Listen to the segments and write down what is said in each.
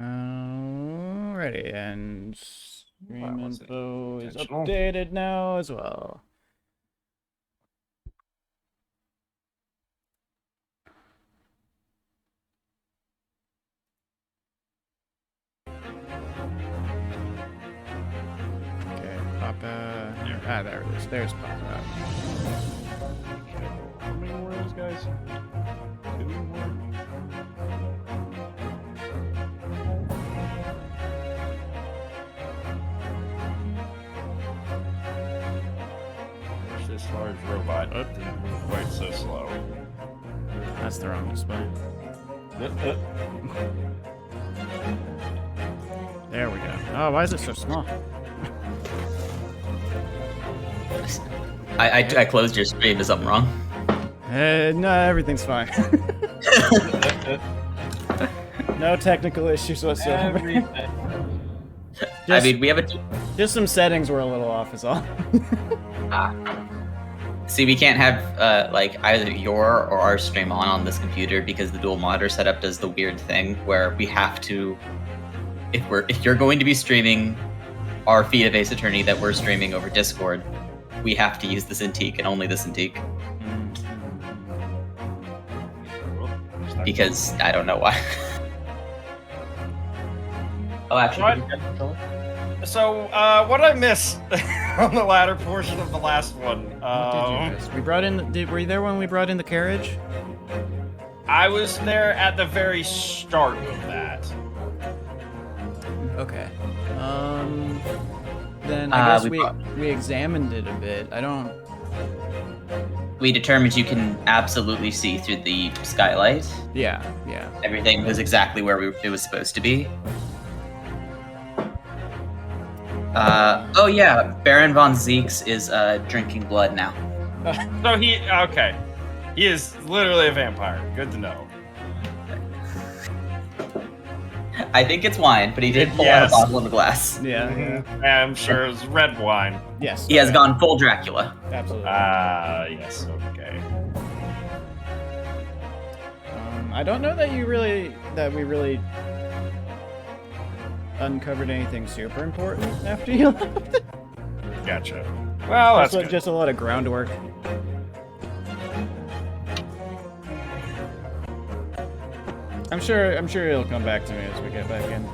Alrighty, and stream That wasn't info is intentional. updated now as well. Okay, Papa. There it is. There's Papa. How many more of those guys? Two more? Wish this large robot didn't move quite so slow. That's the wrong display. There we go. Oh, why is it so small? I closed your stream. Is something wrong? No, everything's fine. No technical issues whatsoever. Everything. I mean, we have a. Just some settings were a little off, is all. See, we can't have like either your or our stream on this computer because the dual monitor setup does the weird thing where we have to, if you're going to be streaming our feed of Ace Attorney that we're streaming over Discord, we have to use the Cintiq and only the Cintiq because I don't know why. Oh, actually, So, what did I miss on the latter portion of the last one? What did you miss? We brought in. Were you there when we brought in the carriage? I was there at the very start of that. Okay. Then I guess we we examined it a bit. I don't. We determined you can absolutely see through the skylight. Yeah. Everything was exactly where it was supposed to be. Oh yeah, Baron von Zeeks is drinking blood now. So okay. He is literally a vampire. Good to know. I think it's wine, but he did pull out a bottle of glass. Yeah. I'm sure it was red wine. Yes. He has gone full Dracula. Absolutely. Yes, okay. I don't know that we really uncovered anything super important after you left. Gotcha. Well, that's good. Just a lot of groundwork. I'm sure he'll come back to me as we get back in.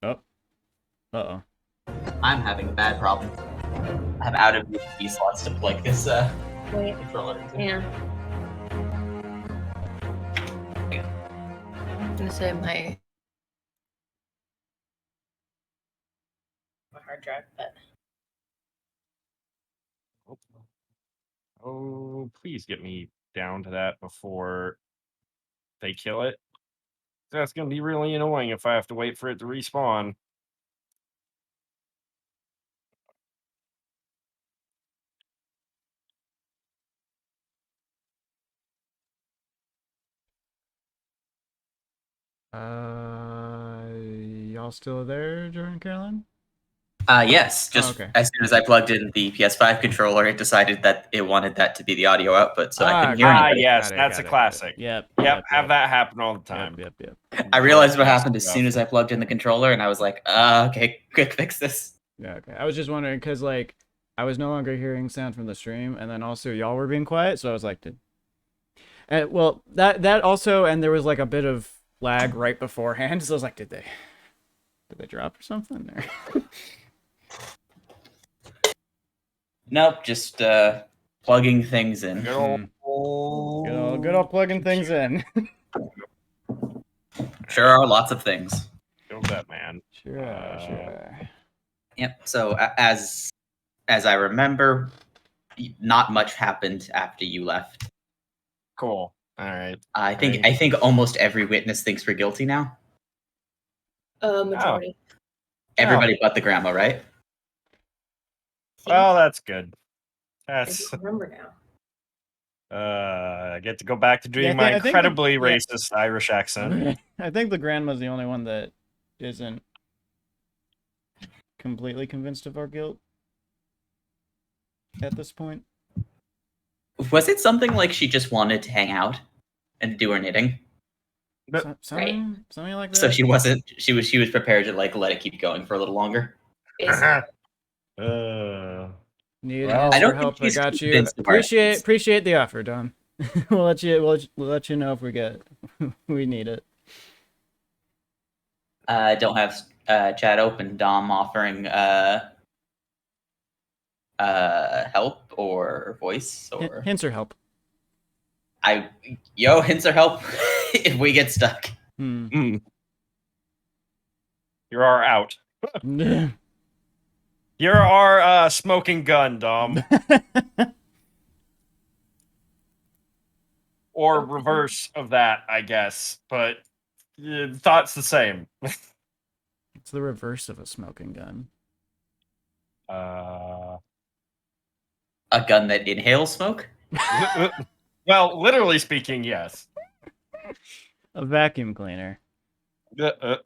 Oh. Uh-oh. I'm having a bad problem. I have out of USB slots to plug this controller into. Yeah. I'm gonna say my hard drive, but Oh, please get me down to that before they kill it. That's going to be really annoying if I have to wait for it to respawn. Y'all still there, Jordan Caroline? Yes. Just as soon as I plugged in the PS5 controller, it decided that it wanted that to be the audio output, so I couldn't hear anybody. Yes, that's a classic. Yep. Have that happen all the time. Yep. I realized what happened as soon as I plugged in the controller, and I was like, okay, quick fix this. Yeah, okay. I was just wondering, because, like, I was no longer hearing sound from the stream, and then also y'all were being quiet, so I was like, well, that also, and there was, like, a bit of lag right beforehand, so I was like, did they drop or something? Or... Nope, just plugging things in. Good old plugging things in. Sure are lots of things. Kill that man. Sure. Yep. So as I remember, not much happened after you left. Cool. All right. I think almost every witness thinks we're guilty now. majority. Everybody but the grandma, right? Well, that's good. I don't remember now. I get to go back to doing my incredibly racist Irish accent. I think the grandma's the only one that isn't completely convinced of our guilt at this point. Was it something like she just wanted to hang out and do her knitting? Something like that. So she wasn't. She was prepared to like let it keep going for a little longer. Basically. Need Well, hands I don't for think help. I she's got you. convinced of our actions. Appreciate the offer, Dom. we'll let you know if we need it. Don't have chat open. Dom offering help or voice or Hints or help. hints or help if we get stuck. You're our out. You're our smoking gun, Dom. Or reverse of that, I guess. But thought's the same. It's the reverse of a smoking gun. A gun that inhales smoke? Well, literally speaking, yes. A vacuum cleaner. The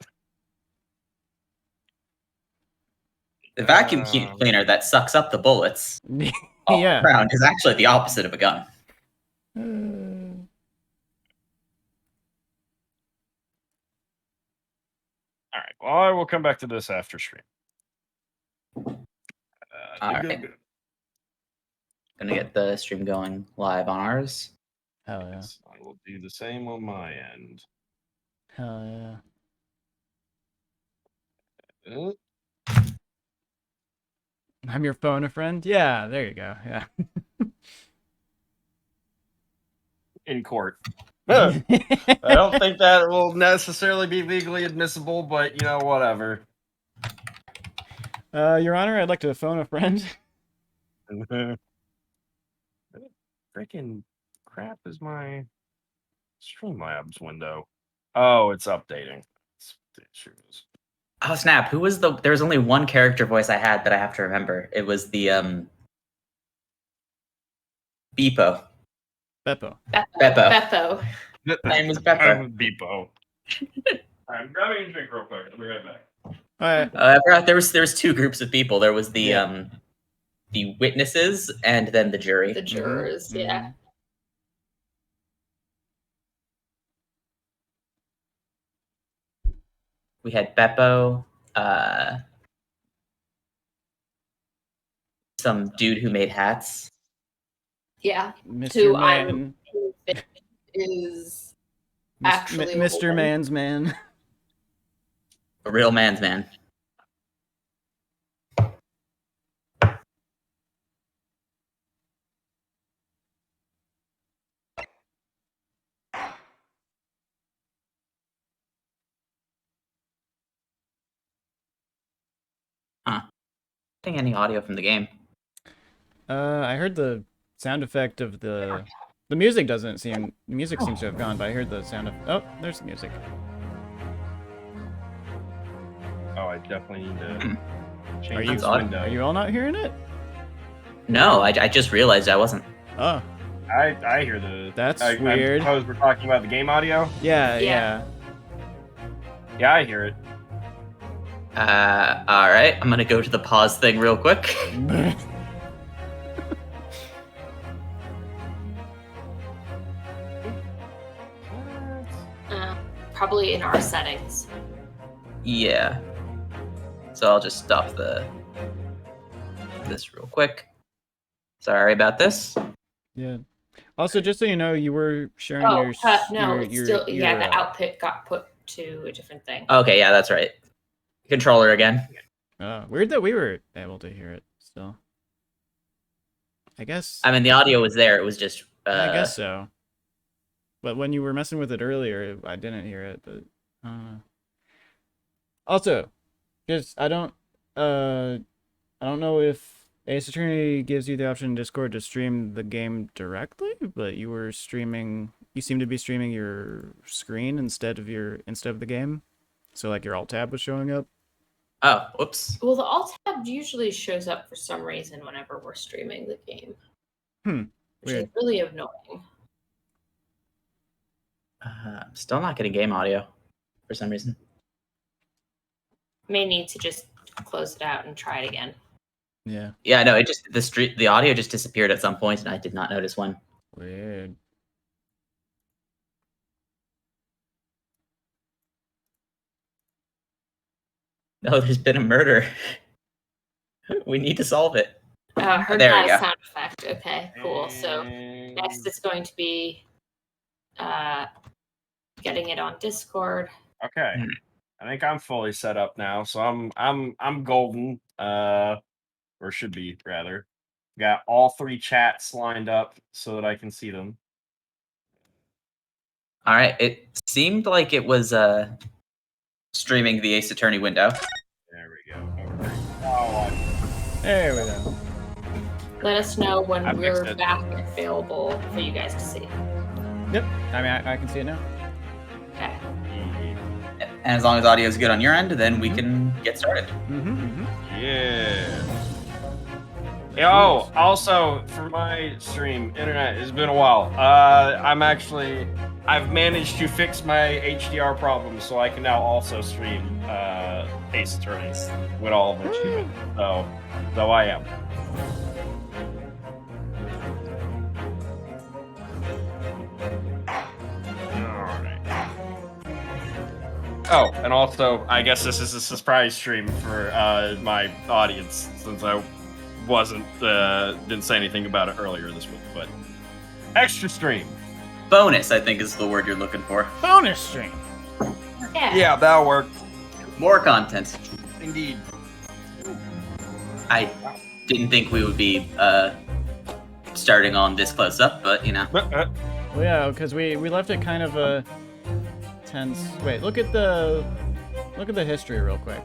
vacuum cleaner that sucks up the bullets off Yeah. the ground is actually the opposite of a gun. All right. Well, I will come back to this after stream. All right. Gonna get the stream going live on ours. Hell yeah. Yes, I will do the same on my end. Hell yeah. I'm your phone a friend? Yeah, there you go. Yeah. In court. I don't think that will necessarily be legally admissible, but you know, whatever. Your Honor, I'd like to phone a friend. Freaking crap is my Streamlabs window? Oh, it's updating. Oh snap! Who was there was only one character voice I had that I have to remember. It was the Beepo. Beppo. Beppo. My name was Beppo. I'm Beepo. I'm grabbing a drink real quick. I'll be right back. Alright. I forgot there was two groups of people. There was the witnesses and then the jury. The jurors, yeah. We had Beppo, some dude who made hats. Yeah. Mr. Who Man. is actually a Mr. woman. Man's man. A real man's man. Huh. Getting any audio from the game. I heard the sound effect of the music doesn't seem the music seems to have gone, but I heard the sound of there's the music. Oh, I definitely need to change this odd. window. Are you all not hearing it? No, I just realized I wasn't. Oh. I hear the. That's I weird. suppose we're talking about the game audio. Yeah. Yeah, I hear it. All right. I'm gonna go to the pause thing real quick. Probably in our settings. Yeah. So I'll just stop this real quick. Sorry about this. Yeah. Also, just so you know, you were sharing your the output got put to a different thing. Okay, yeah, that's right. Controller again. Weird that we were able to hear it still. I guess. I mean, the audio was there. It was just. I guess so. But when you were messing with it earlier, I didn't hear it. But also, just I don't know if Ace Attorney gives you the option in Discord to stream the game directly, but you were streaming. You seem to be streaming your screen instead of the game. So like your alt tab was showing up. Oh, whoops. Well, the alt tab usually shows up for some reason whenever we're streaming the game. Which is really annoying. I'm still not getting game audio for some reason. May need to just close it out and try it again. Yeah. Yeah, no, it just the audio just disappeared at some point, and I did not notice when. Weird. No, there's been a murder. We need to solve it. Heard There we that go. sound effect. Okay, cool. So next it's going to be getting it on Discord. Okay. I think I'm fully set up now, so I'm golden. Or should be rather. Got all 3 chats lined up so that I can see them. All right. It seemed like it was streaming the Ace Attorney window. There we go. Okay. Oh, There we go. Let us know when I we're fixed it. back and available for you guys to see. Yep. I mean, I can see it now. Okay. And as long as audio is good on your end, then we can get started. yeah. Yo, also for my stream, internet, it's been a while. I've managed to fix my HDR problem, so I can now also stream Ace Attorney with all of it. So I am. Alright. Oh, and also, I guess this is a surprise stream for my audience, since I didn't say anything about it earlier this week, but extra stream. Bonus, I think, is the word you're looking for. Bonus stream. Yeah. that'll work. More content. Indeed. I didn't think we would be starting on this close up, but you know. Well, yeah, because we left it kind of a tense. Wait, look at the history real quick.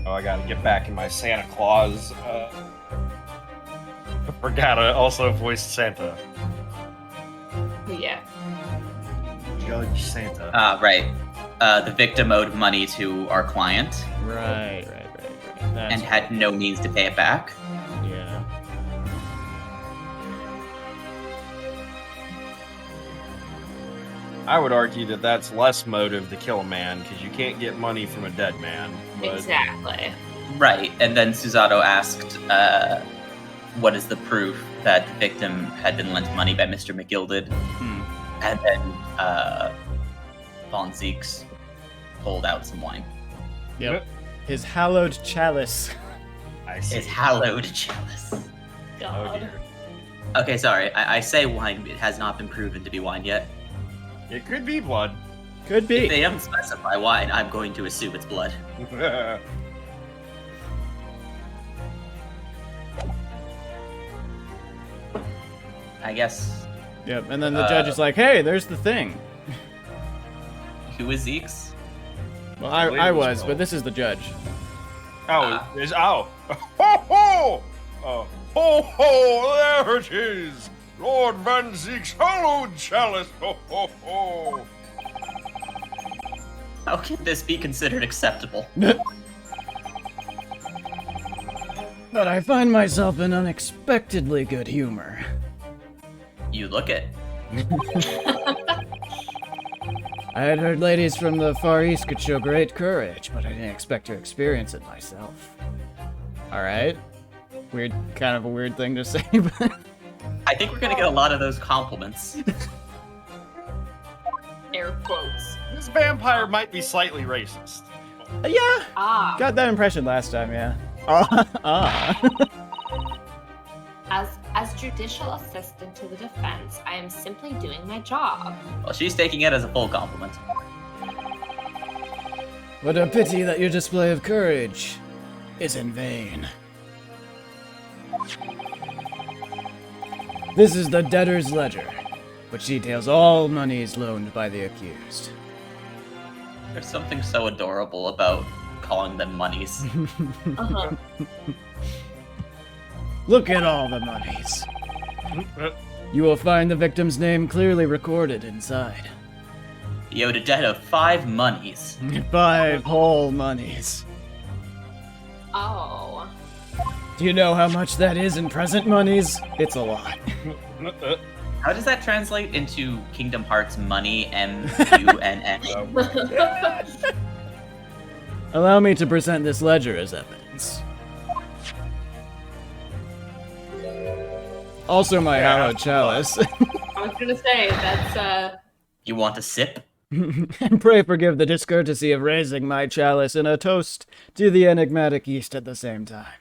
Oh, I gotta get back in my Santa Claus. Forgot to also voice Santa. Yeah. Judge Santa. Right. The victim owed money to our client Right. That's and had no means to pay it back. yeah. I would argue that that's less motive to kill a man, because you can't get money from a dead man. But Exactly. Right. And then Susato asked, what is the proof that the victim had been lent money by Mr. McGilded? And then Von Zeeks pulled out some wine. Yep. His hallowed chalice. I see. His hallowed chalice. Oh God. dear. Okay, sorry. I say wine. It has not been proven to be wine yet. It could be blood. Could If be. they don't specify wine, I'm going to assume it's blood. I guess. Yep. And then the judge is like, "Hey, there's the thing." Who is Zeeks? Well, believe I it's was, Bill. but this is the judge. There's ho ho! Ho ho! There it is! Lord Van Zeek's hallowed chalice! Ho ho ho! How can this be considered acceptable? But I find myself in unexpectedly good humor. You look it. I had heard ladies from the Far East could show great courage, but I didn't expect to experience it myself. Alright. Kind of a weird thing to say, but... I think we're gonna get a lot of those compliments. Air quotes. This vampire might be slightly racist. Yeah! Ah. Got that impression last time, yeah. As judicial assistant to the defense, I am simply doing my job. Well, she's taking it as a full compliment. What a pity that your display of courage is in vain. This is the debtor's ledger, which details all monies loaned by the accused. There's something so adorable about calling them monies. Uh-huh. Look at all the monies. You will find the victim's name clearly recorded inside. He owed a debt of 5 monies. 5 whole monies. Oh. Do you know how much that is in present monies? It's a lot. How does that translate into Kingdom Hearts money, M-U-N-N? Allow me to present this ledger as evidence. Also my hallowed chalice. I was gonna say that's You want a sip? And pray forgive the discourtesy of raising my chalice in a toast to the enigmatic East at the same time.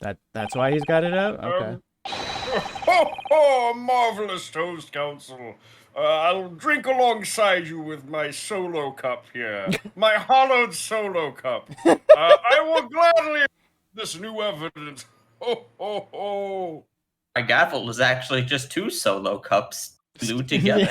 That's why he's got it out? Okay. Ho ho! Marvelous toast, Council. I'll drink alongside you with my solo cup here. My hollowed solo cup. I will gladly this new evidence. Ho ho ho! My gavel was actually just 2 solo cups glued together.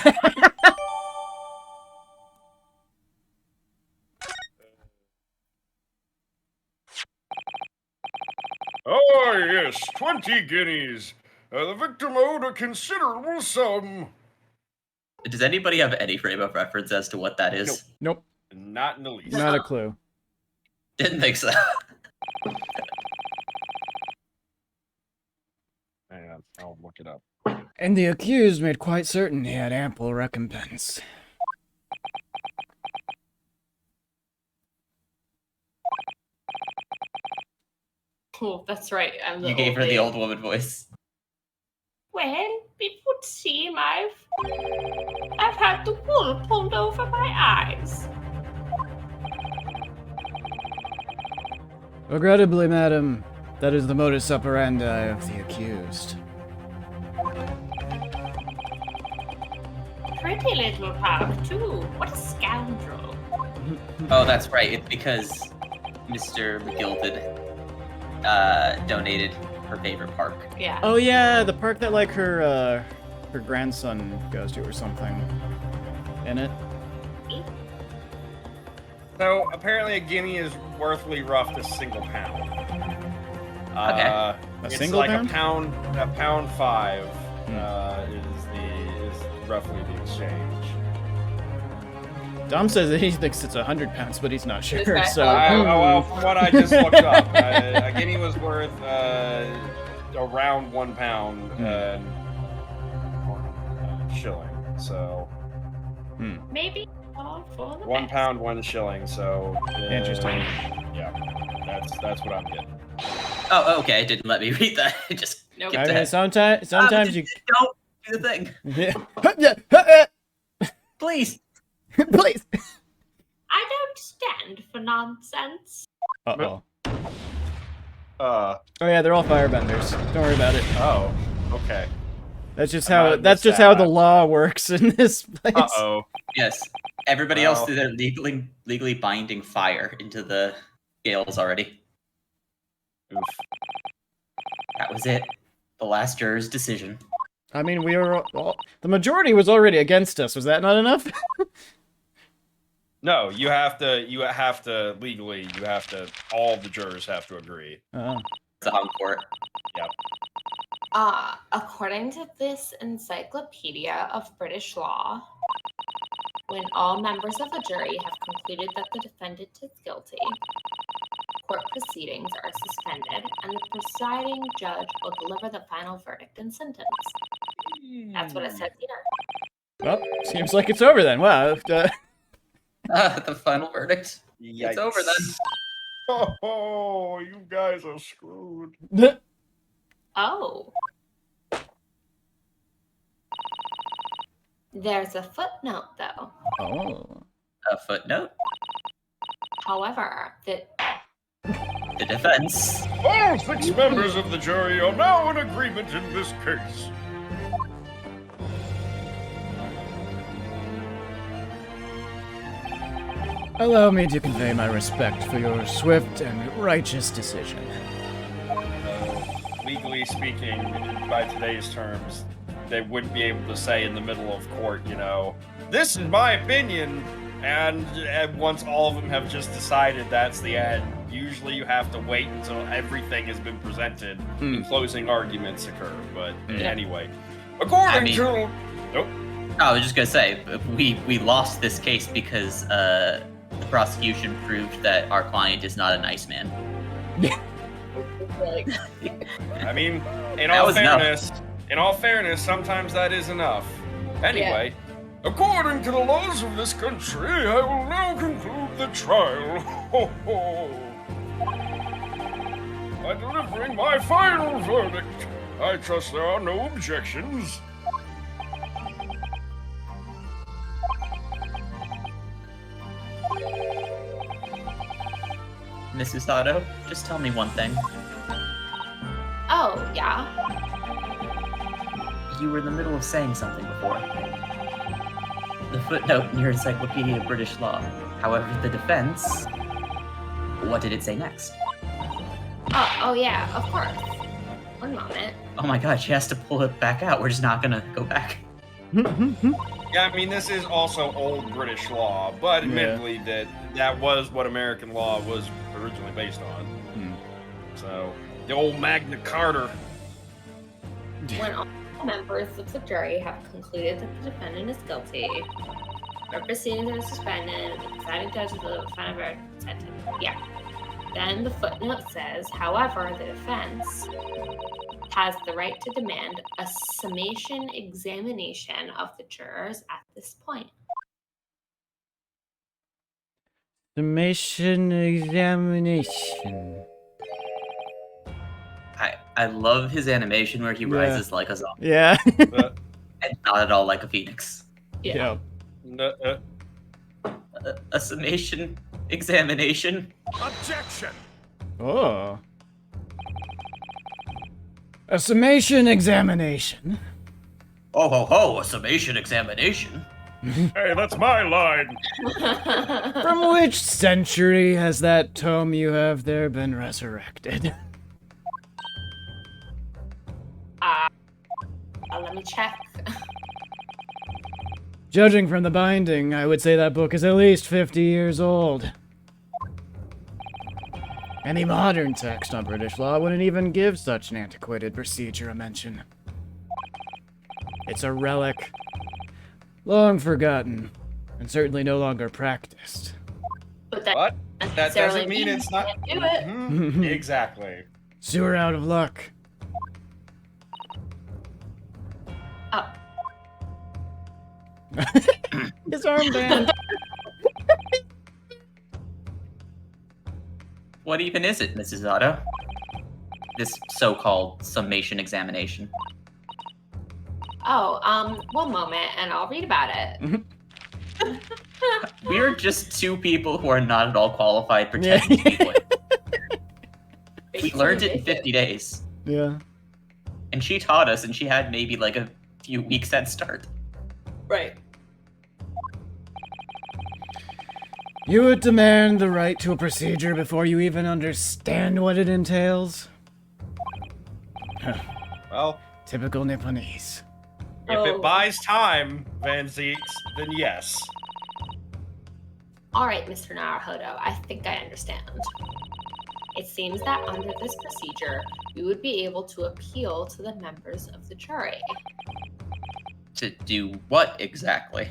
Oh, yes, 20 guineas. The victim owed a considerable sum. Does anybody have any frame of reference as to what that is? Nope. Not in the least. Not a clue. Didn't think so. Hang on, I'll look it up. And the accused made quite certain he had ample recompense. oh, that's right. I'm the You gave old her the lady. old woman voice. Well, it would seem I've had the wool pulled over my eyes. Regrettably, madam, that is the modus operandi of the accused. Pretty little pug, too. What a scoundrel. Oh, that's right. It's because Mr. McGilded donated her favorite park. Yeah. Oh yeah, the park that like her grandson goes to or something. In it. So, apparently a guinea is worthly rough to single pound. Okay. A It's single like pound? a pound 5 is roughly the exchange. Dom says that he thinks it's 100 pounds, but he's not sure. Is that So Well, from what I just looked up, a guinea was worth around 1 pound shilling. So Maybe all for the 1 best. pound, 1 shilling. So Interesting. Yeah, that's what I'm getting. Oh, okay. It didn't let me read that. It just Nope. skipped I mean, ahead. sometimes you. Don't do the thing. Please. Please. I don't stand for nonsense. Uh-oh. Uh Oh yeah, they're all firebenders. Don't worry about it. oh, okay. That's just I might how have that's missed just that how the last law works in this place. Uh-oh. Yes. Everybody Wow. else threw their legally binding fire into the scales already. Oof. That was it. The last juror's decision. I mean, the majority was already against us. Was that not enough? No, you have to legally, all the jurors have to agree. Oh. It's a hung court. According to this encyclopedia of British law, when all members of a jury have concluded that the defendant is guilty, court proceedings are suspended and the presiding judge will deliver the final verdict and sentence. That's what it says here. Well, seems like it's over then. Wow. The final verdict. Yikes. It's over then. Oh, you guys are screwed. Oh. There's a footnote, though. Oh. A footnote. However, The defense. All 6 members of the jury are now in agreement in this case. Allow me to convey my respect for your swift and righteous decision. Legally speaking, by today's terms, they wouldn't be able to say in the middle of court, this is my opinion, and once all of them have just decided that's the end, usually you have to wait until everything has been presented and closing arguments occur. But anyway, according to... Nope. I was just gonna say we lost this case because the prosecution proved that our client is not a nice man. I mean, in That all was enough. fairness, sometimes that is enough. Anyway, according to the laws of this country, I will now conclude the trial. Ho ho! By delivering my final verdict. I trust there are no objections. Mrs. Otto, just tell me one thing. Oh, yeah? You were in the middle of saying something before. The footnote in your Encyclopedia of British Law. However, the defense... What did it say next? Oh, yeah, of course. One moment. Oh my god, she has to pull it back out. We're just not gonna go back. Yeah, I mean, this is also old British law, but admittedly that was what American law was originally based on. So, the old Magna Carta. When all members of the jury have concluded that the defendant is guilty, or proceedings are suspended, the presiding judge will final verdict sentence. Yeah. Then the footnote says, however, the defense has the right to demand a summation examination of the jurors at this point. Summation examination. I love his animation where he rises like a zombie Yeah. and not at all like a phoenix. Yeah. A summation examination. Objection! Oh. A summation examination. Oh ho ho, a summation examination. Hey, that's my line. From which century has that tome you have there been resurrected? Let me check. Judging from the binding, I would say that book is at least 50 years old. Any modern text on British law wouldn't even give such an antiquated procedure a mention. It's a relic, long forgotten, and certainly no longer practiced. But that What? That necessarily doesn't mean means it's not. you can't do it. Mhm, exactly. Sewer out of luck. Oh. His armband. What even is it, Mrs. Otto? This so-called summation examination. Oh, one moment, and I'll read about it. We're just two people who are not at all qualified pretending to be lawyers. We learned it in 50 days. Yeah. And she taught us, and she had maybe like a few weeks head start. Right. You would demand the right to a procedure before you even understand what it entails? Well, Typical Nipponese. if Oh. it buys time, Van Zeeks, then yes. All right, Mr. Naruhodo, I think I understand. It seems that under this procedure, you would be able to appeal to the members of the jury. To do what exactly?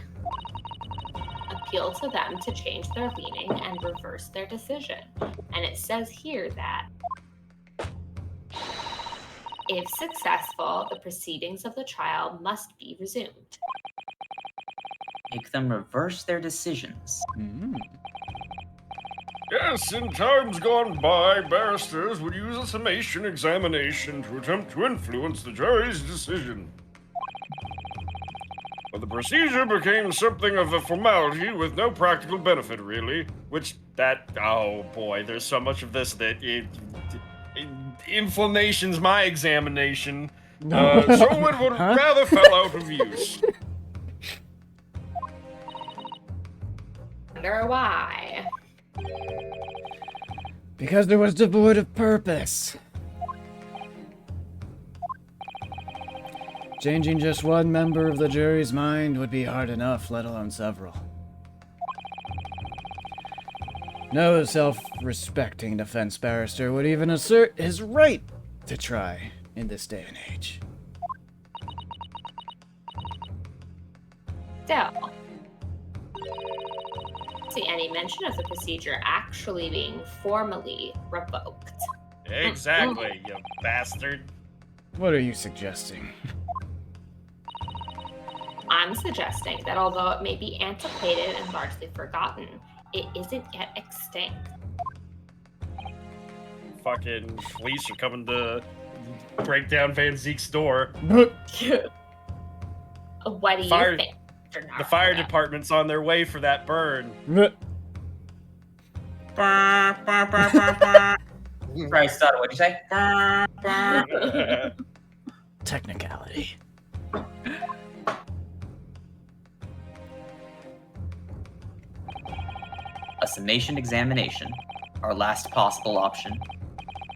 Appeal to them to change their leaning and reverse their decision. And it says here that if successful, the proceedings of the trial must be resumed. Make them reverse their decisions. Yes, in times gone by, barristers would use a summation examination to attempt to influence the jury's decision. But the procedure became something of a formality with no practical benefit, really. Oh boy, there's so much of this that inflammation's my examination. So it would rather fell out of use. Wonder why. Because it was devoid of purpose. Changing just one member of the jury's mind would be hard enough, let alone several. No self-respecting defense barrister would even assert his right to try in this day and age. Still, see any mention of the procedure actually being formally revoked. Exactly, you bastard. What are you suggesting? I'm suggesting that although it may be antiquated and largely forgotten, it isn't yet extinct. Fucking police are coming to break down Van Zeke's door. What do you Fire- think? The fire department's on their way for that burn. Sorry, Stutter, what'd you say? Technicality. A summation examination. Our last possible option.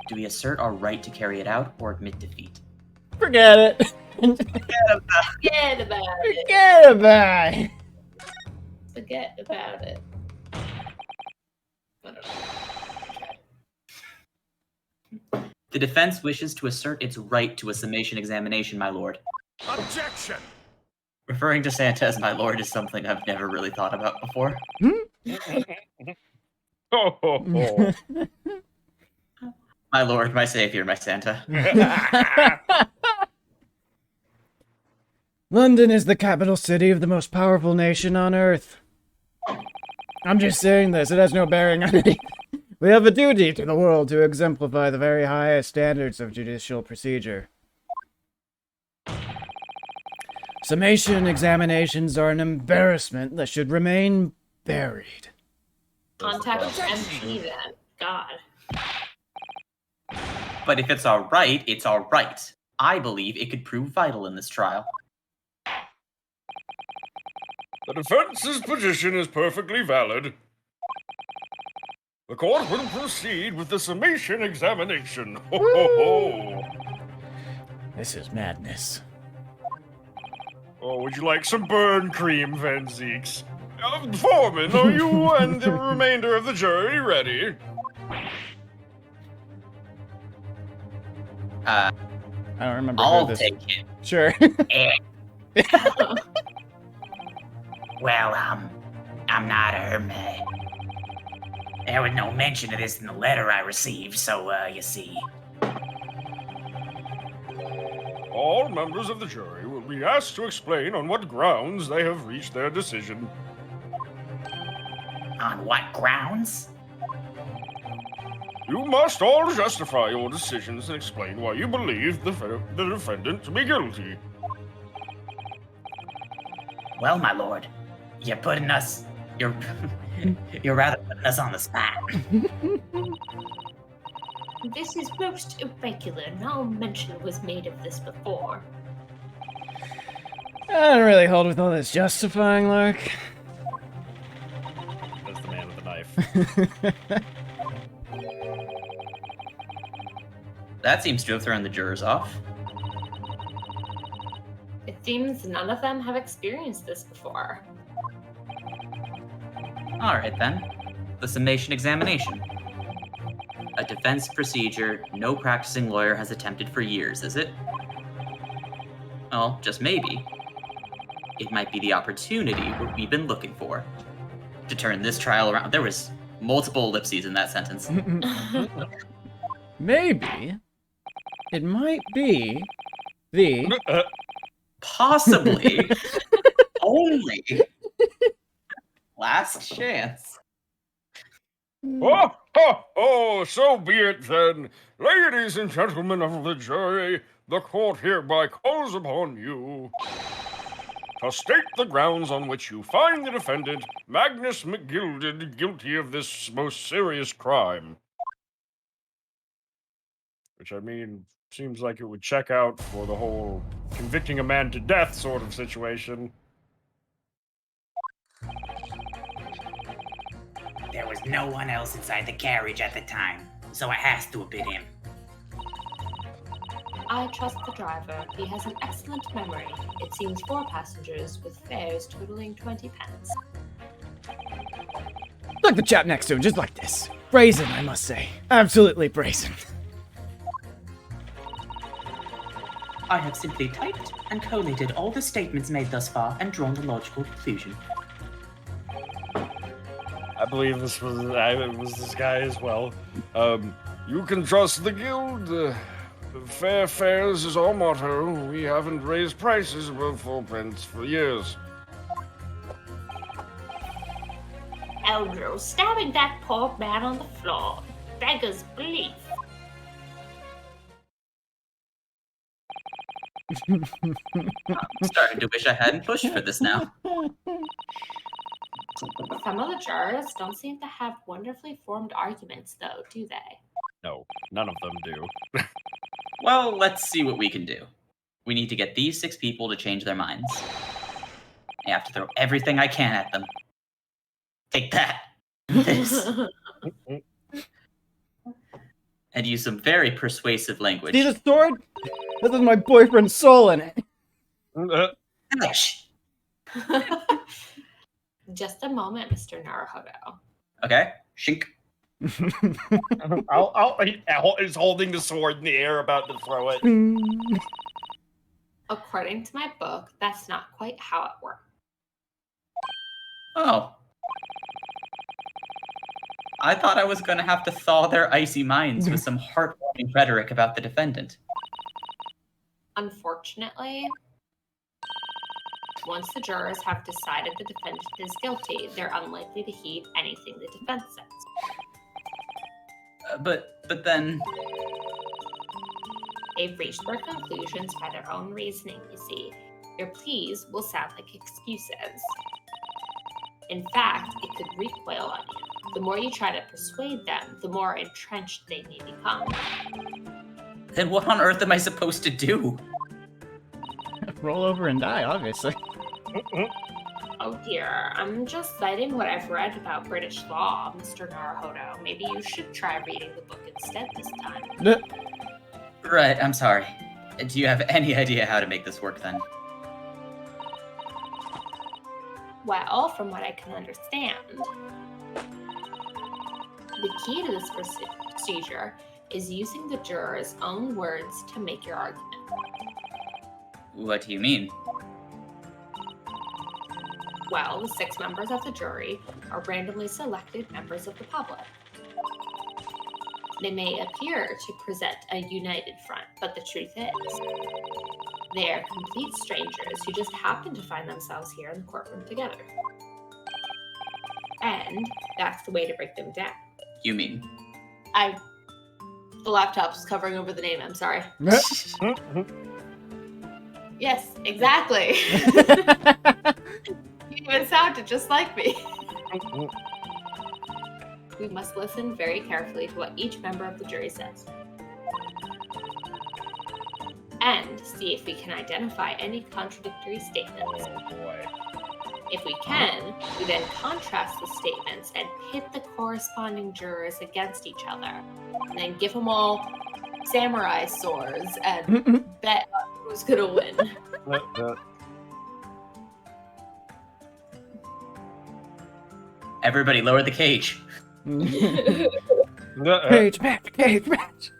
Do we assert our right to carry it out or admit defeat? Forget it. Forget about it. Forget about it. Forget about it. I don't know. The defense wishes to assert its right to a summation examination, my lord. Objection! Referring to Santa as my lord is something I've never really thought about before. Ho, ho, ho. My lord, my savior, my Santa. London is the capital city of the most powerful nation on earth. I'm just saying this, it has no bearing on anything. We have a duty to the world to exemplify the very highest standards of judicial procedure. Summation examinations are an embarrassment that should remain buried. Contact MP then. God. But if it's alright, it's alright. I believe it could prove vital in this trial. The defense's position is perfectly valid. The court will proceed with the summation examination. Ho, ho, ho. This is madness. Oh, would you like some burn cream, Van Zeeks? Foreman, are you and the remainder of the jury ready? I don't remember I'll who this... take it. Sure. Well, I'm not a hermit. There was no mention of this in the letter I received, so, you see. All members of the jury will be asked to explain on what grounds they have reached their decision. On what grounds? You must all justify your decisions and explain why you believe the defendant to be guilty. Well, my lord, you're putting us... You're... you're rather putting us on the spot. This is most irregular. No mention was made of this before. I don't really hold with all this justifying, Lark. That's the man with the knife. That seems to have thrown the jurors off. It seems none of them have experienced this before. Alright then. The summation examination. A defense procedure no practicing lawyer has attempted for years, is it? Well, just maybe. It might be the opportunity we've been looking for. To turn this trial around. There was multiple ellipses in that sentence. Maybe it might be the Possibly. Only. Last chance. Oh, oh, oh, so be it then. Ladies and gentlemen of the jury, the court hereby calls upon you to state the grounds on which you find the defendant, Magnus McGilded, guilty of this most serious crime. Which, I mean, seems like it would check out for the whole convicting a man to death sort of situation. There was no one else inside the carriage at the time, so it has to have been him. I trust the driver. He has an excellent memory. It seems 4 passengers with fares totaling 20 pence. Look the chap next to him, just like this. Brazen, I must say. Absolutely brazen. I have simply typed and collated all the statements made thus far and drawn the logical conclusion. I believe this was this guy as well. You can trust the guild. Fair fares is our motto. We haven't raised prices above 4 pence for years. Eldro stabbing that poor man on the floor. Beggars belief. I'm starting to wish I hadn't pushed for this now. Some of the jurors don't seem to have wonderfully formed arguments, though, do they? No, none of them do. Well, let's see what we can do. We need to get these 6 people to change their minds. I have to throw everything I can at them. Take that. This. And use some very persuasive language. See the sword? This is my boyfriend's soul in it. Finish. Just a moment, Mr. Naruhodo. Okay. Shink. He's holding the sword in the air, about to throw it. According to my book, that's not quite how it works. Oh. I thought I was going to have to thaw their icy minds with some heartwarming rhetoric about the defendant. Unfortunately, once the jurors have decided the defendant is guilty, they're unlikely to heed anything the defense says. But then... They've reached their conclusions by their own reasoning, you see. Your pleas will sound like excuses. In fact, it could recoil on you. The more you try to persuade them, the more entrenched they may become. Then what on earth am I supposed to do? Roll over and die, obviously. Oh dear, I'm just citing what I've read about British law, Mr. Naruhodo. Maybe you should try reading the book instead this time. Right, I'm sorry. Do you have any idea how to make this work then? Well, from what I can understand, the key to this procedure is using the jurors' own words to make your argument. What do you mean? Well, the 6 members of the jury are randomly selected members of the public. They may appear to present a united front, but the truth is, they are complete strangers who just happen to find themselves here in the courtroom together. And that's the way to break them down. You mean? The laptop's covering over the name, I'm sorry. Yes, exactly. You even sounded just like me. We must listen very carefully to what each member of the jury says. And see if we can identify any contradictory statements. Oh boy. If we can, we then contrast the statements and pit the corresponding jurors against each other. And then give them all samurai swords and bet on who's gonna win. Everybody lower the cage. Cage match, cage match.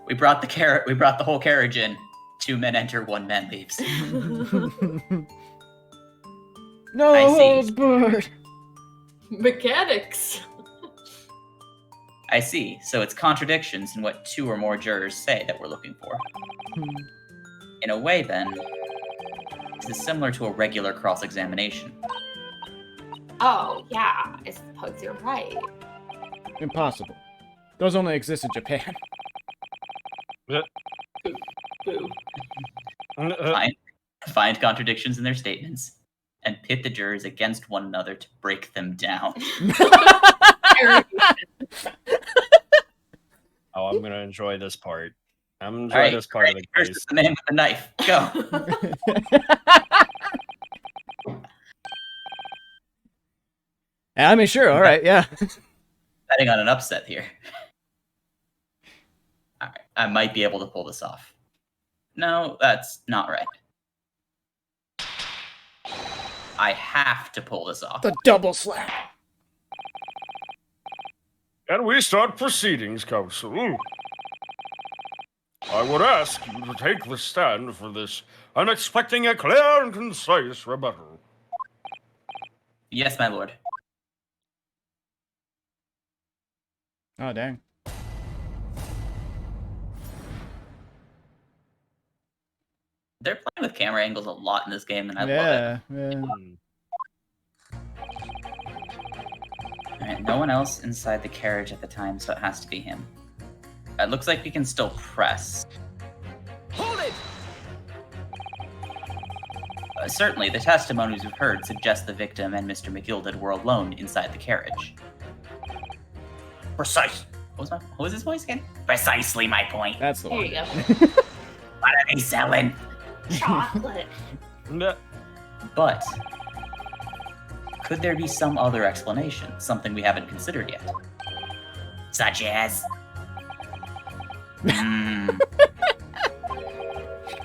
We brought the whole carriage in. 2 men enter, 1 man leaves. No I see. holds barred. Mechanics. I see. So it's contradictions in what 2 or more jurors say that we're looking for. In a way, then, this is similar to a regular cross-examination. Oh, yeah, I suppose you're right. Impossible. Those only exist in Japan. Boo. Find contradictions in their statements, and pit the jurors against one another to break them down. Oh, I'm gonna enjoy this part. I'm gonna enjoy All right, this part of the First case. is the man with the knife. Go. I mean, sure, all right, yeah. Betting on an upset here. All right, I might be able to pull this off. No, that's not right. I have to pull this off. The double slap. And we start proceedings, Counsel. I would ask you to take the stand for this. I'm expecting a clear and concise rebuttal. Yes, my lord. Oh, dang. They're playing with camera angles a lot in this game, and I love Yeah. it. All right, no one else inside the carriage at the time, so it has to be him. It looks like we can still press. Hold it! Certainly, the testimonies we've heard suggest the victim and Mr. McGilded were alone inside the carriage. Precise. What was his voice again? Precisely my point. That's the There one. you go. What are they selling? Chocolate. No. But could there be some other explanation, something we haven't considered yet? Such as?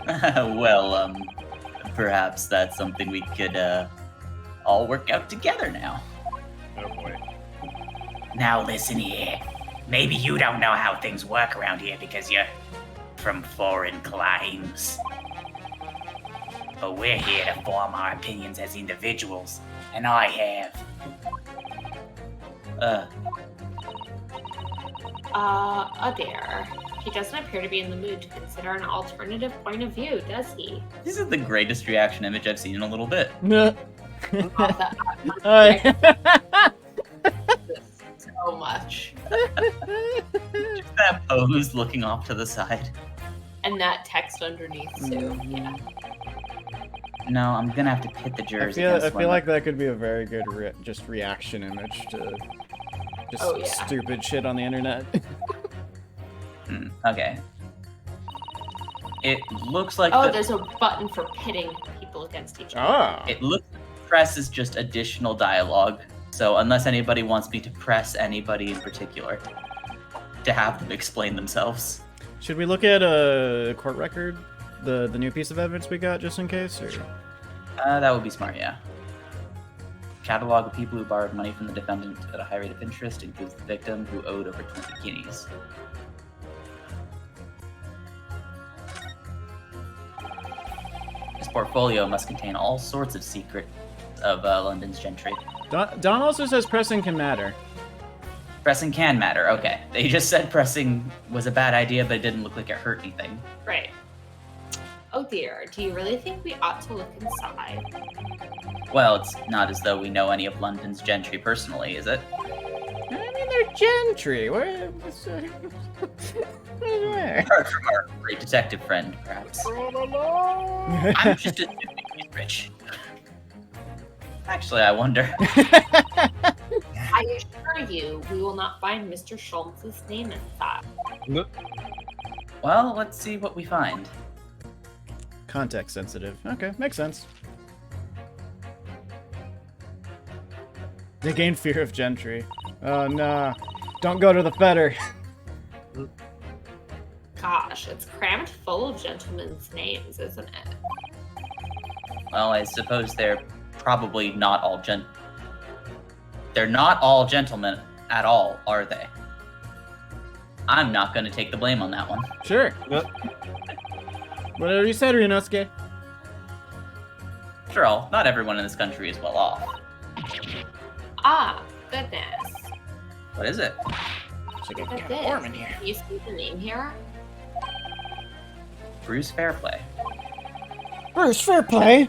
Well, perhaps that's something we could all work out together now. Oh boy. Now listen here. Maybe you don't know how things work around here because you're from foreign climes. But we're here to form our opinions as individuals, and I have. Adair. He doesn't appear to be in the mood to consider an alternative point of view, does he? This is the greatest reaction image I've seen in a little bit. No. Oh, that Alright. so much. Just that pose looking off to the side. And that text underneath too. Yeah. No, I'm gonna have to pit the I jurors feel against like that could be a very good just reaction image to just Oh, yeah. stupid shit on the internet. Okay. It looks like Oh, there's a button for pitting people against each other. Ah. it looks like press is just additional dialogue. So unless anybody wants me to press anybody in particular to have them explain themselves. Should we look at a court record? The new piece of evidence we got, just in case? Or... That would be smart, yeah. Catalog of people who borrowed money from the defendant at a high rate of interest includes the victim who owed over 20 guineas. This portfolio must contain all sorts of secrets of London's gentry. Don also says pressing can matter. Pressing can matter, okay. They just said pressing was a bad idea, but it didn't look like it hurt anything. Right. Oh dear, do you really think we ought to look inside? Well, it's not as though we know any of London's gentry personally, is it? I mean, they're gentry. Where? Where? Apart from our great detective friend, perhaps. I'm just assuming he's rich. Actually, I wonder. I assure you, we will not find Mr. Schultz's name inside. Well, let's see what we find. Context sensitive. Okay, makes sense. They gain fear of gentry. Oh no. Don't go to the fetter. Gosh, it's crammed full of gentlemen's names, isn't it? Well, I suppose they're probably not all They're not all gentlemen at all, are they? I'm not going to take the blame on that one. Sure. Whatever you said, Ryunosuke. After all, not everyone in this country is well off. Ah, goodness. What is it? It's like Look at this. Do you see the name here? Bruce Fairplay. Bruce Fairplay?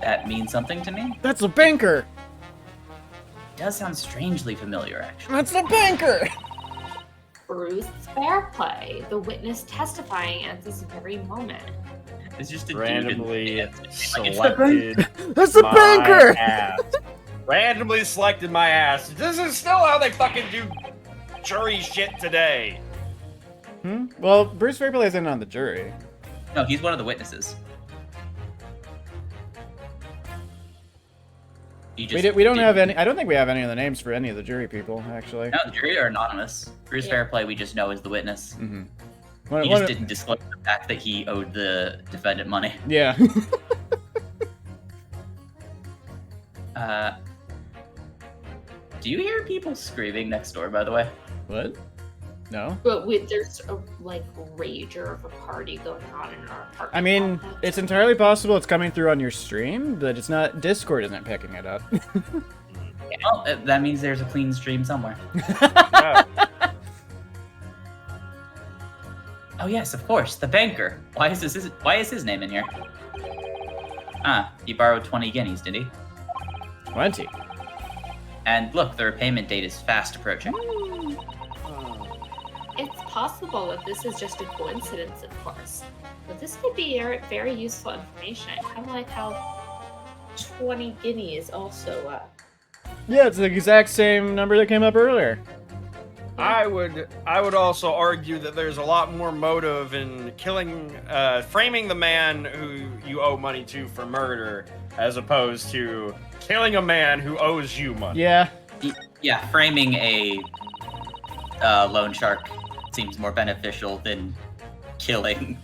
That means something to me? That's a banker! It does sound strangely familiar, actually. That's a banker! Bruce Fairplay, the witness testifying at this very moment. It's just a Randomly dude. selected. That's a my banker! ass. Randomly selected my ass. This is still how they fucking do jury shit today. Well, Bruce Fairplay isn't on the jury. No, he's one of the witnesses. He just We don't have didn't- any. I don't think we have any of the names for any of the jury people, actually. No, the jury are anonymous. Bruce Yeah. Fairplay, we just know is the witness. Mm-hmm. He just didn't disclose the fact that he owed the defendant money. Yeah. Do you hear people screaming next door, by the way? What? No. But there's a rager of a party going on in our apartment. I mean, complex. it's entirely possible it's coming through on your stream, but it's not. Discord isn't picking it up. Well, that means there's a clean stream somewhere. Yeah. Oh yes, of course, the banker. Why is his name in here? Ah, he borrowed 20 guineas, did he? 20. And look, the repayment date is fast approaching. It's possible that this is just a coincidence, of course, but this could be very useful information. Kind of like how 20 guineas also. Yeah, it's the exact same number that came up earlier. I would also argue that there's a lot more motive in framing the man who you owe money to for murder, as opposed to killing a man who owes you money. Yeah. Yeah, framing a loan shark seems more beneficial than killing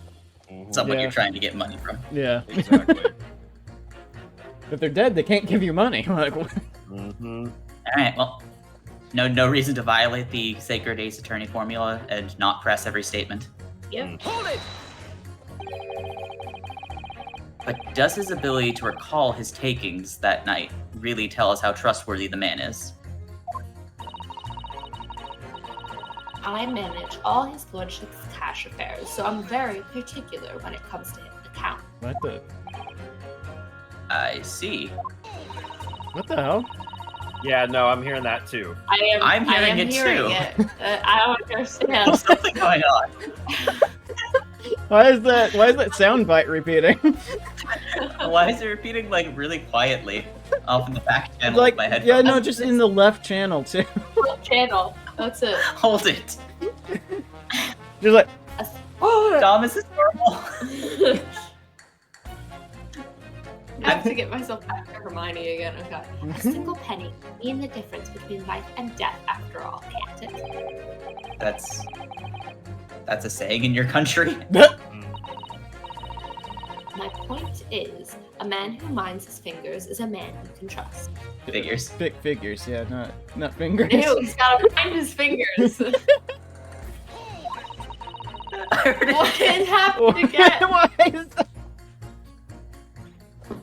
someone Yeah. you're trying to get money from. Yeah. Exactly. If they're dead, they can't give you money. Like, what? Mm-hmm. All right, well, no reason to violate the sacred ace attorney formula and not press every statement. Yep. Hold it! But does his ability to recall his takings that night really tell us how trustworthy the man is? I manage all his lordship's cash affairs, so I'm very particular when it comes to his account. What the? I see. What the hell? Yeah, no, I'm hearing that too. I'm hearing it too. It. I don't understand. There's something going on. Why is that sound bite repeating? Why is it repeating like really quietly off in the back channel Like, of my headphones? yeah, no, just in the left channel too. What channel? That's it. Hold it. Just like, Oh, Dom, is this normal? I have to get myself back to Hermione again. Okay. A single penny can mean the difference between life and death, after all, can't it? That's a saying in your country. My point is, a man who minds his fingers is a man you can trust. Figures. big figures, yeah, not fingers. Ew, he's gotta mind his fingers. What happened again? Why is that?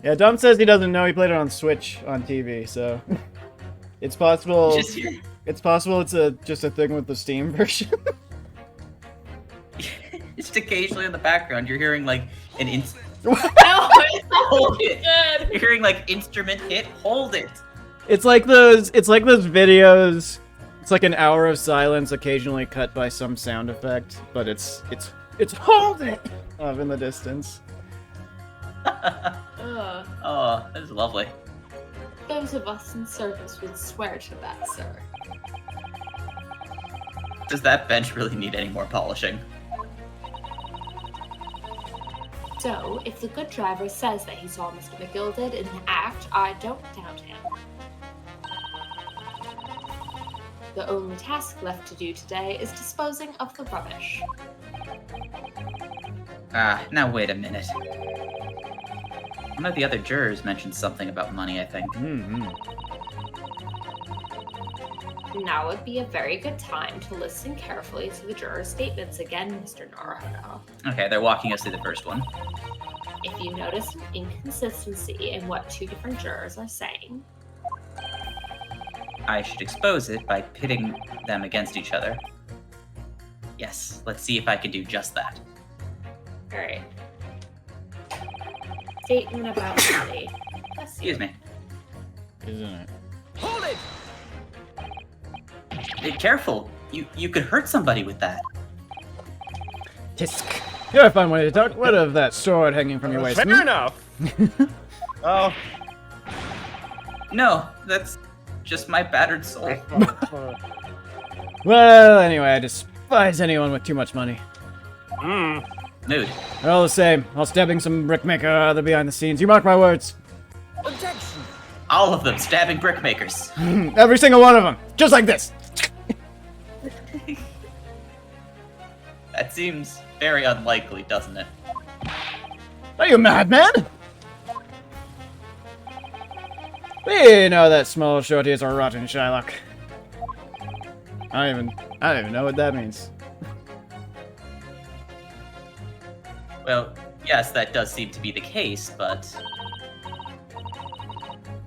Yeah, Dom says he doesn't know. He played it on Switch on TV, so it's possible. Just here. It's possible it's just a thing with the Steam version. Just occasionally in the background, you're hearing like an No, it's hold it. good. You're hearing like instrument hit. Hold it. It's like those videos. It's like an hour of silence, occasionally cut by some sound effect, but it's hold it off in the distance. Oh, that is lovely. Those of us in service would swear to that, sir. Does that bench really need any more polishing? So, if the good driver says that he saw Mr. McGilded in the act, I don't doubt him. The only task left to do today is disposing of the rubbish. Now wait a minute. One of the other jurors mentioned something about money, I think. Mm-hmm. Now would be a very good time to listen carefully to the jurors' statements again, Mr. Naruhodo. Okay, they're walking us through the first one. If you notice an inconsistency in what two different jurors are saying, I should expose it by pitting them against each other. Yes, let's see if I can do just that. alright. Statement about money. Excuse me. Isn't it? Hold it! Be careful. You could hurt somebody with that. Tisk. You're a fun way to talk. What of that sword hanging from your waist? Fair enough. Oh. No, that's just my battered soul. Well, anyway, I despise anyone with too much money. Mm. Mood. They're all the same. All stabbing some brickmaker or other behind the scenes. You mark my words. Objection! All of them stabbing brickmakers. Every single one of them. Just like this. That seems very unlikely, doesn't it? Are you mad, man? We know that small shorties are rotten, Shylock. I don't even know what that means. Well, yes, that does seem to be the case, but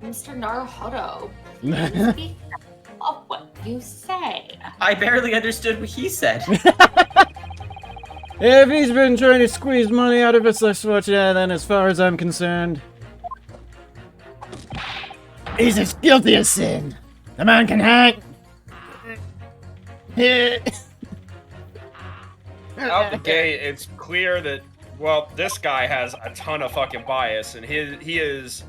Mr. Naruhodo, please be careful of what you say. I barely understood what he said. If he's been trying to squeeze money out of us, less fortunate, then as far as I'm concerned, he's as guilty as sin. The man can hang. out the gate, it's clear that, well, this guy has a ton of fucking bias, and his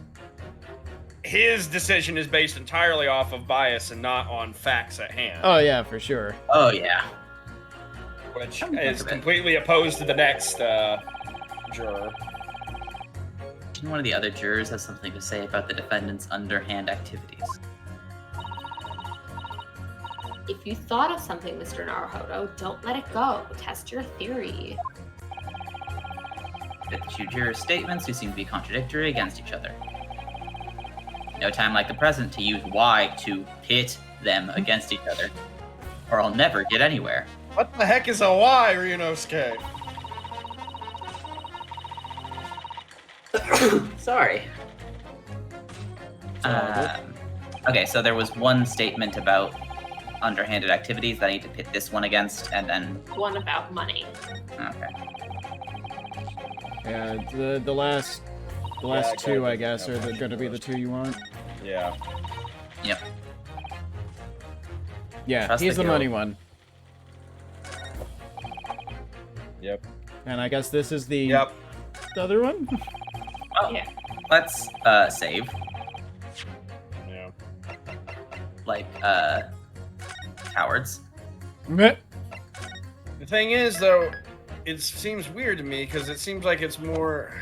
decision is based entirely off of bias and not on facts at hand. Oh yeah, for sure. Oh yeah. Which Come to think is of it. completely opposed to the next juror. One of the other jurors has something to say about the defendant's underhand activities. If you thought of something, Mr. Naruhodo, don't let it go. Test your theory. With two jurors' statements who seem to be contradictory against each other. No time like the present to use why to pit them against each other, or I'll never get anywhere. What the heck is a Y, Ryunosuke? Sorry. Okay, so there was one statement about underhanded activities that I need to pit this one against, and then... One about money. Okay. Yeah, the last Yeah, two, okay. I guess, are going to be the two you want. Yeah. Yep. Yeah, Trust he's the the money guild. one. Yep. And I guess this is the Yep. other one? Oh, Yeah. let's save. Yeah. Like, cowards. Meh. The thing is, though, it seems weird to me because it seems like it's more.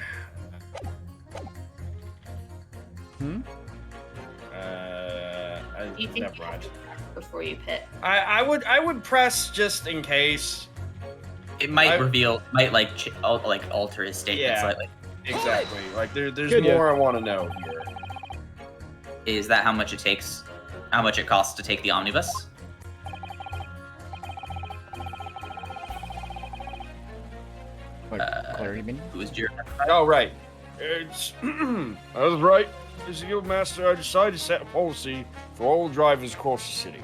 Hmm? Do you think Never mind. before you pit? I would press just in case. It might I- reveal, might like alter his statement Yeah. slightly. Exactly. Like there's Good, yeah. more I want to know here. Is that how much it takes? How much it costs to take the omnibus? Like, clarity bin? Who is your? Oh, right. It's. I was right. As a guildmaster, I decided to set a policy for all drivers across the city.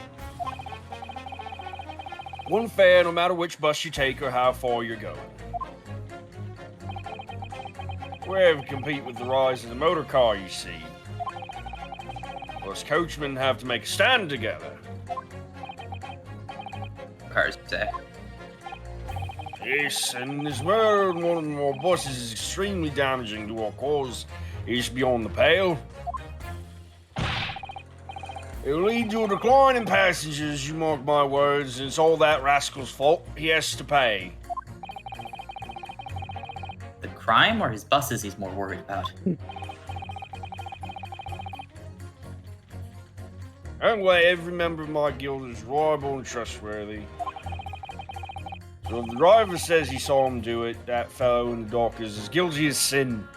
One fare no matter which bus you take or how far you're going. We ever compete with the rise of the motor car, you see. Us coachmen have to make a stand together. Cars say. Yes, and this murder in one of our buses is extremely damaging to our cause. It's beyond the pale. It'll lead to a decline in passengers, you mark my words, and it's all that rascal's fault. He has to pay. The crime or his buses he's more worried about? Anyway, every member of my guild is reliable and trustworthy. So if the driver says he saw him do it, that fellow in the dock is as guilty as sin.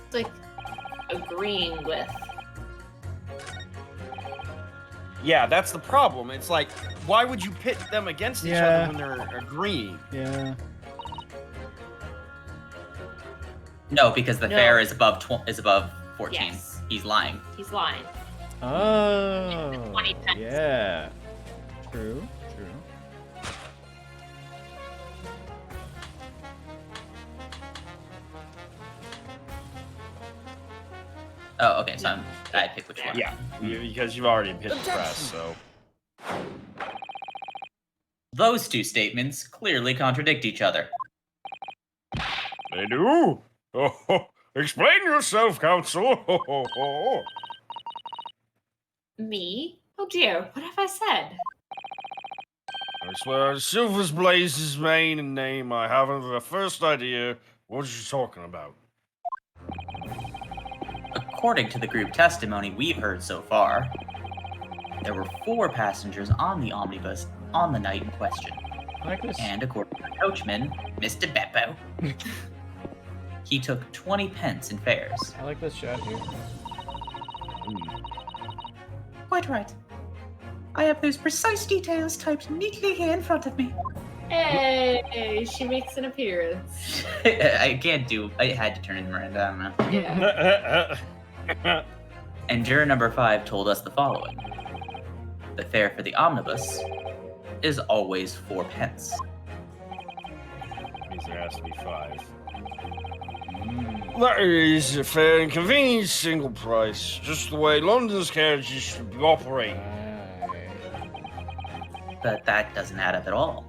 It's like agreeing with. Yeah, that's the problem. It's like, why would you pit them against each Yeah. other when they're agreeing? Yeah. No, because the No. fare is above 14. Yes. He's lying. He's lying. Oh. 20 pence. Yeah. True. True. Oh, okay. So I pick which one. Yeah, because you've already hit the press, so. Those two statements clearly contradict each other. They do? Oh, explain yourself, counsel. Me? Oh dear, what have I said? I swear, Silver's Blaze's main and name, I haven't the first idea what you're talking about. According to the group testimony we've heard so far, there were 4 passengers on the omnibus on the night in question. I like this. And according to the coachman, Mr. Beppo, he took 20 pence in fares. I like this shot here. Quite right. I have those precise details typed neatly here in front of me. Hey, she makes an appearance. I can't do. I had to turn in Miranda. I don't know. Yeah. And juror number 5 told us the following: the fare for the omnibus is always 4 pence. Means there has to be 5. Mm. That is a fair and convenient single price, just the way London's carriages should be operating. Right. But that doesn't add up at all.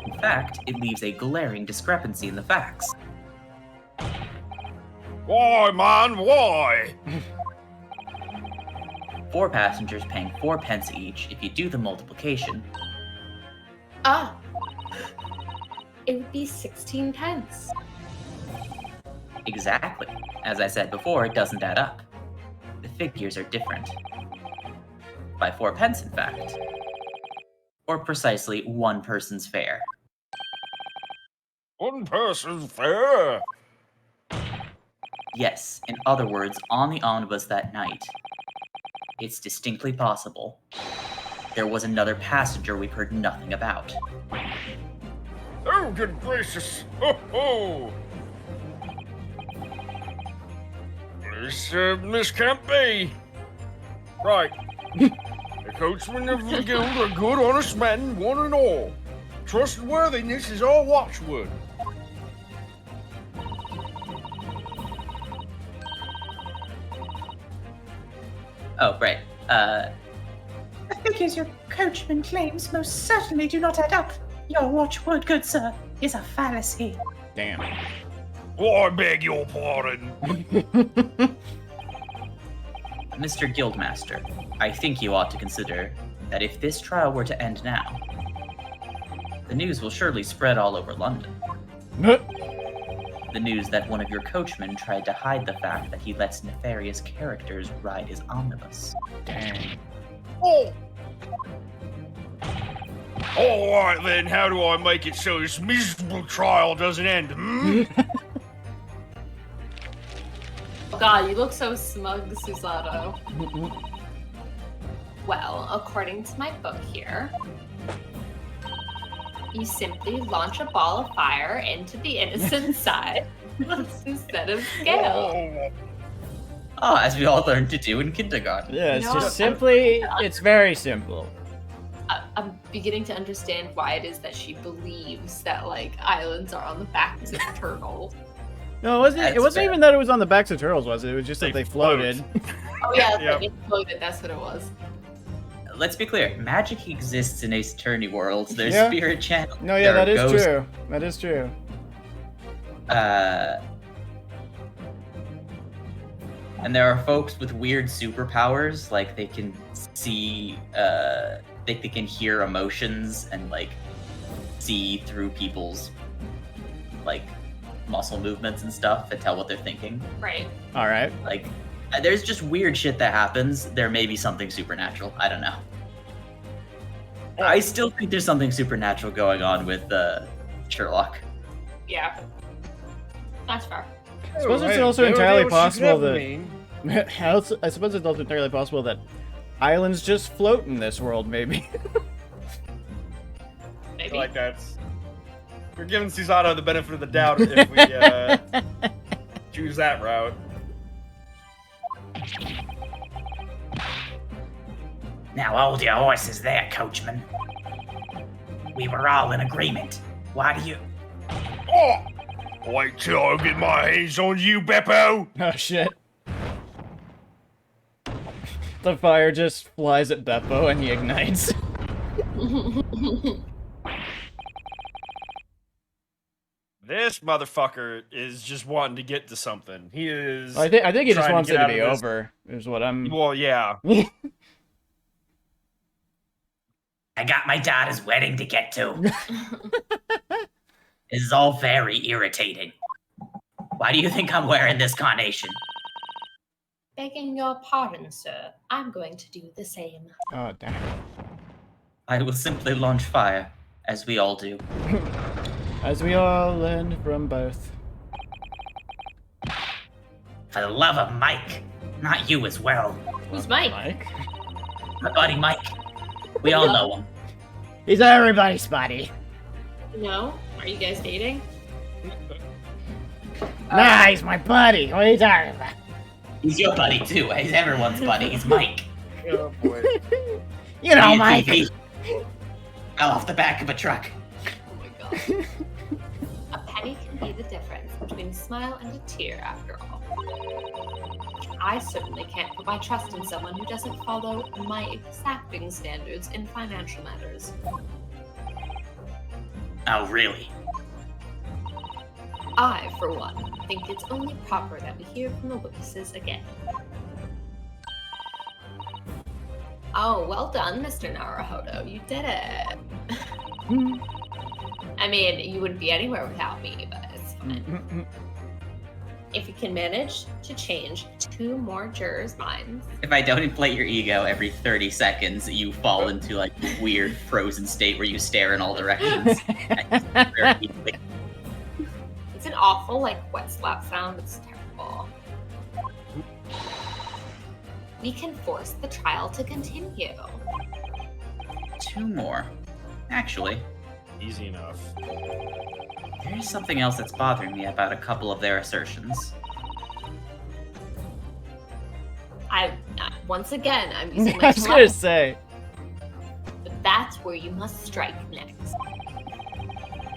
In fact, it leaves a glaring discrepancy in the facts. Why, man, why? 4 passengers paying 4 pence each if you do the multiplication. Ah, it would be 16 pence. Exactly. As I said before, it doesn't add up. The figures are different. By 4 pence, in fact. Or precisely 1 person's fare. One person's fare. Yes, in other words, on the omnibus that night, it's distinctly possible there was another passenger we've heard nothing about. Oh, good gracious. Ho, ho. This can't be. Right. The coachmen of the guild are good, honest men, one and all. Trustworthiness is our watchword. Oh, right. The figures your coachman claims most certainly do not add up. Your watchword, good sir, is a fallacy. Damn. Oh, I beg your pardon. Mr. Guildmaster, I think you ought to consider that if this trial were to end now, the news will surely spread all over London. The news that one of your coachmen tried to hide the fact that he lets nefarious characters ride his omnibus. Dang. Oh. All right, then. How do I make it so this miserable trial doesn't end? Hmm? Oh god, you look so smug, Susato. Well, according to my book here, you simply launch a ball of fire into the innocent side instead of scale. Oh. Ah, as we all learned to do in kindergarten. Yeah, it's No, just simply, it's very simple. I'm beginning to understand why it is that she believes that like islands are on the backs of turtles. No, it wasn't. That's It wasn't fair. even that it was on the backs of turtles, was it? It was just that They they floated. Oh yeah, Yep. it floated. That's what it was. Let's be clear, magic exists in Ace Attorney worlds. There's Yeah. spirit channel. No, yeah, there that are is ghosts. true. That is true. And there are folks with weird superpowers, like they can see, they can hear emotions and like see through people's like muscle movements and stuff and tell what they're thinking. Right. All right. Like, there's just weird shit that happens. There may be something supernatural. I don't know. I still think there's something supernatural going on with Sherlock. Yeah. That's fair. I suppose it's Oh, also hey, entirely what you possible got that. me. I suppose it's also entirely possible that islands just float in this world, maybe. I Maybe. feel like that's. We're giving Susato the benefit of the doubt if we choose that route. Now hold your horses there, coachman. We were all in agreement. Why do you... Oh! Wait till I get my hands on you, Beppo! Oh shit. The fire just flies at Beppo and he ignites. This motherfucker is just wanting to get to something. He is. I think he just trying wants it get to out be of this- over. Is what I'm. Well, yeah. I got my daughter's wedding to get to. This is all very irritating. Why do you think I'm wearing this carnation? Begging your pardon, sir. I'm going to do the same. Oh damn. I will simply launch fire, as we all do. As we all learned from birth. For the love of Mike, not you as well. Who's Mike? Mike. My buddy Mike. We all know him. He's everybody's buddy. No? Are you guys dating? Nah, he's my buddy. What are you talking about? He's your buddy too. He's everyone's buddy. He's Mike. Oh boy. You know, He- Mike. he fell off the back of a truck. Oh my god. A penny can be the difference between a smile and a tear, after all. I certainly can't put my trust in someone who doesn't follow my exacting standards in financial matters. Oh, really? I, for one, think it's only proper that we hear from the witnesses again. Oh, well done, Mr. Naruhodo. You did it. I mean, you wouldn't be anywhere without me, but it's fine. If you can manage to change 2 more jurors' minds. If I don't inflate your ego every 30 seconds, you fall into like weird frozen state where you stare in all directions. It's an awful, wet slap sound. It's terrible. We can force the trial to continue. 2 more. Actually, Easy enough. there's something else that's bothering me about a couple of their assertions. Once again, I'm using I my was gonna say. but that's where you must strike next.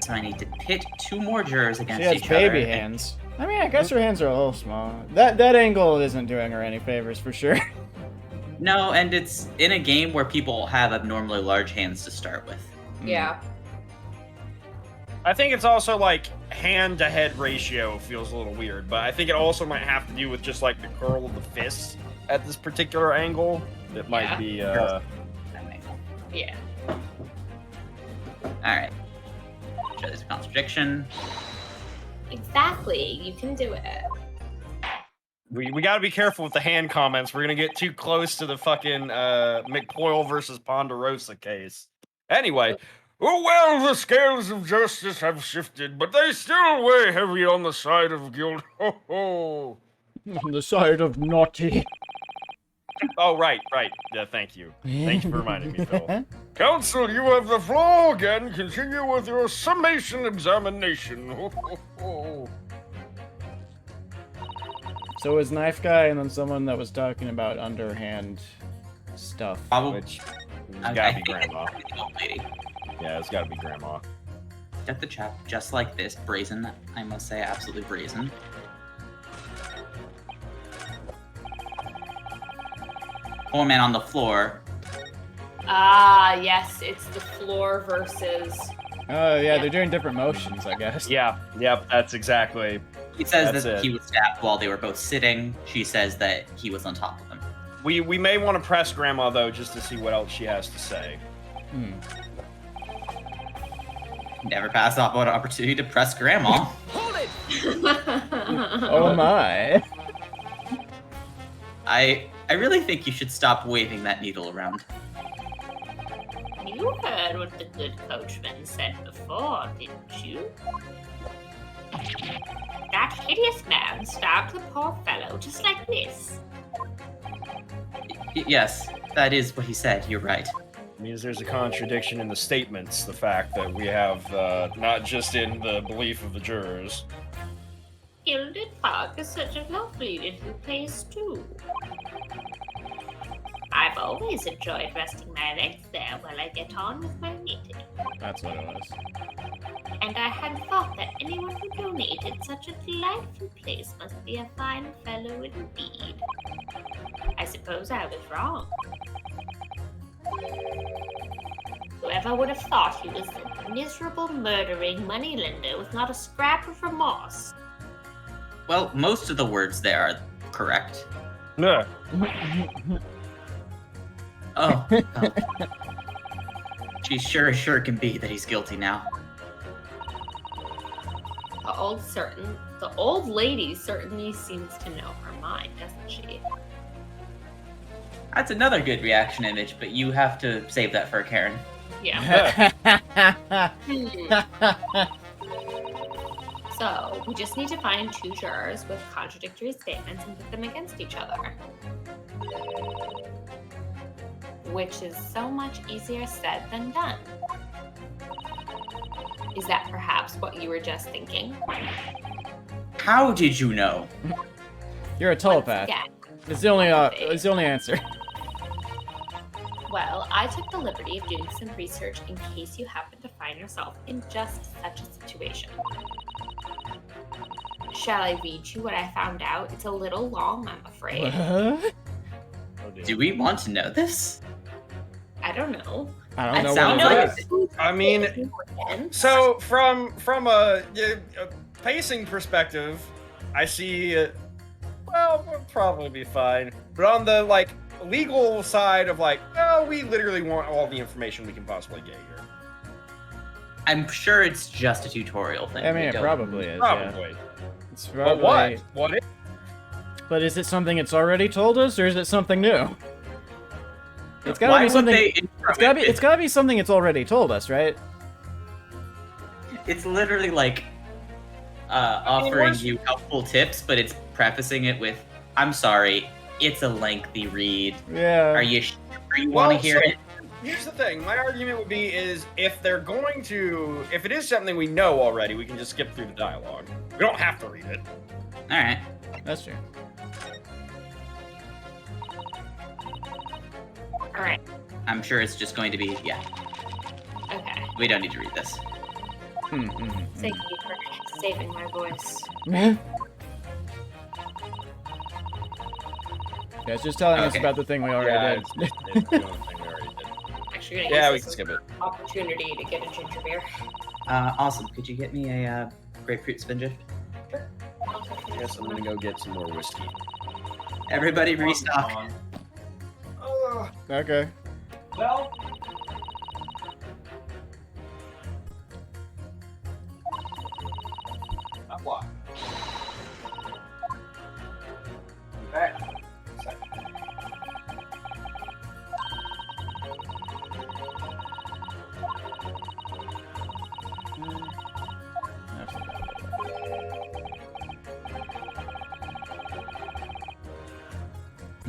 So I need to pit 2 more jurors against She has each baby other. hands. I mean, I guess her hands are a little small. That angle isn't doing her any favors for sure. No, and it's in a game where people have abnormally large hands to start with. Yeah. I think it's also hand to head ratio feels a little weird, but I think it also might have to do with just the curl of the fists at this particular angle. That might be Yeah. Alright. Show this contradiction. Exactly. You can do it. We got to be careful with the hand comments. We're gonna get too close to the fucking McPoyle versus Ponderosa case. Anyway, Oh, well, the scales of justice have shifted, but they still weigh heavy on the side of guilt. Ho ho! On the side of naughty. oh right. Yeah, thank you. Thank you for reminding me, Phil. Counsel, you have the floor again. Continue with your summation examination. Ho ho ho! So it was Knife Guy and then someone that was talking about underhand stuff. Probably. Which it's gotta be Grandma. Lady. Yeah, it's gotta be Grandma. At the chat, just like this, brazen. I must say, absolutely brazen. Poor man on the floor. Ah, yes. It's the floor versus. Oh yeah, they're doing different motions, I guess. Yeah, yep, that's exactly. He says That's that it. he was stabbed while they were both sitting. She says that he was on top of him. We may want to press Grandma though, just to see what else she has to say. Never pass up on an opportunity to press grandma. Oh my. I really think you should stop waving that needle around. You heard what the good coachman said before, didn't you? That hideous man stabbed the poor fellow just like this. Yes, that is what he said. You're right. Means there's a contradiction in the statements. The fact that we have not just in the belief of the jurors. Gilded Park is such a lovely little place, too. I've always enjoyed resting my legs there while I get on with my knitting. That's what it was. And I had thought that anyone who donated such a delightful place must be a fine fellow indeed. I suppose I was wrong. Whoever would have thought he was a miserable, murdering moneylender with not a scrap of remorse? Well, most of the words there are correct. No. Oh. Well. She sure can be that he's guilty now. The old lady certainly seems to know her mind, doesn't she? That's another good reaction image, but you have to save that for Karen. Yeah. So, we just need to find 2 jurors with contradictory statements and put them against each other. Which is so much easier said than done. Is that perhaps what you were just thinking? How did you know? You're a telepath. Once again, It's the only answer. well, I took the liberty of doing some research in case you happen to find yourself in just such a situation. Shall I read you what I found out? It's a little long, I'm afraid. What? Oh, dear. Do we want to know this? I don't know. I don't know sounds what it like- is. I mean, so from a pacing perspective, I see. Well, we'll probably be fine. But on the like legal side of like, well, we literally want all the information we can possibly get here. I'm sure it's just a tutorial thing. I mean, We it don't- probably is. Yeah. Probably. It's But probably. what? What is? But is it something it's already told us, or is it something new? It's gotta Why be would something. they It's gotta be something it's already told us, right? It's literally like offering worse- you helpful tips, but it's prefacing it with, "I'm sorry, it's a lengthy read. Yeah. Are you sure you want to hear so it?" Here's the thing. My argument would be is if they're going to, if it is something we know already, we can just skip through the dialogue. We don't have to read it. All right. That's true. All right. I'm sure it's just going to be, yeah, Okay. we don't need to read this. Thank you for saving my voice. Yeah, it's just telling us Okay. about the thing we already did. It's the only thing we already did. Actually, Yeah, gonna we use can this skip it. as an opportunity to get a ginger beer. Awesome. Could you get me a grapefruit spin drift? I guess I'm gonna go get some more whiskey. Everybody restock. Okay. Well. Not why. Back.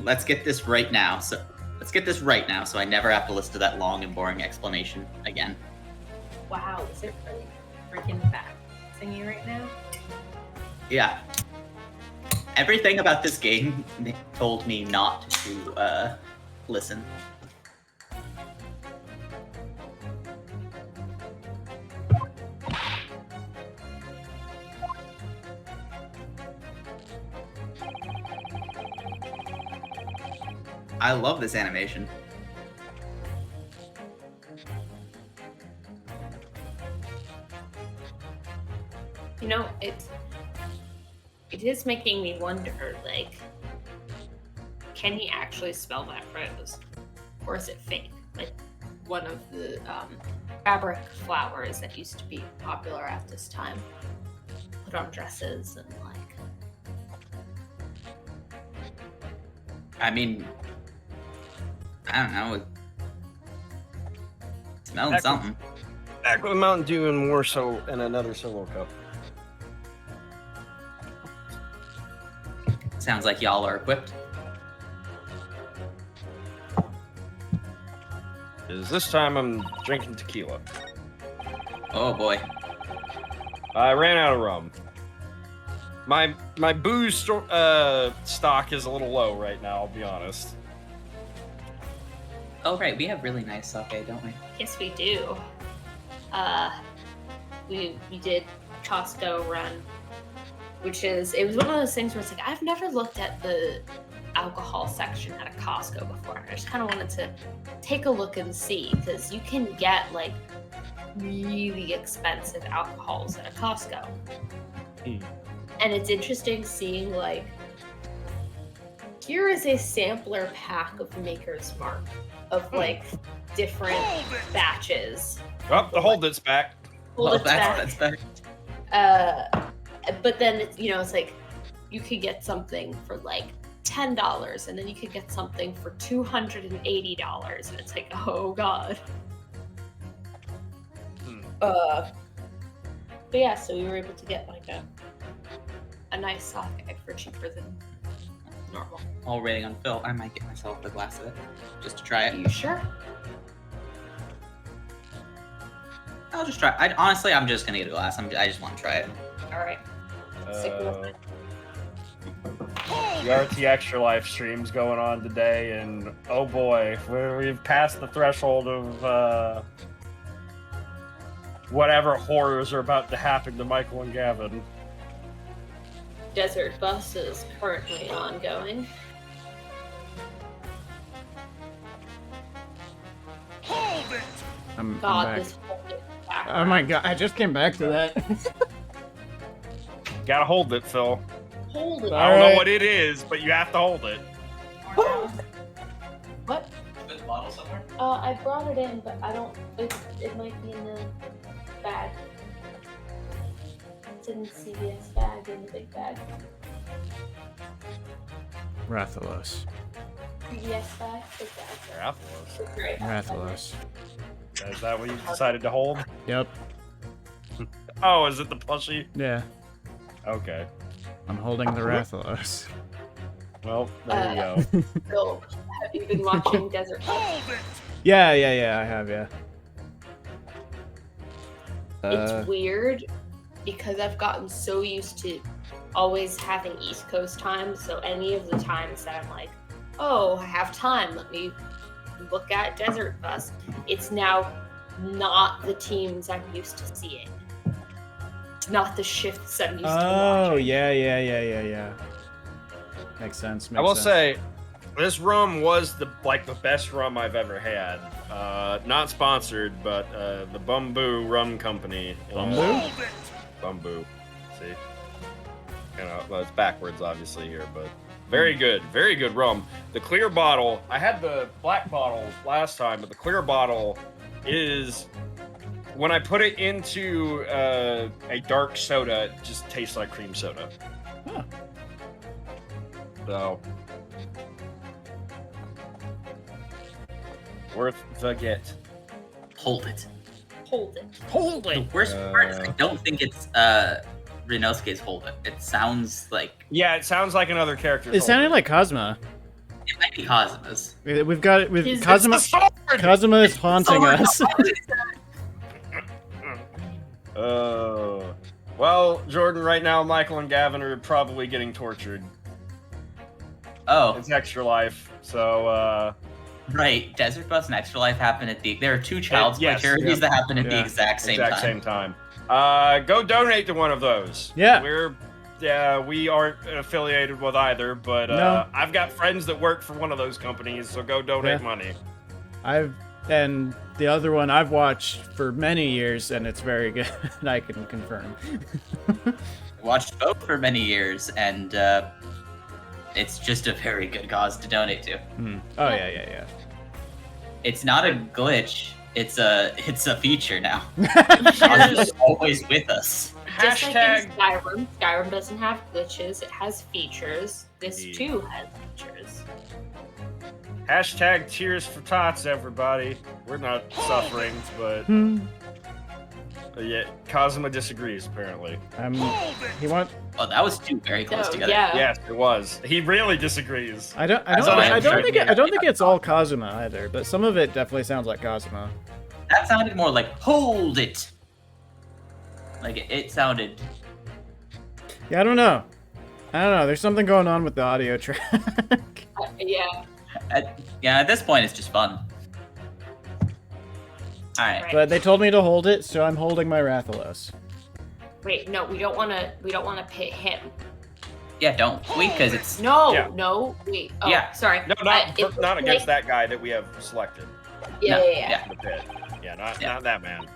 Let's get this right now. So I never have to listen to that long and boring explanation again. Wow, is it really freaking back singing right now? Yeah. Everything about this game told me not to listen. I love this animation. You know, it is making me wonder, like, can he actually spell that rose? Or is it fake? Like one of the fabric flowers that used to be popular at this time. Put on dresses and like I mean, I don't know. Smelling Back- something. Back with Mountain Dew and more so and another solo cup. Sounds like y'all are equipped. Is this time I'm drinking tequila. Oh boy. I ran out of rum. My booze stock is a little low right now, I'll be honest. Oh right, we have really nice sake, don't we? yes we do. We did Costco run, which is it was one of those things where it's like I've never looked at the alcohol section at a Costco before. I just kind of wanted to take a look and see because you can get like really expensive alcohols at a Costco. And it's interesting seeing like here is a sampler pack of Maker's Mark of like different batches. Oh, the hold it's back. Hold it back. That's better. But then it's, you know, it's like you could get something for like $10 and then you could get something for $280 and it's like, oh god. But yeah, so we were able to get like a nice sake for cheaper than normal. All rating on Phil. I might get myself a glass of it just to try Are it. you sure? I'll just try. Honestly, I'm just gonna get a glass. I just want to try it. All right. Stick with it. The RT Extra live stream's going on today, and oh boy, we've passed the threshold of whatever horrors are about to happen to Michael and Gavin. Desert Bus is currently ongoing. I'm God, back. this whole thing back. Oh my god, I just came back to that. Gotta hold it, Phil. Hold it. All I don't know right. what it is, but you have to hold it. What? Put the bottle somewhere. I brought it in, but I don't. It might be in the bag. It's in the CVS bag, in the big bag. Rathalos. CVS bag, big bag. Rathalos. It's great. Rathalos. Is that what you decided to hold? Yep. Oh, is it the plushie? Yeah. Okay. I'm holding the Rathalos. Well, there you go. So, have you been watching Desert Bus? Yeah, I have, yeah. It's weird because I've gotten so used to always having East Coast time. So any of the times that I'm like, oh, I have time, let me look at Desert Bus. It's now not the teams I'm used to seeing. It's not the shifts I'm used to Oh, watching. yeah. Makes sense. I will say, this rum was the best rum I've ever had. Not sponsored, but the Bumbu Rum Company. Bumbu? Bumbu. See, well, it's backwards obviously here, but very good rum. The clear bottle. I had the black bottle last time, but the clear bottle is. When I put it into a dark soda, it just tastes like cream soda. Huh. So, worth the get. Hold it. Hold it. Hold The worst part is I don't think it's Rinosuke's Hold It. It sounds like Yeah, it sounds like another character. It sounded like Cosma. it might be Kazuma's. We've got it with It's Cosma. sword! Cosma is haunting us. Well, Jordan, right now, Michael and Gavin are probably getting tortured. Oh, It's Extra Life, so, right. Desert Bus and Extra Life happen at the. There are two Child's Play yes, charities that happen at the yeah, exact same time. Go donate to one of those. Yeah. We aren't affiliated with either, but No. I've got friends that work for one of those companies, so go donate Yeah. money. And the other one I've watched for many years, and it's very good. I can confirm. Watched both for many years, and it's just a very good cause to donate to. Oh yeah. It's not a glitch. It's a feature now. Cause is always with us. Just like Hashtag in Skyrim. Skyrim doesn't have glitches, it has features. This Indeed. too has features. Hashtag tears for tots, everybody. We're not suffering, but yeah, Kazuma disagrees apparently. He want. Oh, that was two very close Oh, together. yeah. Yes, it was. He really disagrees. I don't think it's all Kazuma either, but some of it definitely sounds like Kazuma. That sounded more like hold it. Like it sounded. Yeah, I don't know. There's something going on with the audio track. Yeah. At this point, it's just fun. All right. But they told me to hold it, so I'm holding my Rathalos. Wait, no, we don't wanna pit him. Yeah, don't because it's No, Yeah. no, wait. Oh, Yeah. sorry. No, It's not against like- that guy that we have selected. Yeah, No, yeah. The pit. Yeah, not Yeah. not that man.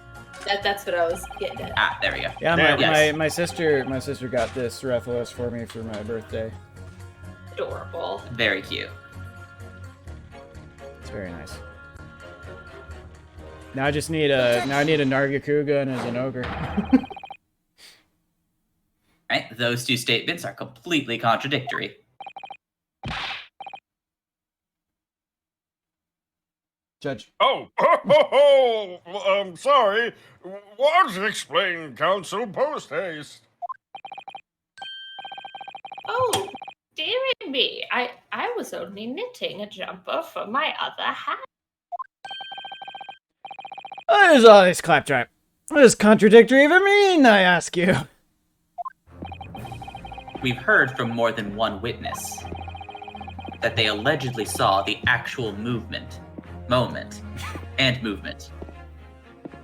That's what I was getting at. ah. There we go. Yeah, Yes. my sister got this Rathalos for me for my birthday. Adorable. Very cute. It's very nice. Now I just need a Nargacuga and as an ogre. Right. Those two statements are completely contradictory. Judge. Oh, sorry. What explain, Council post haste? Oh, dearie me. I was only knitting a jumper for my other hat. What is all this claptrap? What does contradictory even mean, I ask you? We've heard from more than one witness that they allegedly saw the actual moment when movement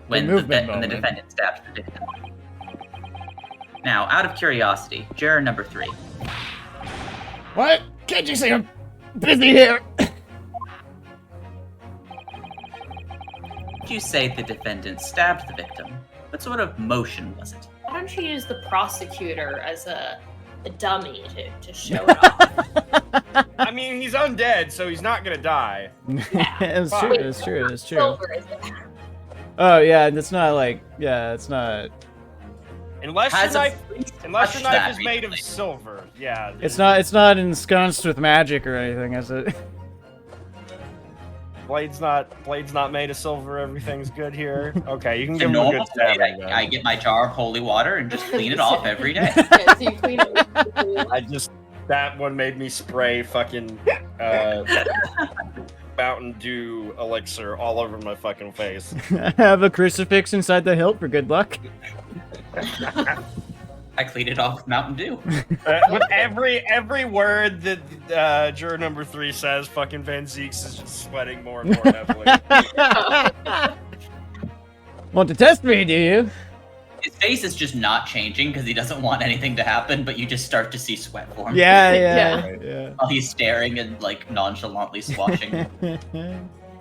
when the moment. defendant stabbed the victim. Now, out of curiosity, juror number 3. What? Can't you see I'm busy here? Would you say the defendant stabbed the victim? What sort of motion was it? Why don't you use the prosecutor as a dummy to show it off? I mean, he's undead, so he's not gonna die. It's Fuck. true. It's true. It's true. Silver is it? Oh yeah, it's not like it's not. Unless Has your a knife, priest unless your touched knife that is made of recently? silver. Yeah. It's not. It's not ensconced with magic or anything, is it? Blade's not made of silver. Everything's good here. Okay, you can It's give a him a normal good stab. blade. I get my jar of holy water and just clean it off every day. Yeah, so you clean it with That one made me spray fucking Mountain Dew elixir all over my fucking face. I have a crucifix inside the hilt for good luck. I clean it off with Mountain Dew. With every word that juror number 3 says, fucking Van Zeeks is just sweating more and more heavily. Want to test me, do you? His face is just not changing because he doesn't want anything to happen, but you just start to see sweat form. Yeah. While he's staring and like nonchalantly swashing.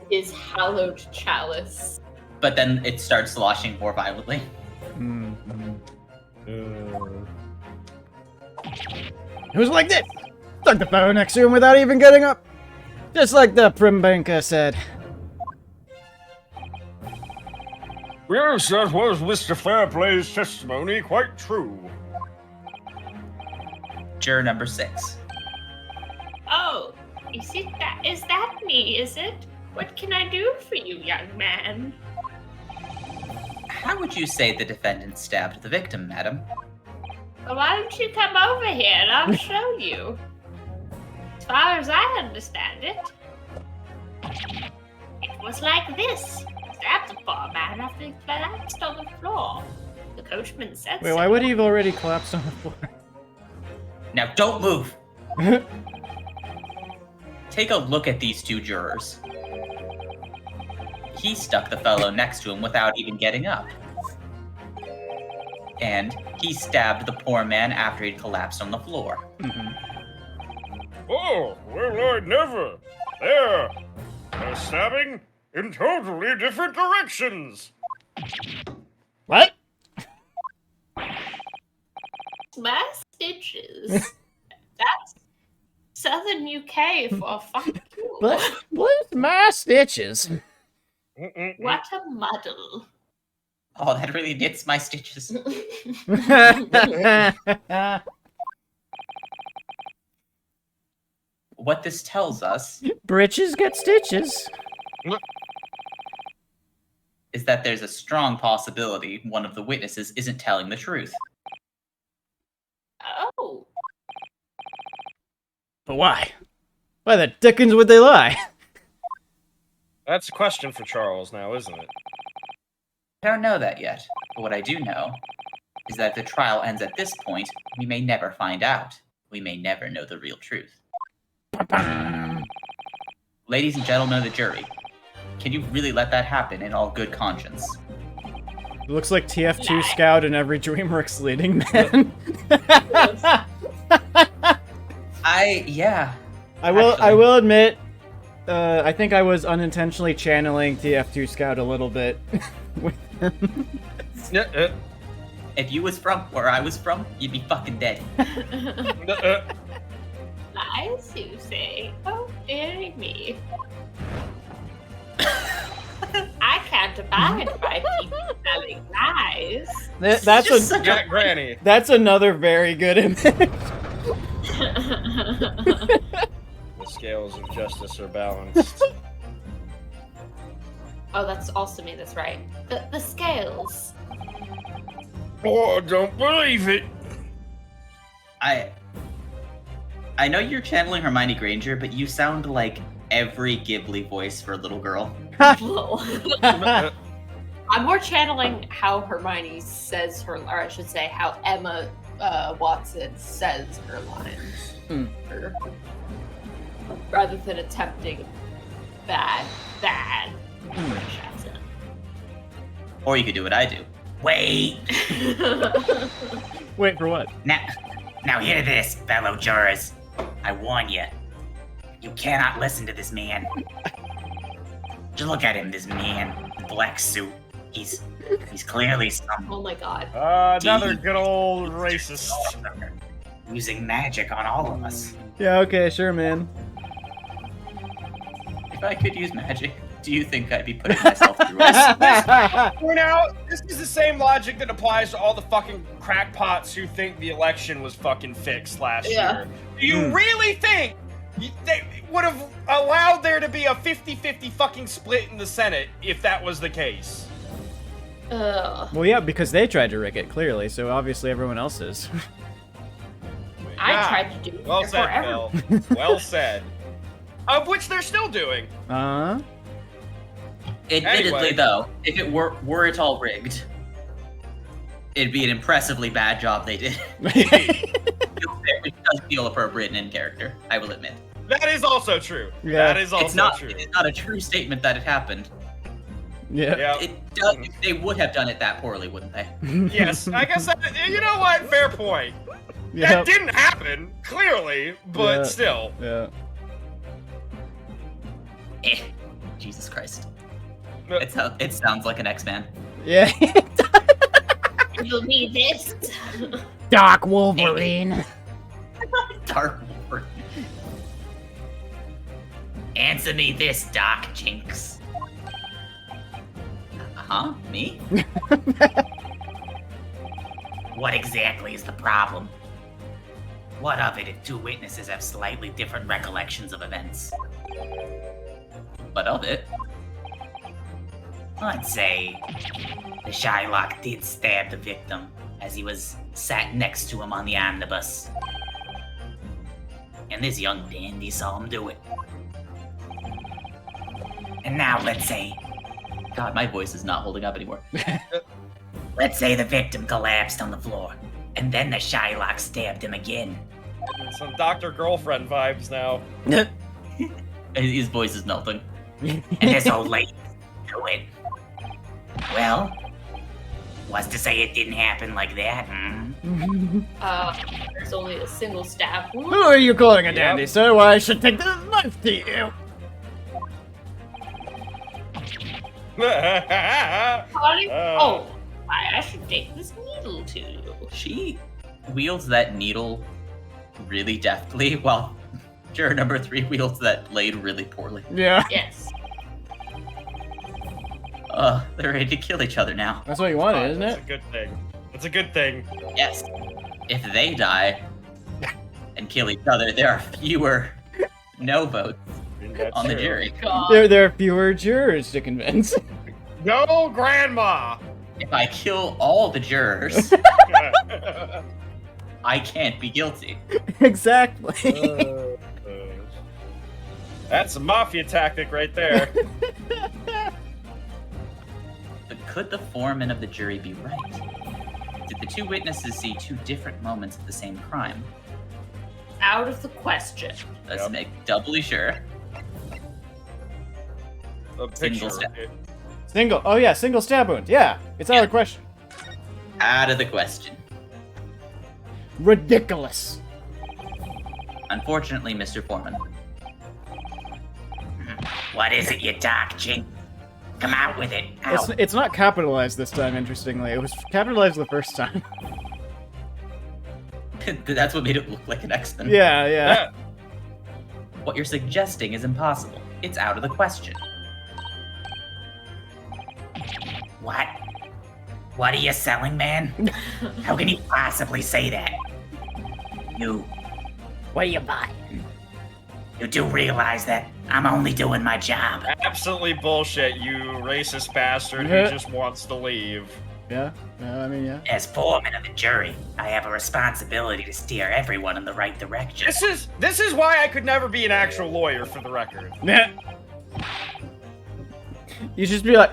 his hallowed chalice. But then it starts sloshing more violently. Who's like this? Stuck the phone next to him without even getting up. Just like the Primbanker said. Yes, that was Mr. Fairplay's testimony, quite true. Juror number 6. Oh, is that me, is it? What can I do for you, young man? How would you say the defendant stabbed the victim, madam? Well, why don't you come over here and I'll show you. As far as I understand it, it was like this. Stabbed the poor man after he collapsed on the floor. The coachman said Wait, so. why would he have already collapsed on the floor? Now don't move! Take a look at these two jurors. He stuck the fellow next to him without even getting up. And he stabbed the poor man after he'd collapsed on the floor. Oh, well, I'd never. There. They're stabbing in totally different directions. What? My stitches. That's Southern UK for fuck you. Bless my stitches. What a muddle. Oh, that really knits my stitches. What this tells us Britches get stitches. is that there's a strong possibility one of the witnesses isn't telling the truth. Oh. But why? Why the dickens would they lie? That's a question for Charles now, isn't it? I don't know that yet, but what I do know is that if the trial ends at this point, we may never find out. We may never know the real truth. Ladies and gentlemen of the jury, can you really let that happen in all good conscience? It looks like TF2 Scout and every DreamWorks leading man. I will admit, I think I was unintentionally channeling TF2 Scout a little bit. If you was from where I was from, you'd be fucking dead. Lies, you say? Oh, dearie me. I can't abide by people telling lies. Got Granny. That's another very good image. The scales of justice are balanced. Oh, that's also me, that's right. The scales. Oh, I don't believe it. I know you're channeling Hermione Granger, but you sound like every Ghibli voice for a little girl. I'm more channeling how Hermione says her, or I should say, how Emma Watson says her lines. Rather than attempting bad British accent. Or you could do what I do. Wait. Wait for what? Now hear this, fellow jurors. I warn you. You cannot listen to this man. Just look at him, this man, the black suit. He's clearly some Oh my god. Another good old racist. sorcerer using magic on all of us. Yeah, okay, sure, man. If I could use magic, do you think I'd be putting myself through this? Now, this is the same logic that applies to all the fucking crackpots who think the election was fucking fixed last year. Do you really think they would have allowed there to be a 50-50 fucking split in the Senate if that was the case? Well, yeah, because they tried to rig it, clearly, so obviously everyone else is. I tried to do it Well said, forever. Phil. Well said. Of which they're still doing. Admittedly, Anyway. though, if it were it all rigged, it'd be an impressively bad job they did. It does feel appropriate and in character, I will admit. That is also true. Yeah. That is also It's not. true. It is not a true statement that it happened. Yeah. Yeah. It does. They would have done it that poorly, wouldn't they? Yes, I guess you know what? Fair point. Yep. That didn't happen, clearly, but Yeah. still. Yeah. Jesus Christ. No. It sounds like an X-Man. Yeah. You'll need this. Doc Wolverine. Dark Wolverine. Answer me this, Doc Jinx. Huh? Me? What exactly is the problem? What of it if two witnesses have slightly different recollections of events? What of it? Let's say the Shylock did stab the victim as he was sat next to him on the omnibus. And this young dandy saw him do it. And now let's say God, my voice is not holding up anymore. the victim collapsed on the floor, and then the Shylock stabbed him again. Some Dr. Girlfriend vibes now. His voice is melting. And this old lady do it. Well, what's to say it didn't happen like that, hmm? There's only a single stab Who wound. are you calling a Yep. dandy, sir? Why I should take this knife to you? Honey? Oh, I should take this needle to you. She wields that needle really deftly, while juror number 3 wields that blade really poorly. Yeah. Yes. They're ready to kill each other now. That's what you wanted, isn't That's it? a good thing. That's a good thing. Yes. If they die and kill each other, there are fewer no votes That's on the true. jury. God. There are fewer jurors to convince. Go, Grandma! If I kill all the jurors, I can't be guilty. Exactly. That's a mafia tactic right there. But could the foreman of the jury be right? Did the two witnesses see two different moments of the same crime? Out of the question. Let's Yep. make doubly sure. A Single picture. step. Single. Oh yeah, single stab wound. Yeah, it's out of the question. Out of the question. Ridiculous. Unfortunately, Mr. Foreman. What is it, you Doc Jinx? Come out with it. Out. It's not capitalized this time. Interestingly, it was capitalized the first time. That's what made it look like an X-Men. Yeah. Yeah. What you're suggesting is impossible. It's out of the question. What? What are you selling, man? How can you possibly say that? You. What are you buying? You do realize that I'm only doing my job. Absolutely bullshit, you racist bastard Yeah. who just wants to leave. Yeah. I mean, yeah. As foreman of the jury, I have a responsibility to steer everyone in the right direction. This is why I could never be an actual lawyer, for the record. Yeah. You just be like,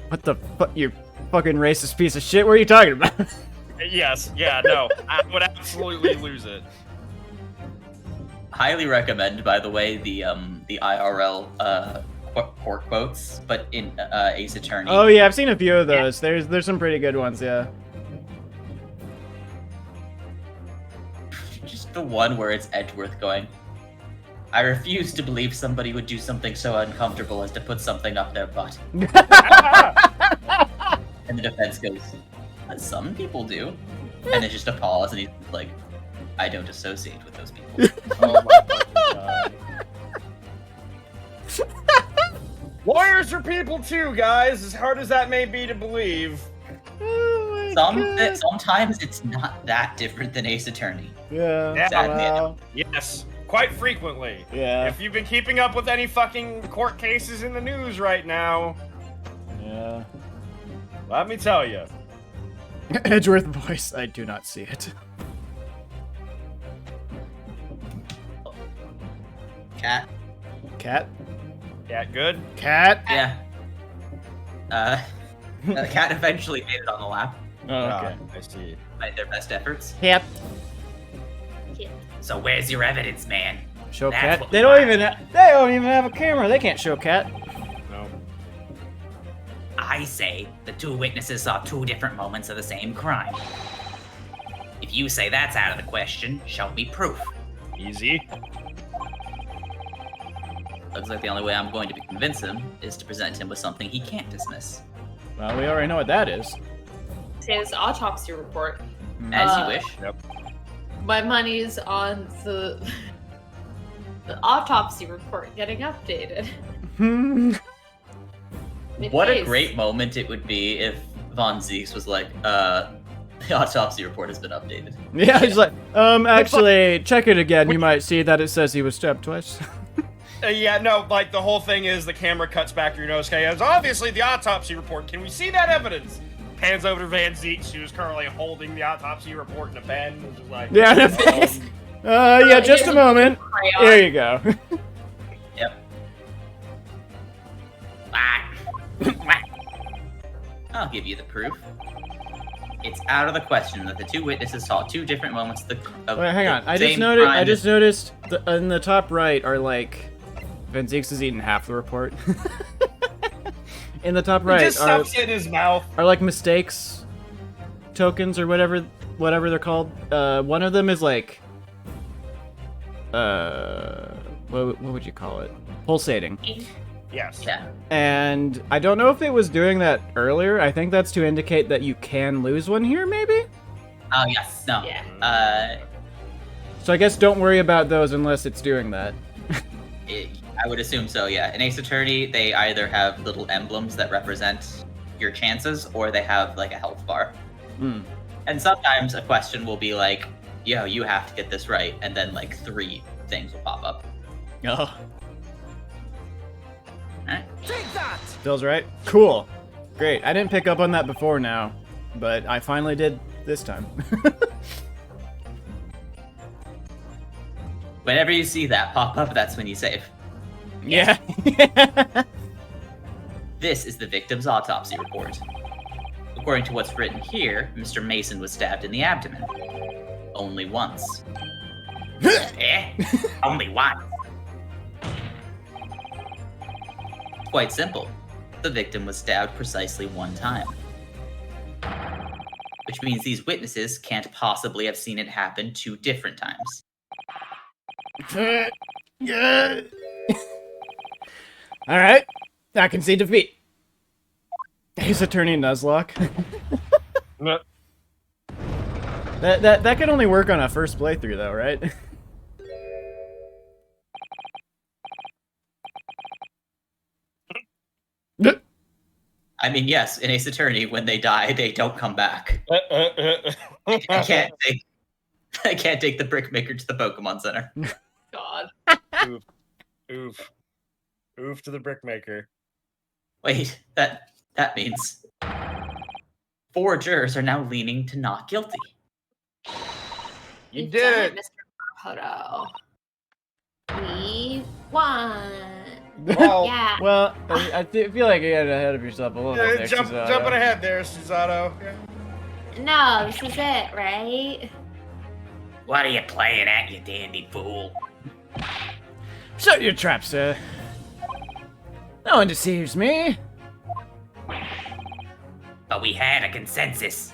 what the fuck, you fucking racist piece of shit? What are you talking about? Yes, yeah, no, I would absolutely lose it. Highly recommend, by the way, the IRL court quotes, but in Ace Attorney. Oh yeah, I've seen a few of those. There's some pretty good ones. Yeah. Just the one where it's Edgeworth going, I refuse to believe somebody would do something so uncomfortable as to put something up their butt. And the defense goes, some people do. And there's just a pause, and he's like, I don't associate with those people. Oh my fucking god. Lawyers are people too, guys, as hard as that may be to believe. Sometimes it's not that different than Ace Attorney. Yeah. Sadly, Wow. Yes, quite frequently. Yeah. If you've been keeping up with any fucking court cases in the news right now, Yeah. let me tell you. Edgeworth voice. I do not see it. Cat. Cat. Yeah, good. Cat. Yeah. The cat eventually made it on the lap Oh, okay. I see. by their best efforts. Yep. So where's your evidence, man? Show That's cat. what They we don't want. even. They don't even have a camera. They can't show cat. No. I say the two witnesses saw two different moments of the same crime. If you say that's out of the question, show me proof. Easy. Looks like the only way I'm going to convince him is to present him with something he can't dismiss. Well, we already know what that is. His autopsy report. As you wish. My money's on the autopsy report getting updated. It What a is. great moment it would be if Von Zieks was like, the autopsy report has been updated. Yeah, he's like, actually, check it again. You might see that it says he was stabbed twice. Yeah, no, like the whole thing is the camera cuts back your nose. Okay, it's obviously the autopsy report. Can we see that evidence? Pans over to Van Zieks, who's currently holding the autopsy report in a pen, and just like, Yeah, in a pen. Yeah, just a moment. Crayon. There you go. Yep. Ah. I'll give you the proof. It's out of the question that the two witnesses saw two different moments of the Wait, hang on. the I just same noticed. crime I just noticed in the top right are like, Van Zieks has eaten half the report. In the top he right just are stuffs it in his mouth. like mistakes tokens or whatever they're called. One of them is like, what would you call it? Pulsating. Yes. Yeah. And I don't know if it was doing that earlier. I think that's to indicate that you can lose one here, maybe? Oh yes. No. Yeah. So I guess don't worry about those unless it's doing that. I would assume so. Yeah. In Ace Attorney, they either have little emblems that represent your chances, or they have like a health bar. Hmm. And sometimes a question will be like, "Yo, you have to get this right," and then like 3 things will pop up. Oh. Alright. Feels right? Cool. Great. I didn't pick up on that before now, but I finally did this time. Whenever you see that pop up, that's when you save. Yeah. This is the victim's autopsy report. According to what's written here, Mr. Mason was stabbed in the abdomen. Only once. Eh? Only one. Quite simple. The victim was stabbed precisely 1 time. Which means these witnesses can't possibly have seen it happen 2 different times. All right. I can see defeat. Ace Attorney Nuzlocke. No. That can only work on a first playthrough, though, right? I mean, yes, in Ace Attorney, when they die, they don't come back. I can't take the Brickmaker to the Pokemon Center. God. Oof. Oof to the brickmaker. Wait, that means 4 jurors are now leaning to not guilty. You We've did done it! Mr. Makoto. We won. Well, Yeah. Well, I feel like you got ahead of yourself a little bit. there, jumping Suzato. ahead there, Suzato. No, this is it, right? What are you playing at, you dandy fool? Shut your trap, sir. No one deceives me. But we had a consensus.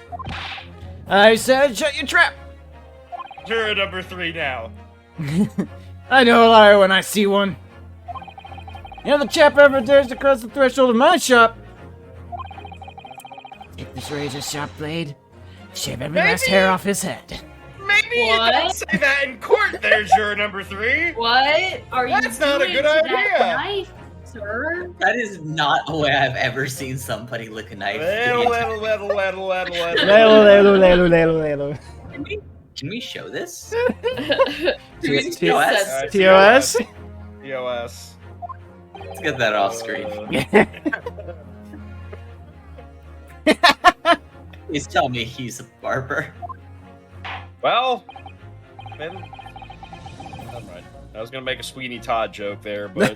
I said shut your trap. Juror number 3 now. I know a liar when I see one. You know the chap ever dares to cross the threshold of my shop. Take this razor-sharp blade, shave every last hair off his head. Maybe you What? don't say that in court there, juror number 3. What are you That's not a doing good to that idea. knife, sir? That is not a way I've ever seen somebody lick a knife. Can we show this? TOS? TOS. Let's get that off screen. Please tell me he's a barber. Well, then, never mind. I was gonna make a Sweeney Todd joke there, but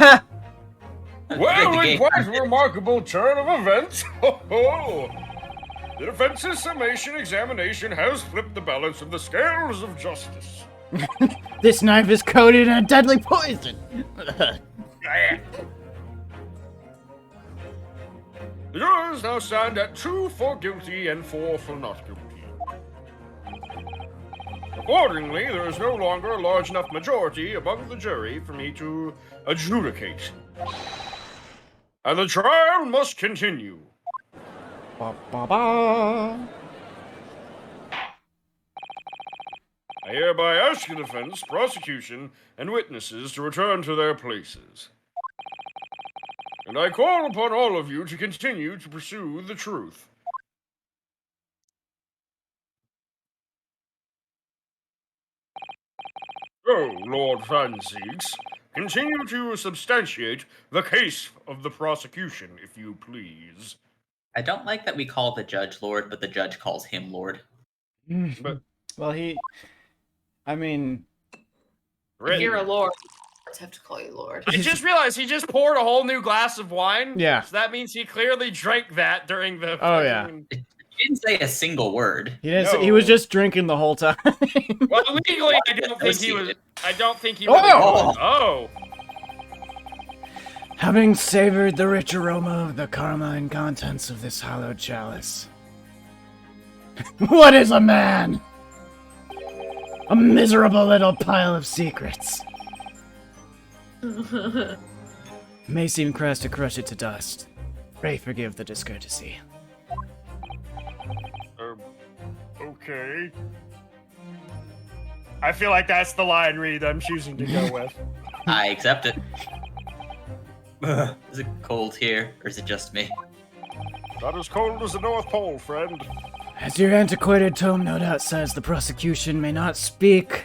Well, in quite a remarkable turn of events, ho ho! The defense's summation examination has flipped the balance of the scales of justice. This knife is coated in a deadly poison. The jurors now stand at 2 for guilty and 4 for not guilty. Accordingly, there is no longer a large enough majority among the jury for me to adjudicate. And the trial must continue. Ba, ba, ba. I hereby ask the defense, prosecution, and witnesses to return to their places. And I call upon all of you to continue to pursue the truth. So, Lord Fanseeks, continue to substantiate the case of the prosecution, if you please. I don't like that we call the judge Lord, but the judge calls him Lord. But Well, I mean, If you're a lord, I have to call you lord. I just realized he just poured a whole new glass of wine. Yeah. So that means he clearly drank that during the. Oh, yeah. He didn't say a single word. he didn't. No. He was just drinking the whole time. Well, legally, I don't think he was. I don't think he. Oh! Was, oh. Having savored the rich aroma of the carmine contents of this hallowed chalice. What is a man? A miserable little pile of secrets. May seem crass to crush it to dust. Pray forgive the discourtesy. okay. I feel like that's the line read I'm choosing to go with. I accept it. Is it cold here, or is it just me? Not as cold as the North Pole, friend. As your antiquated tome no doubt says, the prosecution may not speak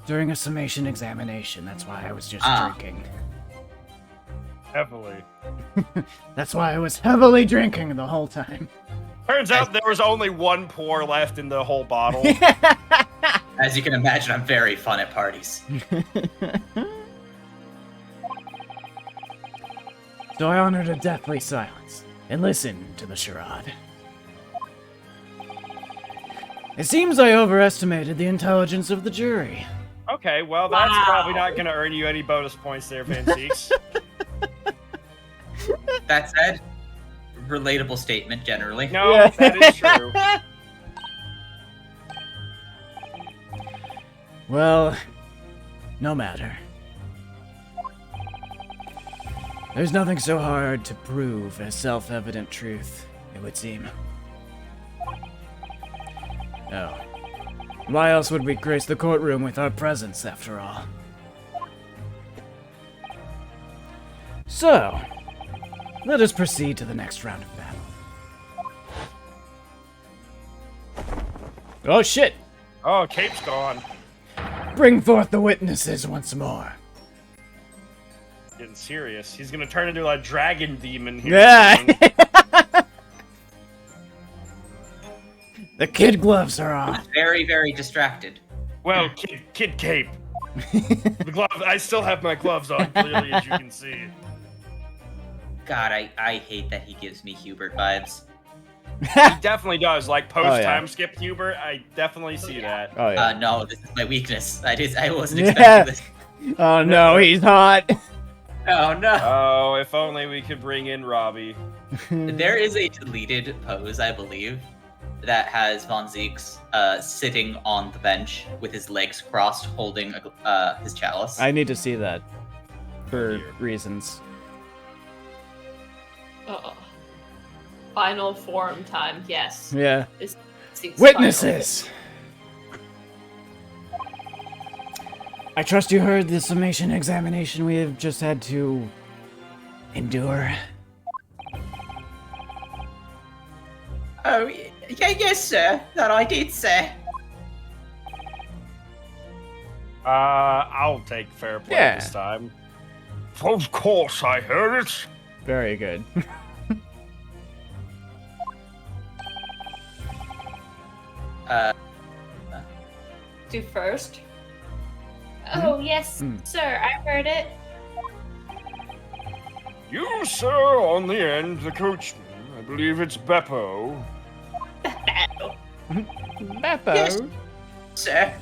during a summation examination. That's why I was just drinking. Heavily. That's why I was heavily drinking the whole time. Turns out there was only one pour left in the whole bottle. As you can imagine, I'm very fun at parties. So I honored a deathly silence and listened to the charade. It seems I overestimated the intelligence of the jury. Okay, well, that's probably not going to earn you any bonus points there, Fanseeks. That said, relatable statement generally. No, Yeah. that is true. Well, no matter. There's nothing so hard to prove as self-evident truth, it would seem. Oh. Why else would we grace the courtroom with our presence, after all? So, let us proceed to the next round of battle. Oh shit! Oh, Cape's gone. Bring forth the witnesses once more. Getting serious. He's going to turn into a dragon demon here. Yeah! soon. The kid gloves are on. Very, very distracted. Well, Kid Cape. The glove. I still have my gloves on, clearly, as you can see. God, I hate that he gives me Hubert vibes. He definitely does. Like post Oh, yeah. time skip Hubert, I definitely see that. Oh yeah. No, this is my weakness. I wasn't Yeah. expecting this. Oh no, he's hot. Oh no. Oh, if only we could bring in Robbie. There is a deleted pose, I believe, that has Von Zeeks sitting on the bench with his legs crossed, holding his chalice. I need to see that for dear. reasons. Final form time, yes. Yeah. This seeks Witnesses! I trust you heard the summation examination we have just had to endure. Oh, yes, sir. That I did, sir. I'll take fair play Yeah. this time. Of course I heard it. Very good. Do first. Oh, yes, sir, I heard it. You, sir, on the end, the coachman. I believe it's Beppo. Beppo. Yes. Sir.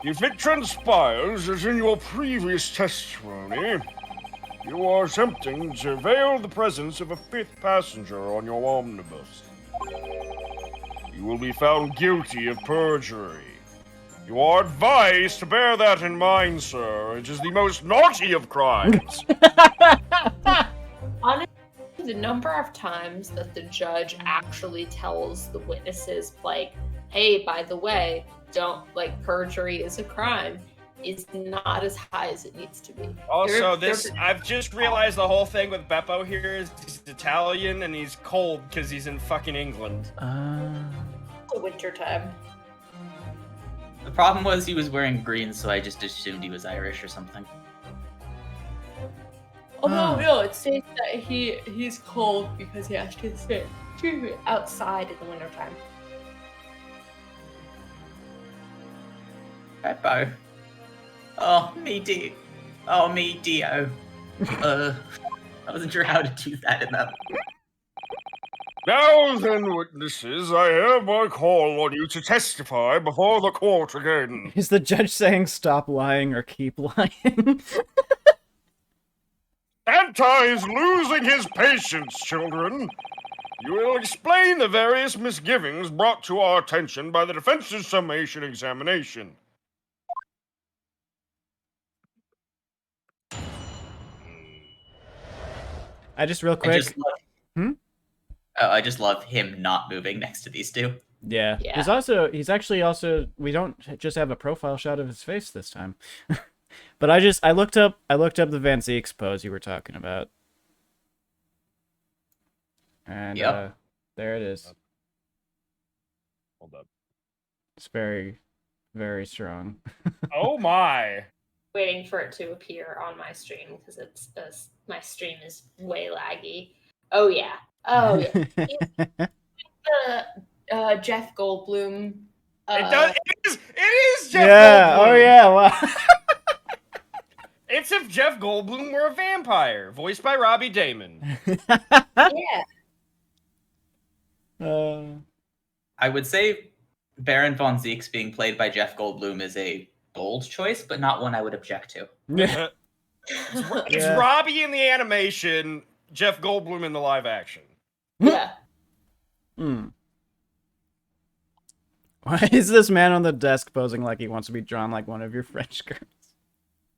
If it transpires as in your previous testimony, you are attempting to veil the presence of a fifth passenger on your omnibus. You will be found guilty of perjury. You are advised to bear that in mind, sir. It is the most naughty of crimes. Honestly, the number of times that the judge actually tells the witnesses, like, hey, by the way, don't, like, perjury is a crime, is not as high as it needs to be. Also, They're- I've just realized the whole thing with Beppo here is he's Italian and he's cold because he's in fucking England. the winter time. The problem was he was wearing green, so I just assumed he was Irish or something. Oh no, it states that he's cold because he has to sit outside in the wintertime. Beppo. Oh, me dear. Oh, me Dio. I wasn't sure how to do that in that. Now then, witnesses, I hereby call on you to testify before the court again. Is the judge saying stop lying or keep lying? Santa is losing his patience, children. You will explain the various misgivings brought to our attention by the defense's summation examination. I just real quick. I just love him not moving next to these two. Yeah. Yeah. He's actually also, we don't just have a profile shot of his face this time. But I looked up the Van Zeeks pose you were talking about. And Yep. there it is. Hold up. It's very, very strong. Oh my! Waiting for it to appear on my stream because my stream is way laggy. Oh yeah. Oh yeah. The Jeff Goldblum. It is Jeff Yeah. Goldblum! Oh yeah. Wow. It's if Jeff Goldblum were a vampire, voiced by Robbie Damon. Yeah. I would say Baron von Zeeks being played by Jeff Goldblum is a bold choice, but not one I would object to. Yeah. It's Yeah. Robbie in the animation, Jeff Goldblum in the live action. Yeah. Why is this man on the desk posing like he wants to be drawn like one of your French girls?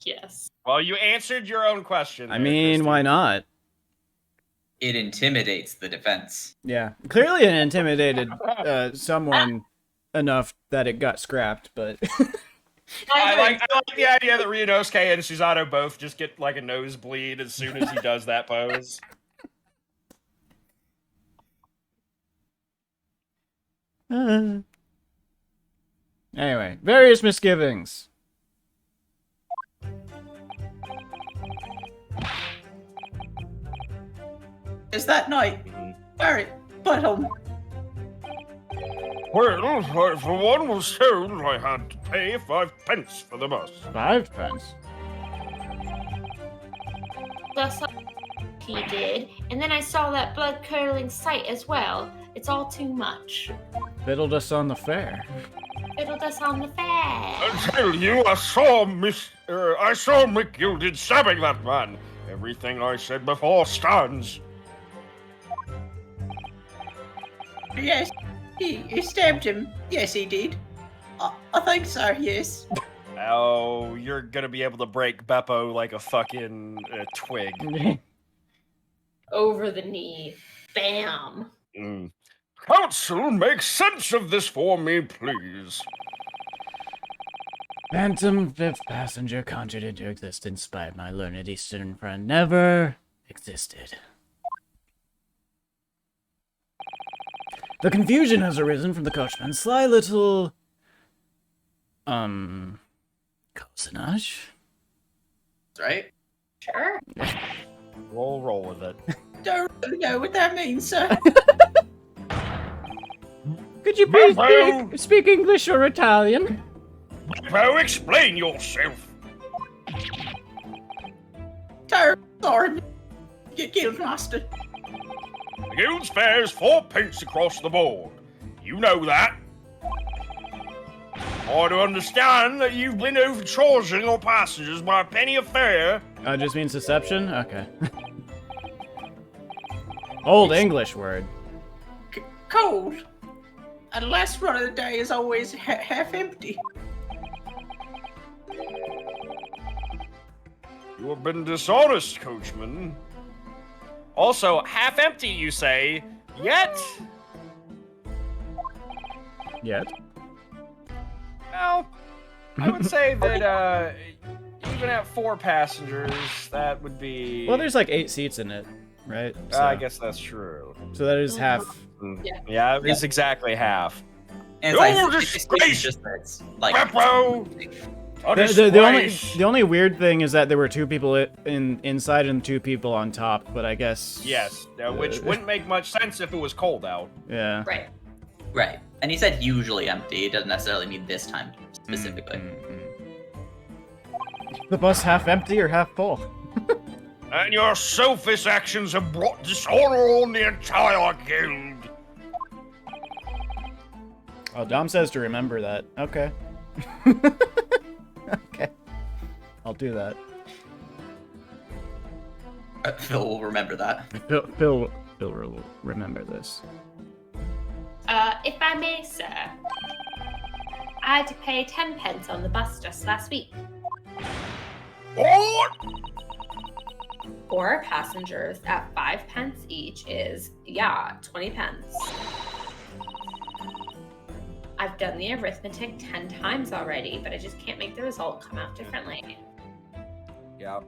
Yes. Well, you answered your own question. I there, mean, Christy. why not? It intimidates the defense. Yeah, clearly it intimidated someone enough that it got scrapped, but I like the idea that Ryunosuke and Susanoo both just get like a nosebleed as soon as he does that pose. Anyway, various misgivings. Is that night? Alright, but Well, I for one was told I had to pay 5 pence for the bus. 5 pence. That's what he did, and then I saw that blood-curdling sight as well. It's all too much. Fiddled us on the fare. Fiddled us on the fair. I tell you, I saw Mick Gilded stabbing that man. Everything I said before stands. Yes, he stabbed him. Yes, he did. I think so, yes. Oh, you're gonna be able to break Beppo like a fucking twig. Over the knee. Bam. Council, make sense of this for me, please. Phantom fifth passenger conjured into existence by my learned Eastern friend never existed. The confusion has arisen from the coachman's sly little... cozinage? Right? Sure. We'll roll with it. Don't really know what that means, sir. Could you please Beppo! speak English or Italian? Beppo, explain yourself. Terrible, sorry. Get killed, master. The guild's fare is 4 pence across the board. You know that. I do understand that you've been overcharging your passengers by a penny a fare. Oh, it just means deception? Okay. Old English word. Cold. And the last run of the day is always half empty. You have been dishonest, coachman. Also, half empty, you say? Yet? Yet. Well, I would say that even at 4 passengers, that would be. Well, there's like 8 seats in it, right? I guess that's true. So that is half. Yeah, it's exactly half. And You're it's just that it's like Beppo! A The only weird thing is that there were 2 people inside and 2 people on top, but I guess. Yes, which wouldn't make much sense if it was cold out. Yeah. Right. right. And he said usually empty. It doesn't necessarily mean this time specifically. The bus half empty or half full? And your selfish actions have brought dishonor on the entire guild. Oh, Dom says to remember that. Okay. Okay. I'll do that. Phil will remember that. Phil will remember this. If I may, sir, I had to pay 10 pence on the bus just last week. What? 4 passengers at 5 pence each is, 20 pence. I've done the arithmetic 10 times already, but I just can't make the result come out differently. Yep.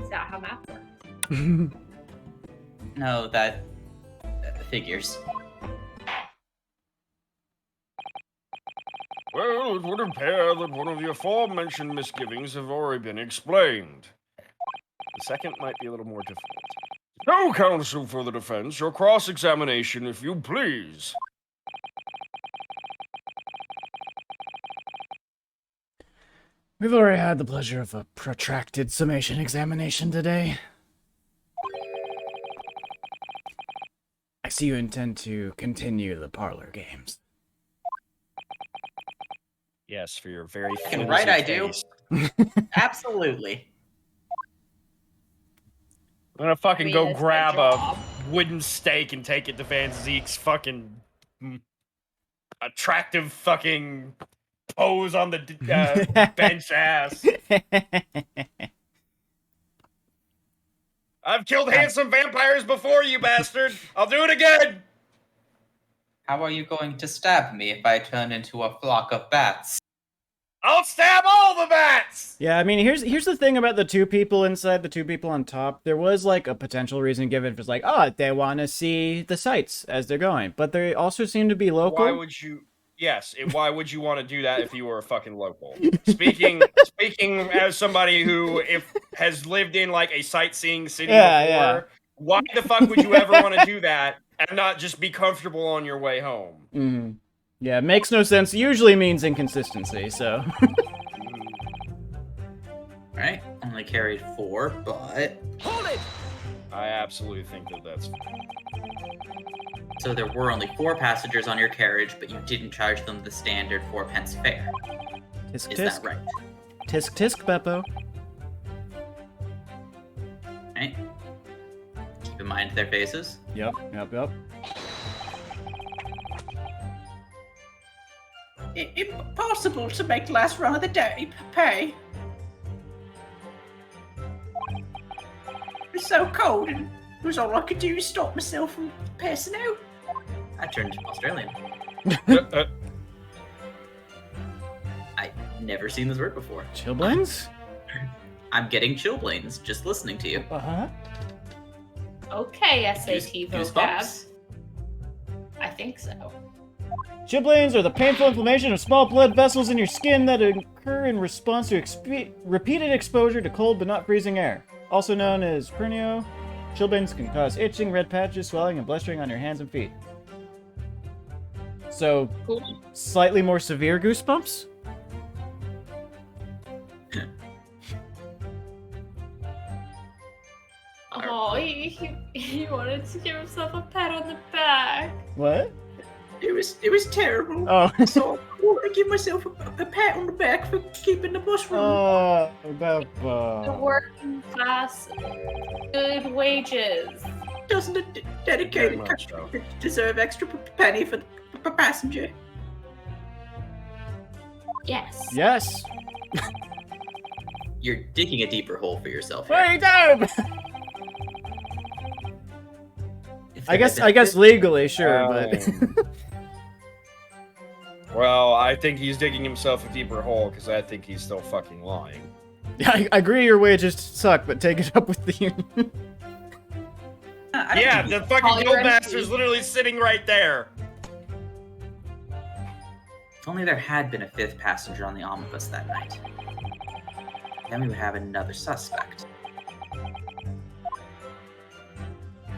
Is that how math works? No, that figures. Well, it would appear that one of the aforementioned misgivings have already been explained. The second might be a little more difficult. No counsel for the defense, your cross-examination, if you please. We've already had the pleasure of a protracted summation examination today. I see you intend to continue the parlor games. Yes, for your very Fucking right I do. taste. Absolutely. I'm gonna fucking Read go as a grab a job. wooden stake and take it to Van Zeke's fucking attractive fucking pose on the bench ass. I've killed handsome vampires before, you bastard. I'll do it again. How are you going to stab me if I turn into a flock of bats? I'll stab all the bats. Yeah, I mean, here's the thing about the 2 people inside, the 2 people on top. There was like a potential reason given for like, they want to see the sights as they're going, but they also seem to be local. Why would you? Yes, and why would you want to do that if you were a fucking local? Speaking as somebody who has lived in like a sightseeing city before, Yeah. why the fuck would you ever want to do that and not just be comfortable on your way home? Mm-hmm. Yeah, it makes no sense. Usually means inconsistency, so. Alright, only carried 4, but... Hold it! I absolutely think that that's... So there were only 4 passengers on your carriage, but you didn't charge them the standard 4 pence fare. Tisk Is tisk. that right? Tisk tisk, Beppo. Right? Keep in mind their faces. Yep. Impossible to make last run of the day pay. It was so cold, and it was all I could do to stop myself from passing out. I turned Australian. I never seen this word before. Chilblains? I'm getting chilblains just listening to you. Uh-huh. Okay, SAT vocab. Goosebumps? I think so. Chilblains are the painful inflammation of small blood vessels in your skin that occur in response to repeated exposure to cold but not freezing air. Also known as pernio, chilblains can cause itching, red patches, swelling, and blistering on your hands and feet. So, Cool. slightly more severe goosebumps? Oh, he wanted to give himself a pat on the back. What? It was terrible. Oh. So I want to give myself a pat on the back for keeping the bus running. Oh, The Beppa. working class, good wages. Doesn't a Very dedicated much customer deserve extra penny for the passenger? Yes. Yes. You're digging a deeper hole for yourself here. Wait, no! If I there had guess been- legally, sure, but Well, I think he's digging himself a deeper hole because I think he's still fucking lying. I agree your wages suck, but take it up with the union. I don't Yeah, think the fucking Call your guildmaster's MC. literally sitting right there. If only there had been a fifth passenger on the omnibus that night. Then we would have another suspect.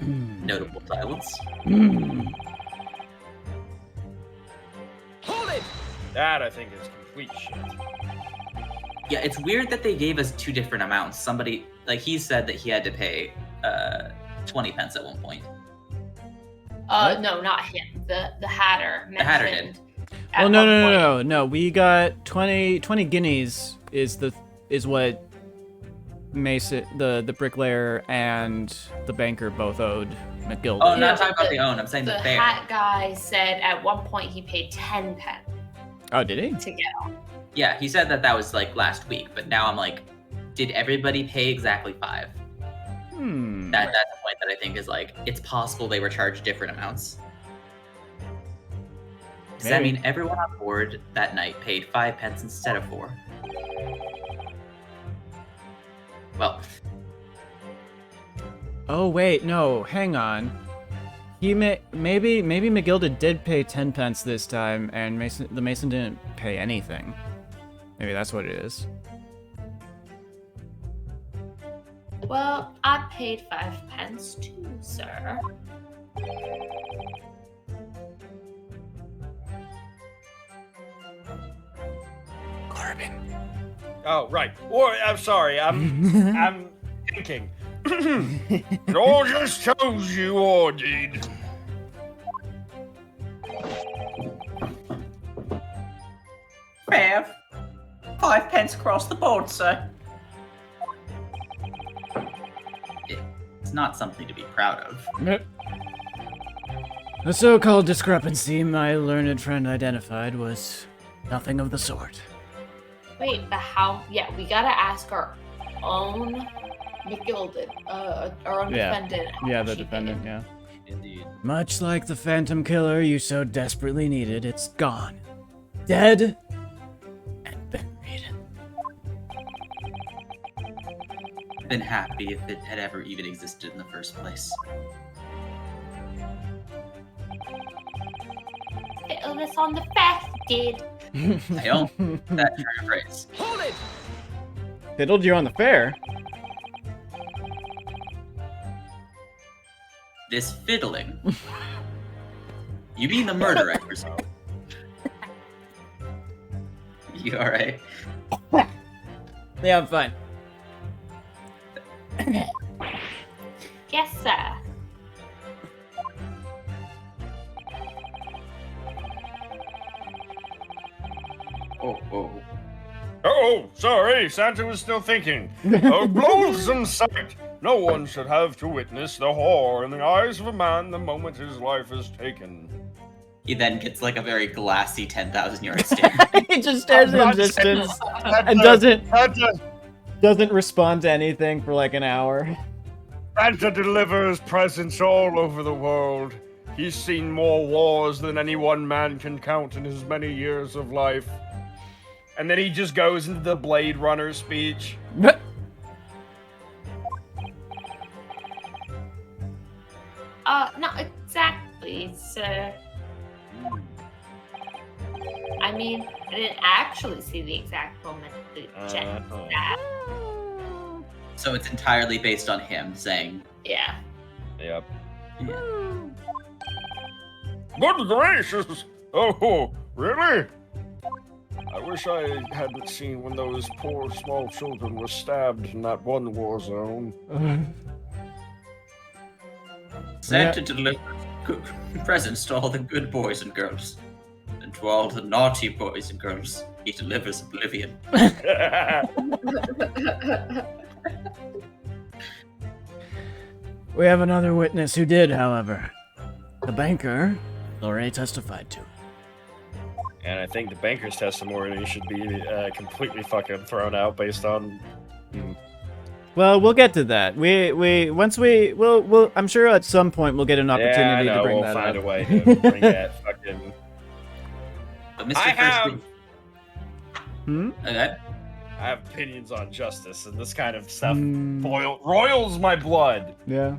Notable silence. That I think is complete shit. Yeah, it's weird that they gave us two different amounts. Somebody, like, he said that he had to pay 20 pence at one point. What? No, not him. The Hatter. The Hatter mentioned did. at Well, no, one no, point. no, no, no. We got 20 guineas is what Mason, the bricklayer, and the banker both owed McGill. Oh, no, Yeah, I'm talking but about the own. I'm saying the The fare. hat guy said at one point he paid 10 pence Oh, did he? to get on. Yeah, he said that was like last week, but now I'm like, did everybody pay exactly 5? That's the point that I think is like, it's possible they were charged different amounts. Does that Maybe. mean everyone on board that night paid 5 pence instead of 4? Well, Oh wait, no, hang on. Maybe McGilda did pay 10 pence this time, and the Mason didn't pay anything. Maybe that's what it is. Well, I paid 5 pence too, sir. Corbin. Oh, right. Or I'm sorry. I'm thinking. It all just shows you all did. fair. 5 pence across the board, sir. it's not something to be proud of. The so-called discrepancy my learned friend identified was nothing of the sort. Wait, but how? Yeah, we gotta ask our own McGilded, our own Yeah. defendant. how Yeah, much the he defendant, paid. yeah. Indeed. Much like the Phantom Killer you so desperately needed, it's gone. Dead and buried. I've been happy if it had ever even existed in the first place. Fiddle us on the fast, did. I own that turn of phrase. Fiddled you on the fair? This fiddling. You mean the murder, I presume? You alright? Yeah, I'm fine. Yes, sir. Oh. Oh, sorry. Santa was still thinking. A loathsome sight. No one should have to witness the horror in the eyes of a man the moment his life is taken. He then gets like a very glassy 10,000-yard stare. He just stares in distance and doesn't respond to anything for like an hour. Santa delivers presents all over the world. He's seen more wars than any one man can count in his many years of life. And then he just goes into the Blade Runner speech. Not exactly, sir. I mean, I didn't actually see the exact moment the jet stabbed. So it's entirely based on him saying, Yeah. Yep. yeah. Good gracious! Oh, really? I wish I hadn't seen when those poor small children were stabbed in that one war zone. Santa delivers good presents to all the good boys and girls. And to all the naughty boys and girls, he delivers oblivion. We have another witness who did, however. The banker Lorraine testified to. And I think the banker's testimony should be completely fucking thrown out based on. Well, we'll get to that. We'll I'm sure at some point we'll get an opportunity to bring we'll that find up. a way to bring that fucking. But Mr. I have Okay. I have opinions on justice, and this kind of stuff roils my blood. Yeah.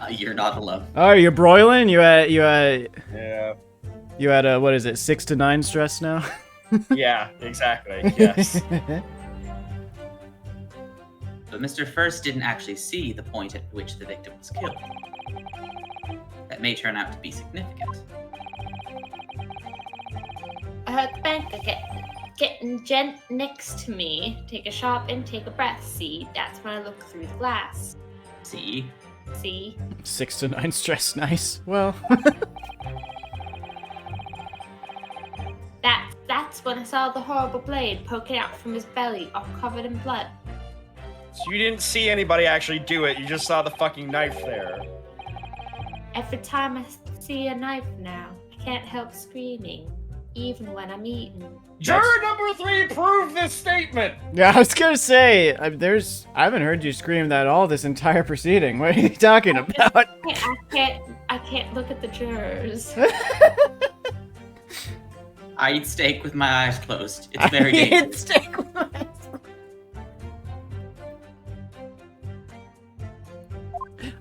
You're not alone. Oh, you're broiling? Yeah. You had a, what is it, 6 to 9 stress now? Yeah, exactly. Yes. But Mr. First didn't actually see the point at which the victim was killed. That may turn out to be significant. I heard the banker getting gent next to me. Take a sharp intake of breath. See, that's when I look through the glass. See? 6 to 9 stress, nice. Well. That's when I saw the horrible blade poking out from his belly, all covered in blood. So you didn't see anybody actually do it, you just saw the fucking knife there. Every time I see a knife now, I can't help screaming, even when I'm eating. Juror number 3, prove this statement! Yeah, I was gonna say, I haven't heard you scream that all this entire proceeding. What are you talking about? I can't look at the jurors. I eat steak with my eyes closed. It's very dangerous.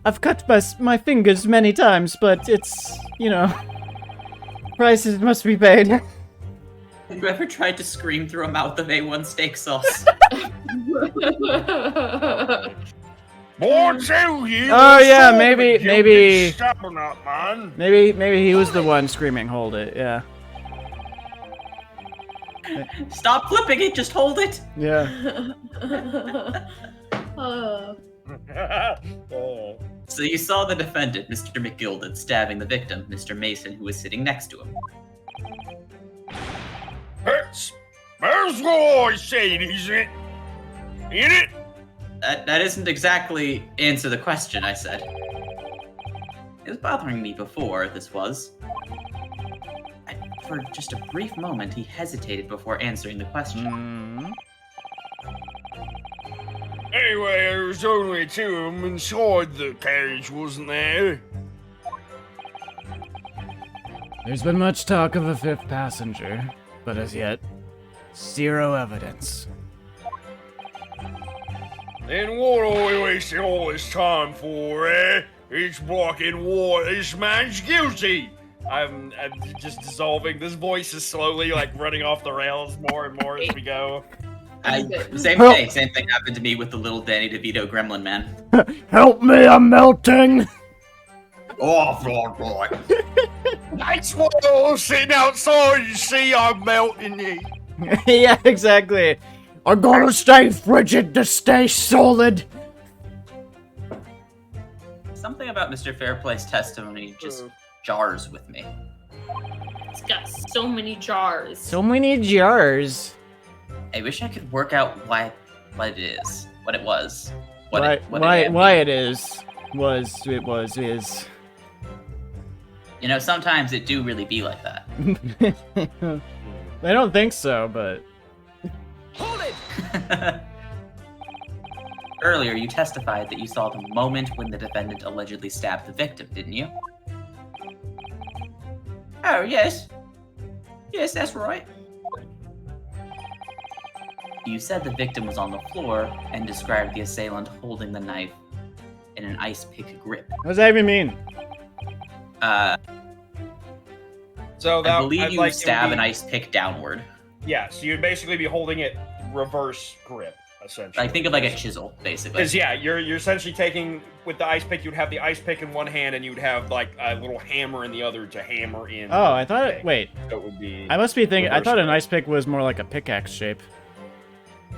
I've cut my fingers many times, but it's, prices must be paid. Have you ever tried to scream through a mouth of A1 steak sauce? Boy, tell you. Oh yeah, maybe Stubborn, man. maybe he was the one screaming, "Hold it!" Yeah. Stop flipping it, just hold it! Yeah. Oh. So you saw the defendant, Mr. McGilded, stabbing the victim, Mr. Mason, who was sitting next to him. That's what I said, isn't it? Ain't it? That isn't exactly answer the question, I said. It was bothering me before, this was. For just a brief moment, he hesitated before answering the question. Anyway, there was only 2 of them inside the carriage, wasn't there? There's been much talk of a 5th passenger, but as yet, 0 evidence. Then what are we wasting all this time for, eh? It's black and white, this man's guilty! I'm just dissolving. This voice is slowly running off the rails more and more as we go. Same thing happened to me with the little Danny DeVito gremlin man. Help me, I'm melting! Oh, boy. That's why I was sitting outside, you see, I'm melting here. Yeah, exactly. I'm gonna stay frigid to stay solid. Something about Mr. Fairplay's testimony just jars with me. It's got so many jars. So many jars. I wish I could work out what it was. Why it is is. You know, sometimes it do really be like that. I don't think so, but Hold it! Earlier, you testified that you saw the moment when the defendant allegedly stabbed the victim, didn't you? Oh, yes. Yes, that's right. You said the victim was on the floor and described the assailant holding the knife in an ice pick grip. what does that even mean? So that I believe you like, stab an ice pick downward. Yeah, so you'd basically be holding it reverse grip, essentially. Like, think of like a chisel, basically. Because yeah, you're essentially taking with the ice pick. You'd have the ice pick in one hand, and you'd have like a little hammer in the other to hammer in. Oh, I the thought pick. wait. So it would be. I must be thinking. I reverse thought an grip. ice pick was more like a pickaxe shape.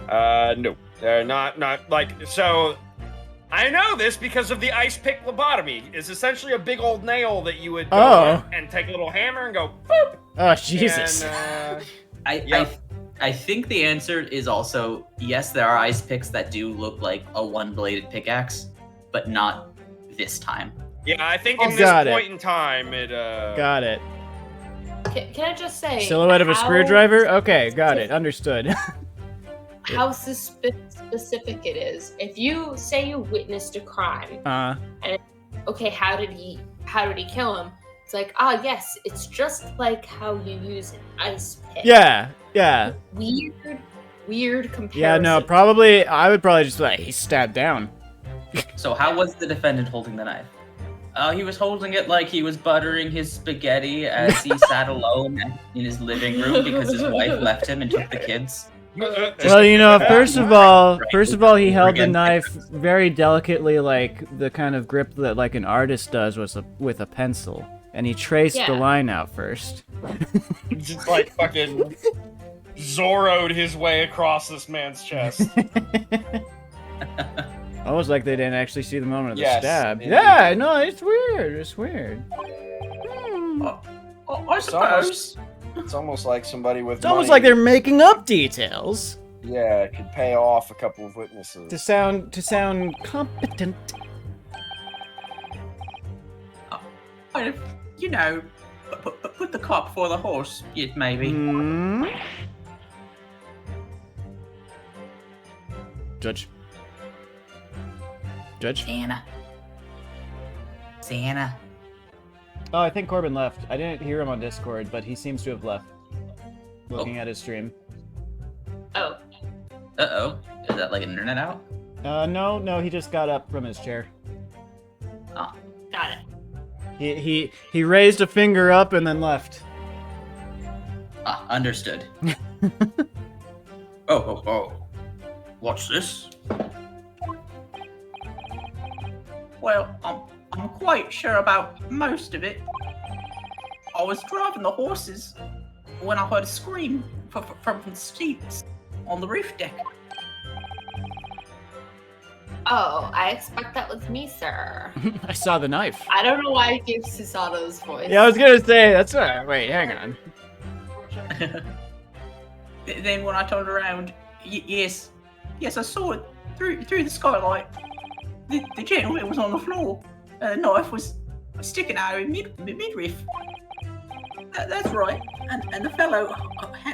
No, they're not like so. I know this because of the ice pick lobotomy. It's essentially a big old nail that you would go and take a little hammer and go boop. Oh Jesus! And, I think the answer is also yes, there are ice picks that do look like a one-bladed pickaxe, but not this time. yeah, I think in this Got it. point in time, it. Got it. Can I just say Silhouette of a how- screwdriver. Okay, got it. Understood. How specific it is. If you say you witnessed a crime, okay, how did he kill him? It's like, yes, it's just like how you use an ice pick. Yeah. Weird comparison. Yeah. No. Probably. I would probably just be like, he's stabbed down. So how was the defendant holding the knife? He was holding it like he was buttering his spaghetti as he sat alone in his living room because his wife left him and took the kids. Well, you know, first of all, he held the knife very delicately, like the kind of grip that like an artist does with a pencil, and he traced the line out first. Just like fucking Zorro'd his way across this man's chest. Almost like they didn't actually see the moment of the Yes, stab. indeed. Yeah, no, it's weird. It's weird. I suppose. It's almost like somebody with It's almost like they're making up details yeah, it could pay off a couple of witnesses. to sound competent. You know, put the cart before the horse, maybe. Hmm? Judge. Santa. Oh, I think Corbin left. I didn't hear him on Discord, but he seems to have left. Looking at his stream. Oh, Uh-oh. Is that like an internet out? No, he just got up from his chair. Oh. got it. He raised a finger up and then left. Understood. Oh. What's this? Well, I'm quite sure about most of it. I was driving the horses when I heard a scream from the seats on the roof deck. Oh, I expect that was me, sir. I saw the knife. I don't know why I gave Susato's voice. Yeah, I was gonna say that's wait, hang on. Then when I turned around, yes, I saw it through the skylight. The gentleman was on the floor, and the knife was sticking out of his midriff. That's right, and the fellow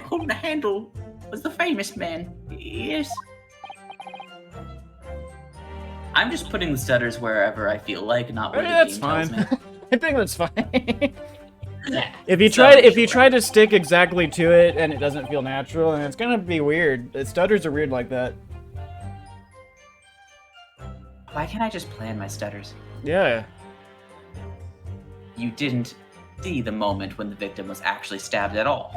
holding the handle was the famous man. Yes. I'm just putting the stutters wherever I feel like, not where the That's game tells fine. me. I think that's fine. Yeah. If you try to stick exactly to it and it doesn't feel natural, and it's gonna be weird. Stutters are weird like that. Why can't I just plan my stutters? Yeah. You didn't see the moment when the victim was actually stabbed at all.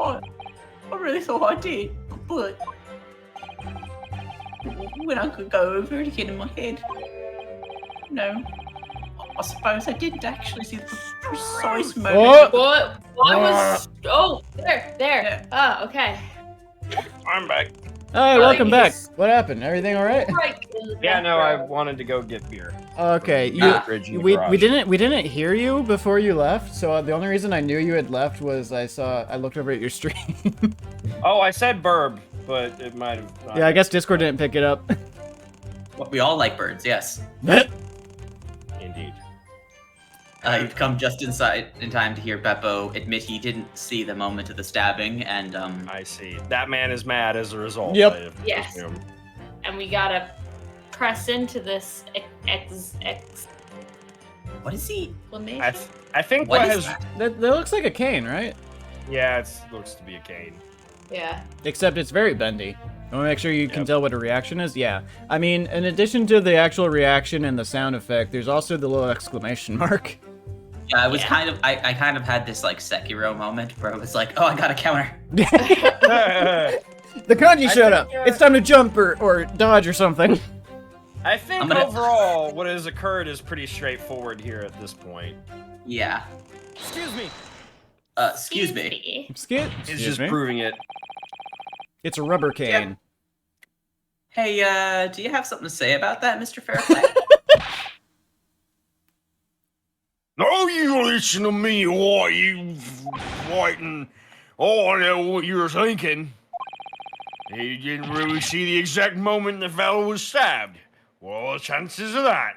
I really thought I did, but when I could go over it again in my head, no, I suppose I didn't actually see the precise moment. Oh! What was? Oh, there. Yeah. Oh, okay. I'm back. Hi, welcome back. Nice. What happened? Everything all right? Right. Yeah, no, I wanted to go get beer. Okay, Fridge in the we garage. didn't hear you before you left. So the only reason I knew you had left was I looked over at your stream. Oh, I said burb. but it might have. Yeah, I guess Discord didn't pick it up. Well, we all like birds, yes. Indeed. You've come just in time to hear Beppo admit he didn't see the moment of the stabbing, and I see. That man is mad as a result. Yep. I Yes. assume. And we gotta press into this what is he? exclamation. I think What what is has. That looks like a cane, right? Yeah, it looks to be a cane. Yeah. Except it's very bendy. I want to make sure you can Yep. tell what a reaction is. Yeah. I mean, in addition to the actual reaction and the sound effect, there's also the little exclamation mark. Yeah, I was Yeah. I kind of had this like Sekiro moment where I was like, oh, I got a counter. The kanji showed up. think, It's time to jump or dodge or something. I think I'm gonna- overall, what has occurred is pretty straightforward here at this point. Yeah. Excuse me. Excuse me. Skit. It's Excuse just me. proving it. It's a rubber cane. Hey, do you have something to say about that, Mr. Fairplay? No, you listen to me, what you fighting. Oh, I know what you're thinking. You didn't really see the exact moment the fellow was stabbed. What are the chances of that,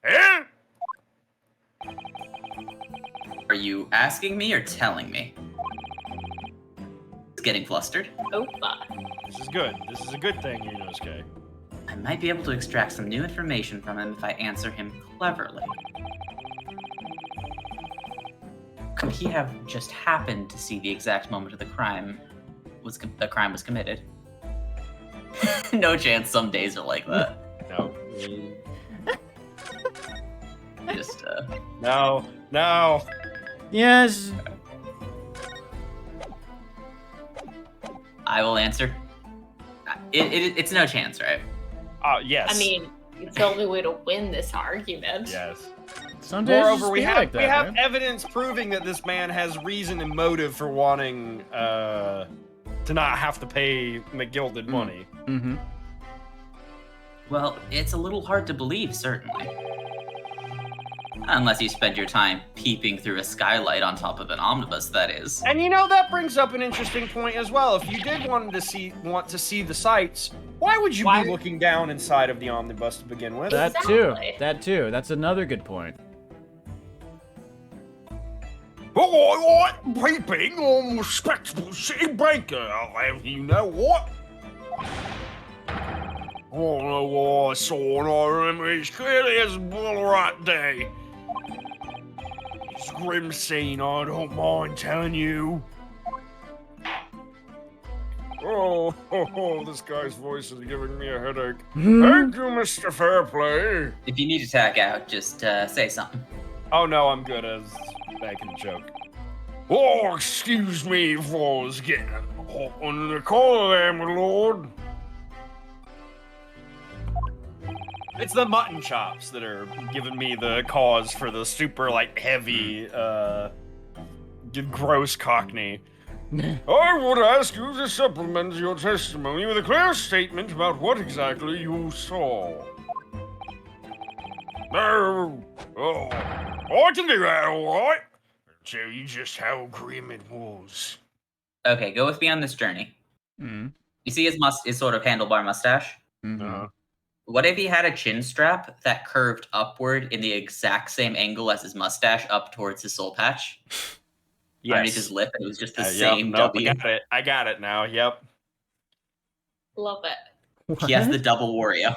eh? Are you asking me or telling me? He's getting flustered. Opa. This is good. This is a good thing, Inosuke. I might be able to extract some new information from him if I answer him cleverly. Could he have just happened to see the exact moment of the crime was committed? No chance. Some days are like that. No. Just No. No. Yes. I will answer. It's no chance, right? Yes. I mean, it's the only way to win this argument. Yes. Some days Moreover, just we feel have like that, we have man. evidence proving that this man has reason and motive for wanting to not have to pay McGilded money. Mm-hmm. Well, it's a little hard to believe, certainly. Unless you spend your time peeping through a skylight on top of an omnibus, that is. And you know that brings up an interesting point as well. If you did want to see the sights, why would you Why- be looking down inside of the omnibus to begin with? That too. Exactly. That too. That's another good point. Oh, I like peeping on respectable city banker, I'll have you know what? Oh, no, what I saw and I remember as clearly as a right day. It's a grim scene, I don't mind telling you. Oh, this guy's voice is giving me a headache. Thank you, Mr. Fairplay. If you need to tag out, just say something. Oh no, I'm good as making a joke. Oh, excuse me if I was getting hot under the collar there, my lord. It's the mutton chops that are giving me the cause for the super heavy, gross Cockney. I would ask you to supplement your testimony with a clear statement about what exactly you saw. No. Oh, I can do that, all right. Tell you just how grim it was. Okay, go with me on this journey. Mm-hmm. You see his sort of handlebar mustache? Uh, What if he had a chin strap that curved upward in the exact same angle as his mustache up towards his soul patch? Underneath his lip, and it was just the same Nope, W. I got it now. Yep. Love it. He has the double Wario.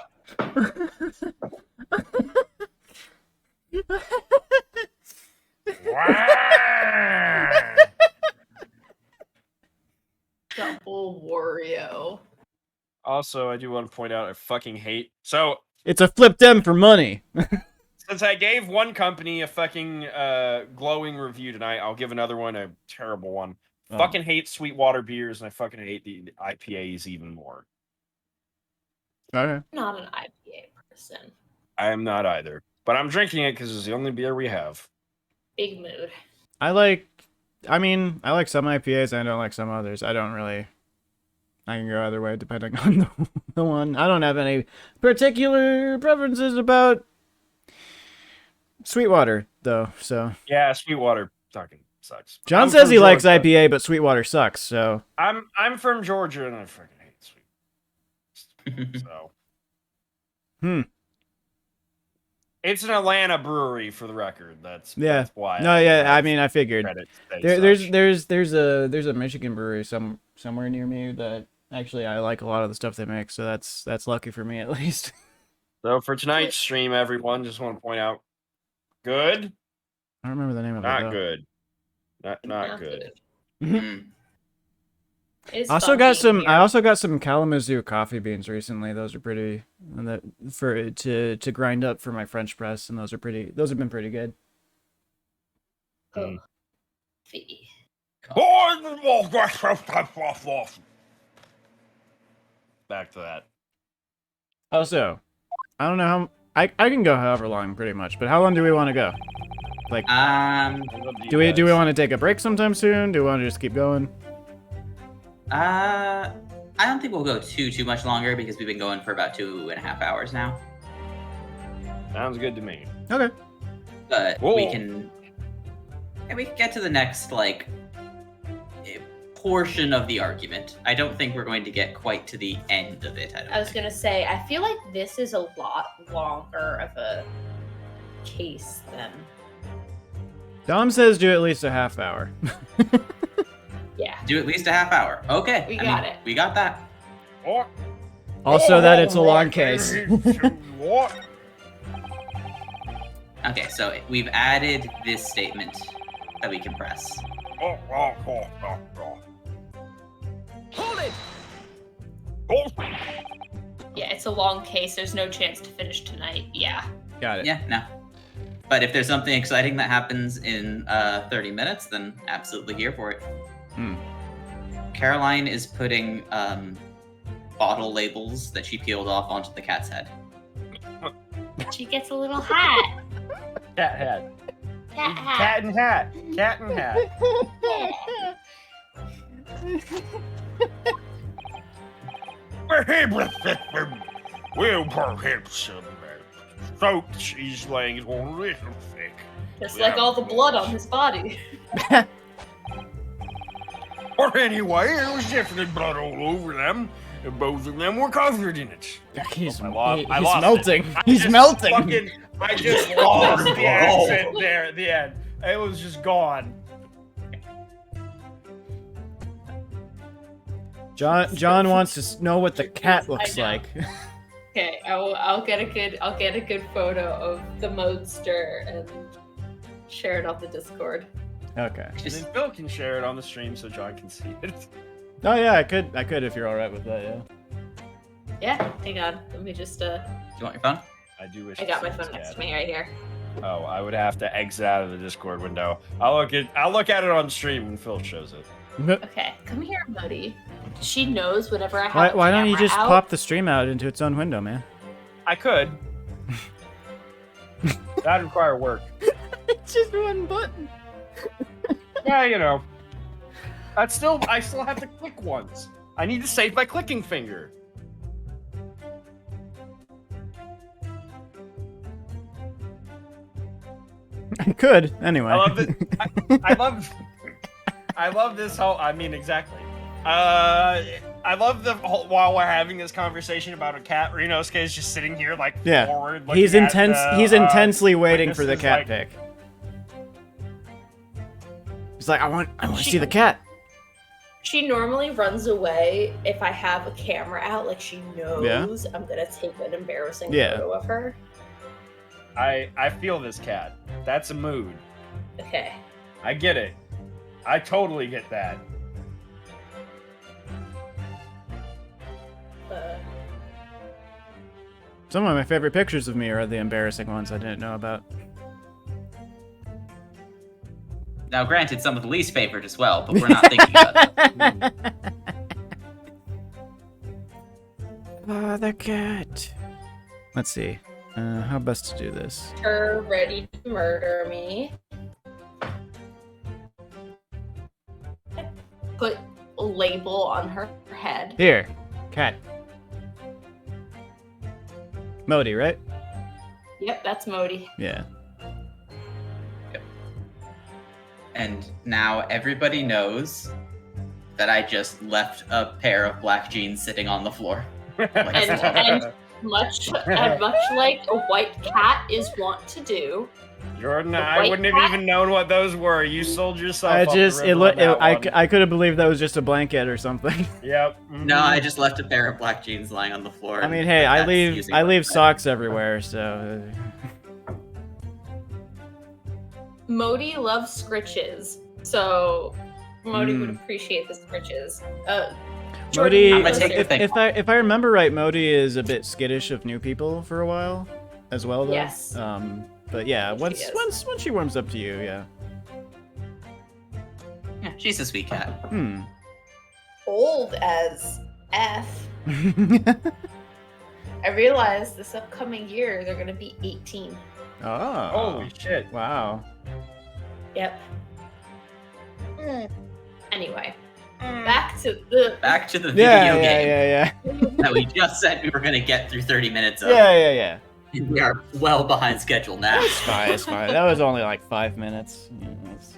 wow. Double Wario. Also, I do want to point out I fucking hate. So, It's a flip them for money. since I gave one company a fucking glowing review tonight, I'll give another one a terrible one. Oh. Fucking hate Sweetwater beers, and I fucking hate the IPAs even more. Okay. Not an IPA person. I am not either. But I'm drinking it because it's the only beer we have. Big mood. I like some IPAs and I don't like some others. I can go either way depending on the one. I don't have any particular preferences about Sweetwater though, so Yeah, Sweetwater fucking sucks. John I'm says from he likes Georgia. IPA, but Sweetwater sucks. So I'm from Georgia and I freaking hate sweet. So Hmm. it's an Atlanta brewery for the record. That's why. No, yeah. I mean, I figured credit say there's a Michigan brewery somewhere near me that actually I like a lot of the stuff they make. So that's lucky for me at least. So for tonight's stream, everyone, just want to point out, good, I don't remember the name of it not though. good, not good. Mm. It's Also got funky some. here. I also got some Kalamazoo coffee beans recently. Those are pretty. And that for to grind up for my French press, and those are pretty. Those have been pretty good. Fee. Back to that. Also, I don't know how. I can go however long, pretty much. But how long do we want to go? Like, do we want to take a break sometime soon? Do we want to just keep going? I don't think we'll go too much longer because we've been going for about 2.5 hours now. Sounds good to me. Okay. But Whoa. we can get to the next portion of the argument. I don't think we're going to get quite to the end of it. I was gonna say, I feel like this is a lot longer of a case than. Dom says do at least a half hour. Yeah. Do at least a half hour. Okay. We got it. We got that. Also, that it's a long case. Okay, so we've added this statement that we can press. Hold it! Yeah, it's a long case. There's no chance to finish tonight. Yeah. Got it. Yeah, no. But if there's something exciting that happens in 30 minutes, then absolutely here for it. Hmm. Caroline is putting bottle labels that she peeled off onto the cat's head. She gets a little hat. Cat hat. Cat hat. Cat and hat. Cat and hat. Well, perhaps throat she's laying on a little thick. Just like all the blood on his body. But anyway, there was definitely blood all over them, and both of them were covered in it. He's, I lost he's it. melting. I He's just melting. I just lost the accent there at the end. It was just gone. John wants to know what the cat looks I know. like. Okay, I'll get a good photo of the Modester and share it on the Discord. Okay. And then Phil can share it on the stream so John can see it. Oh yeah, I could if you're all right with that. Yeah. Yeah, hang on. Let me just Do you want your phone? I do wish. I got to my see phone this next cat. to me right here. Oh, I would have to exit out of the Discord window. I'll look at it on stream when Phil shows it. Okay, come here, buddy. She knows whenever I have Why a don't you camera just out, pop the stream out into its own window, man? I could. That'd require work. It's just one button. Yeah, you know. I still have to click once. I need to save my clicking finger. I could anyway. I love it. I love this whole. I mean, exactly. I love the whole, while we're having this conversation about a cat. Renosuke is just sitting here like Yeah. forward. He's looking at intense. the, He's intensely waiting for the witnesses, cat like- pic. He's like, I want to see the cat. She normally runs away if I have a camera out. Like she knows I'm gonna take an embarrassing Yeah. photo of her. I feel this cat. That's a mood. Okay. I get it. I totally get that. Some of my favorite pictures of me are the embarrassing ones I didn't know about. Now, granted, some of the least favorite as well, but we're not thinking about that. The cat. Let's see. How best to do this? Her ready to murder me. Put a label on her head. Here, cat. Modi, right? Yep, that's Modi. Yeah. And now everybody knows that I just left a pair of black jeans sitting on the floor. And much like a white cat is wont to do, Jordan, The I white wouldn't have cat? even known what those were. You sold yourself I up just the river on that one. I could have believed that was just a blanket or something. Yep. No, I just left a pair of black jeans lying on the floor. I mean, hey, I that's leave using I my leave bed. socks everywhere, so Modi loves scritches, so Modi would appreciate the scritches. Modi, I'm gonna take your thing. if I remember right, Modi is a bit skittish of new people for a while, as well. Though. Yes. But yeah, She once is. she warms up to you, yeah. Yeah, she's a sweet cat. Hmm. Old as F. I realize this upcoming year they're gonna be 18. Oh. Holy shit. Wow. Yep. Anyway, back to the Back to the video Yeah, game that we just said we were going to get through 30 minutes of. yeah. And we are well behind schedule now. It's fine. It's fine. That was only like 5 minutes. Yeah, it's-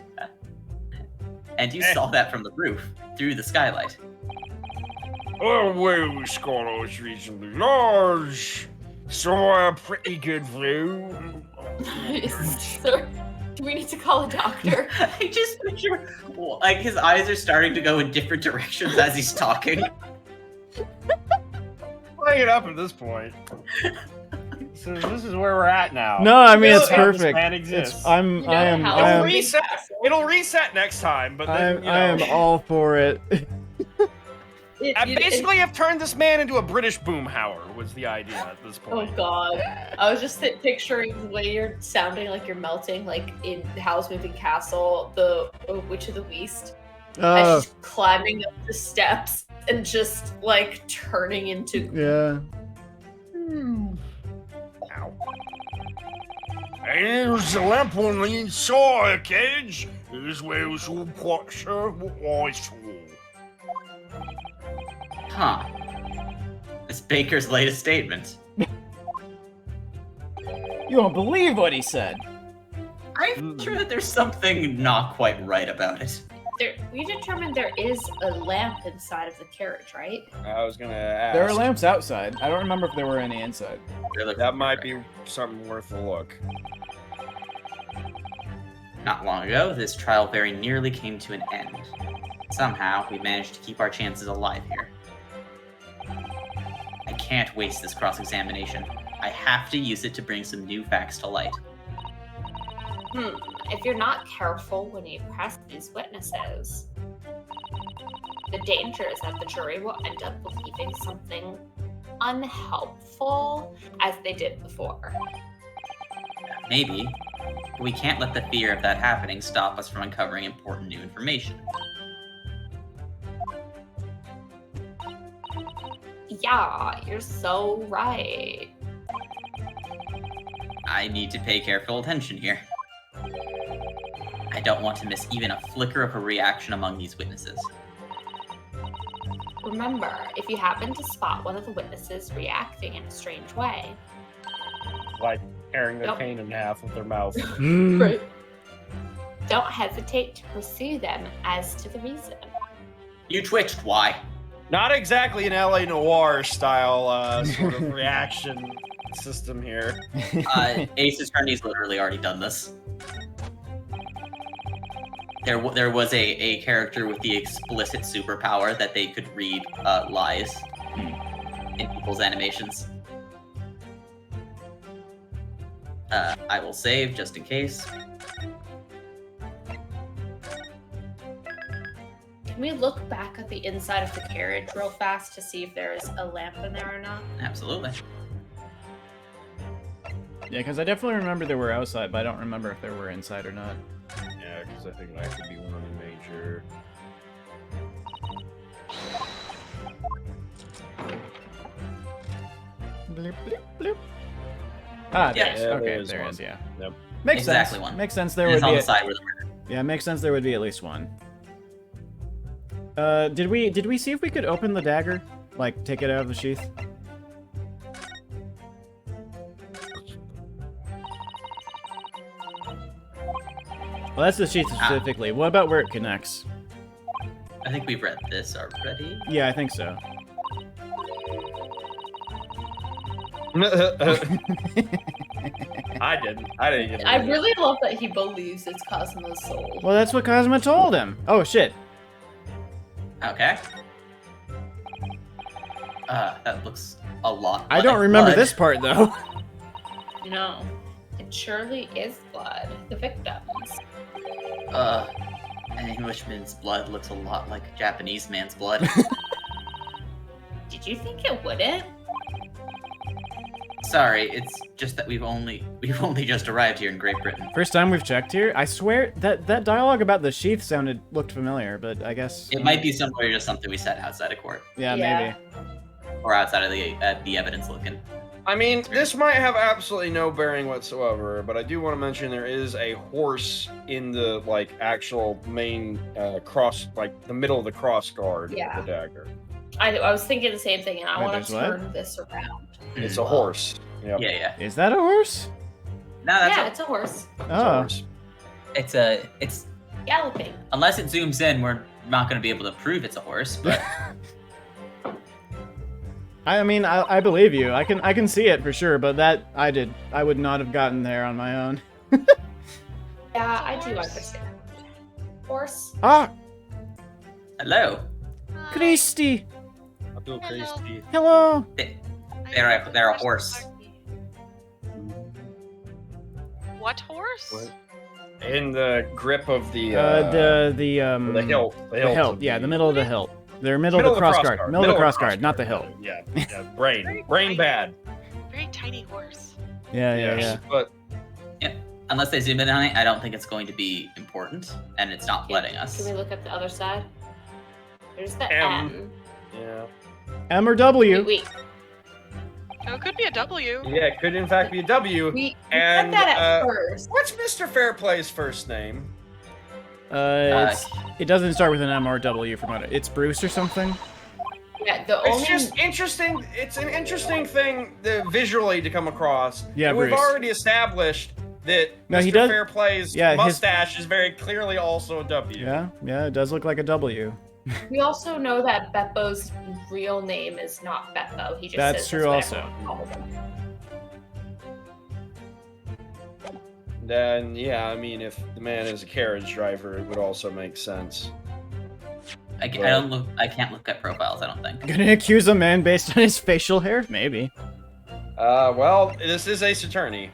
And you saw that from the roof, through the skylight. Our whale scholars reasonably large. Somewhere pretty good view. Sir, do we need to call a doctor? I just picture, like, his eyes are starting to go in different directions as he's talking. Playing it up at this point. This is where we're at now. No, I mean it's This man perfect. exists. It's, I'm You know I am how- I It'll am reset. It'll reset next time, but then, I am all for it. I basically have turned this man into a British boomhauer. Was the idea at this Oh point? god. I was just picturing the way you're sounding like you're melting, like in Howl's Moving Castle, the Witch of the West. As she's climbing up the steps and just like turning into Yeah. Ow. And there's a lamp on the inside, kids. This whale's all quite sure what I saw. Huh. It's Baker's latest statement. You won't believe what he said. I'm sure that there's something not quite right about it. we determined there is a lamp inside of the carriage, right? I was gonna ask. There are lamps outside. I don't remember if there were any inside. That might be something worth a look. Not long ago, this trial very nearly came to an end. Somehow, we managed to keep our chances alive here. I can't waste this cross-examination. I have to use it to bring some new facts to light. If you're not careful when you press these witnesses, the danger is that the jury will end up believing something unhelpful as they did before. Maybe, but we can't let the fear of that happening stop us from uncovering important new information. Yeah, you're so right. I need to pay careful attention here. I don't want to miss even a flicker of a reaction among these witnesses. Remember, if you happen to spot one of the witnesses reacting in a strange way, Like tearing their Nope. cane in half with their mouth. don't hesitate to pursue them as to the reason. You twitched, why? Not exactly an LA Noir style sort of reaction system here. Ace Attorney's literally already done this. There was a character with the explicit superpower that they could read lies in people's animations. I will save just in case. Can we look back at the inside of the carriage real fast to see if there's a lamp in there or not? Absolutely. Yeah, because I definitely remember they were outside, but I don't remember if they were inside or not. Yeah, because I think that could be one of the major. Bloop, bloop, bloop. Ah, there Yeah. it is. Yeah, Okay, there is there it one. is, yeah. Yep. Makes Exactly sense. one. Makes sense there And would it's on be the side where the murder. Yeah, makes sense there would be at least one. Did we see if we could open the dagger? Like, take it out of the sheath? Well, that's the sheath specifically. What about where it connects? I think we've read this already. Yeah, I think so. I didn't get I really love that he believes it's Cosmo's soul. Well, that's what Cosmo told him. Oh, shit. Okay. That looks a lot. I don't like remember blood. this part, though. No, it surely is blood. The victims. An Englishman's blood looks a lot like a Japanese man's blood. Did you think it wouldn't? Sorry, it's just that we've only just arrived here in Great Britain. First time we've checked here. I swear that dialogue about the sheath looked familiar, but I guess It might be somewhere just something we said outside of court yeah, Yeah. maybe. or outside of the evidence looking. I mean, this might have absolutely no bearing whatsoever, but I do want to mention there is a horse in the actual main cross, the middle of the cross guard Yeah. of the dagger. I was thinking the same thing, and I Wait, want to there's what? turn this around. It's a horse. Yep. Yeah. Is that a horse? No, that's Yeah, it's a horse It's a Oh, horse. it's galloping. unless it zooms in, we're not going to be able to prove it's a horse. But I mean, I believe you. I can see it for sure, but that I would not have gotten there on my own. Yeah, I do understand. Horse. Ah, hello, Christy. Abdul Christie. Hello. they're a horse. What horse? What? In the grip of the The hilt. The hilt. Yeah, the middle of the hilt. They're middle of the cross guard. Middle of the cross guard, not the hilt. Yeah, brain bad. Very tiny horse. Yeah. But Unless they zoom in on it, I don't think it's going to be important, and it's not letting Can us. we look at the other side? There's the M. M. yeah, M or W. Wait. Oh, it could be a W. yeah, it could in fact be a W. We And, said that at uh, first. What's Mr. Fairplay's first name? It doesn't start with an M or a W from what it's Bruce or something. Yeah, the It's only. just interesting. It's an interesting thing visually to come across. Yeah, and we've Bruce. already established that No, Mr. he does- Fairplay's yeah, his- mustache is very clearly also a W. Yeah, it does look like a W. We also know that Beppo's real name is not Beppo. He just That's says true that's what also. everyone calls him. Then yeah, I mean, if the man is a carriage driver, it would also make sense. I can't look at profiles. I don't think. Gonna accuse a man based on his facial hair? Maybe. Well, this is Ace Attorney.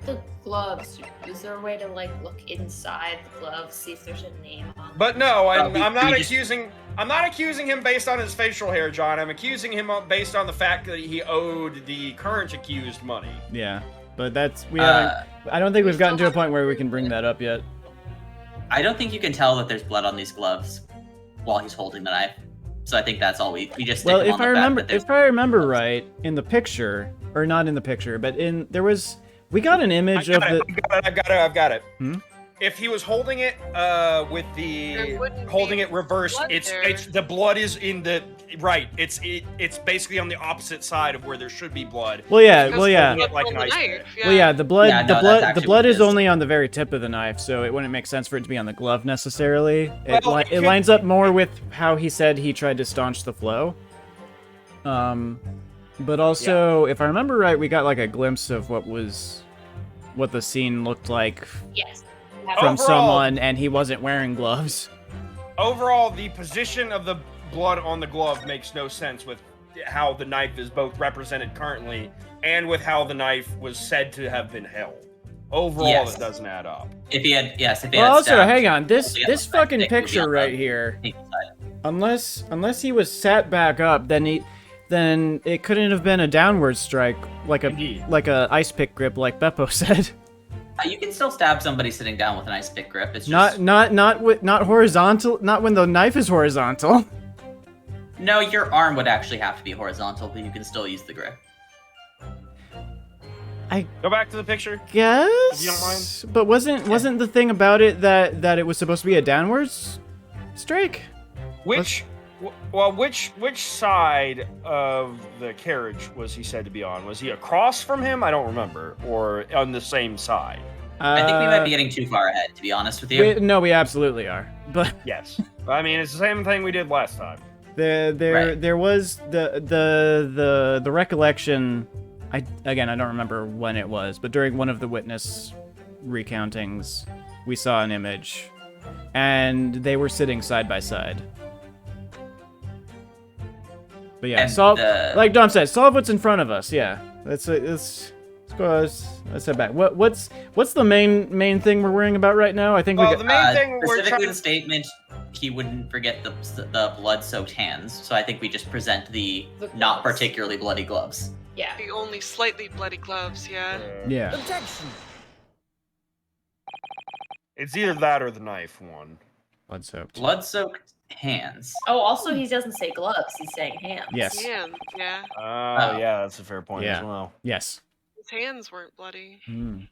The gloves. Is there a way to look inside the gloves, see if there's a name on them? But no, I'm we not just- accusing. I'm not accusing him based on his facial hair, John. I'm accusing him based on the fact that he owed the current accused money. Yeah, but we haven't. I don't think we've gotten to a point where we can bring that up yet. I don't think you can tell that there's blood on these gloves while he's holding the knife. So I think that's all we just. Stick Well, him if on I the fact remember, that there's- if I remember right, in the picture, or not in the picture, but we got an image of the. I've got it. Hmm? If he was holding it with There the wouldn't holding be it reversed, blood it's there. the blood is in the right. It's basically on the opposite side of where there should be blood. Well, yeah, Because well, yeah. blood Like on an the ice knife, pick. Well, yeah, the blood, Yeah, no, the that's blood, the actually blood what it is is. only on the very tip of the knife, so it wouldn't make sense for it to be on the glove necessarily. It, Well, it lines up more with how he said he tried to staunch the flow. But also, if I remember right, we got a glimpse of what the scene looked like Yes. from Overall- someone, and he wasn't wearing gloves. Overall, the position of the blood on the glove makes no sense with how the knife is both represented currently and with how the knife was said to have been held. Overall, Yes. it doesn't add up. If he had, yes, if he Well, had also, stabbed hang on, this somebody on the fucking stick, it would be picture on the right here. legal side. Unless he was sat back up, then it couldn't have been a downward strike Indeed. like a ice pick grip, like Beppo said. You can still stab somebody sitting down with an ice pick grip. It's just Not horizontal. Not when the knife is horizontal. no. Your arm would actually have to be horizontal, but you can still use the grip. Go back to the picture. Yes. If you don't mind. But wasn't the thing about it that it was supposed to be a downwards strike? Which side of the carriage was he said to be on? Was he across from him? I don't remember. Or on the same side? I think we might be getting too far ahead, to be honest with you. No, we absolutely are. But Yes. I mean, it's the same thing we did last time. there was the recollection. I don't remember when it was, but during one of the witness recountings, we saw an image, and they were sitting side by side. But yeah, And like Dom said, solve what's in front of us. Yeah, let's head back. What's the main thing we're worrying about right now? I think Well, the main thing we're specifically trying the statement, he wouldn't forget the blood-soaked hands. So I think we just present the not gloves. particularly bloody gloves. Yeah. The only slightly bloody gloves, yeah. Yeah. Objection. It's either that or the knife one. Blood soaked. Blood-soaked hands. Oh, also, he doesn't say gloves. He's saying hands. Yes. Hands, yeah. Oh, yeah, that's a fair point Yeah. as well. Yes. His hands weren't bloody. Mm.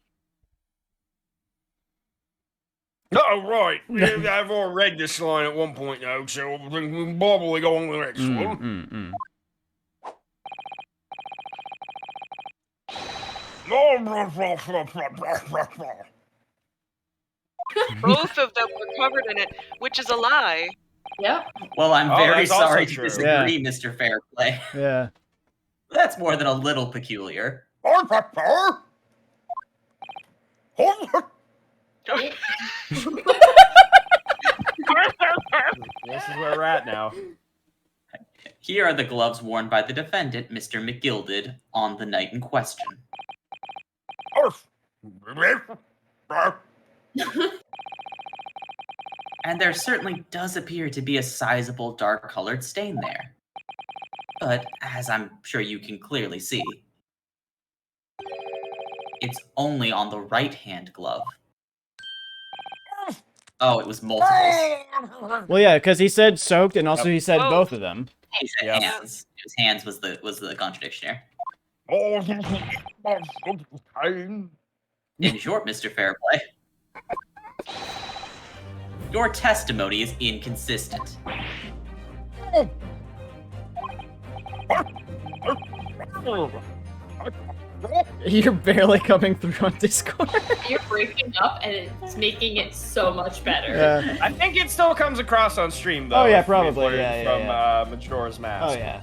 Oh, right. Yeah, I've already read this line at one point, though, so we'll probably go on to the next one. Both of them were covered in it, which is a lie. Yep. Well, I'm Oh, very that's also sorry to true. disagree, Mr. Fairplay. Yeah. That's more than a little peculiar. This is where we're at now. Here are the gloves worn by the defendant, Mr. McGilded, on the night in question. And there certainly does appear to be a sizable dark-colored stain there. But, as I'm sure you can clearly see, it's only on the right-hand glove. Oh, it was multiples. Well, yeah, because he said soaked, and also he said Oh. both of them. He said Yep. hands. It was hands was the contradiction here. In short, Mr. Fairplay, your testimony is inconsistent. You're barely coming through on Discord. You're breaking up, and it's making it so much better. Yeah. I think it still comes across on stream, though. Oh, yeah, if we've probably. learned Yeah, from Majora's Mask. Oh yeah.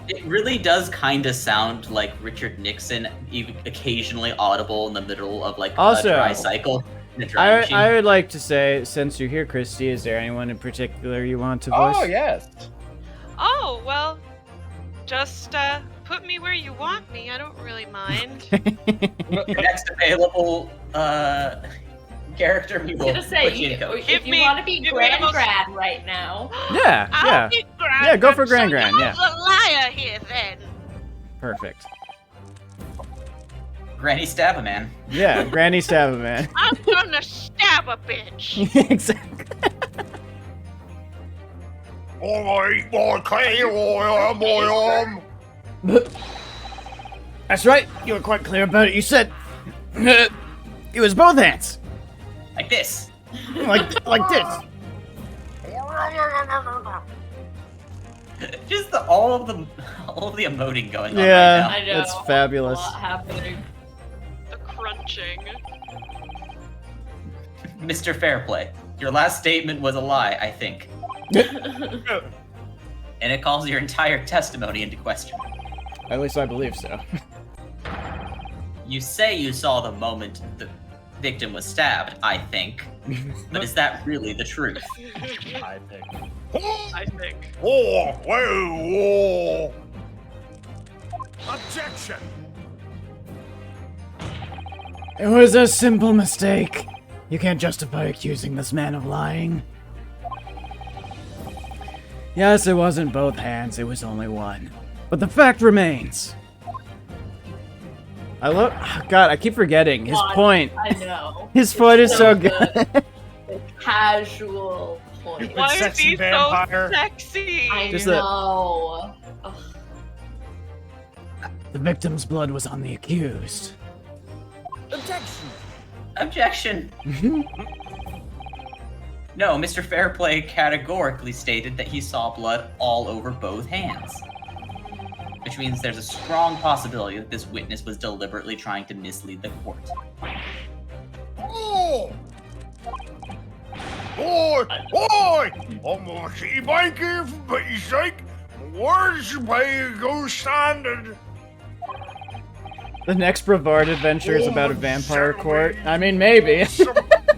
It really does kind of sound like Richard Nixon, even occasionally audible in the middle of like Also, a dry cycle in a dry machine. I would like to say, since you're here, Christy, is there anyone in particular you want to voice? Oh, yes. Oh, well, just put me where you want me. I don't really mind. The next available character we I will was gonna say, put you in coach. if Give you me- want to be give me the most- Gran right now. Yeah, I'll yeah. be Gran. Yeah, go for Gran So Gran, you're yeah. the liar here, then. Perfect. Granny stab a man. Yeah, Granny Stabba Man. I'm gonna stab a bitch. Exactly. Alright, I am. That's right. You were quite clear about it. You said it was both hands, Like this. like this. Just all of the emoting going on Yeah. right I know. That's fabulous. A lot happening. The crunching. now. Mr. Fairplay, your last statement was a lie, I think. And it calls your entire testimony into question. At least I believe so. You say you saw the moment the victim was stabbed, I think. But is that really the truth? I think. I think. Objection! It was a simple mistake. You can't justify accusing this man of lying. Yes, it wasn't both hands, it was only one. But the fact remains. I love. God, I keep forgetting his God, point. I know. His point is so good. The casual point. Why is sexy he vampire. so sexy? I Just that- know. Ugh. The victim's blood was on the accused. Objection. Objection. No, Mr. Fairplay categorically stated that he saw blood all over both hands. Which means there's a strong possibility that this witness was deliberately trying to mislead the court. Oi! Oi! I'm a city banker, for pity's sake. Where's your pay go standard? The next Brevard adventure is about a vampire court. I mean, maybe. Some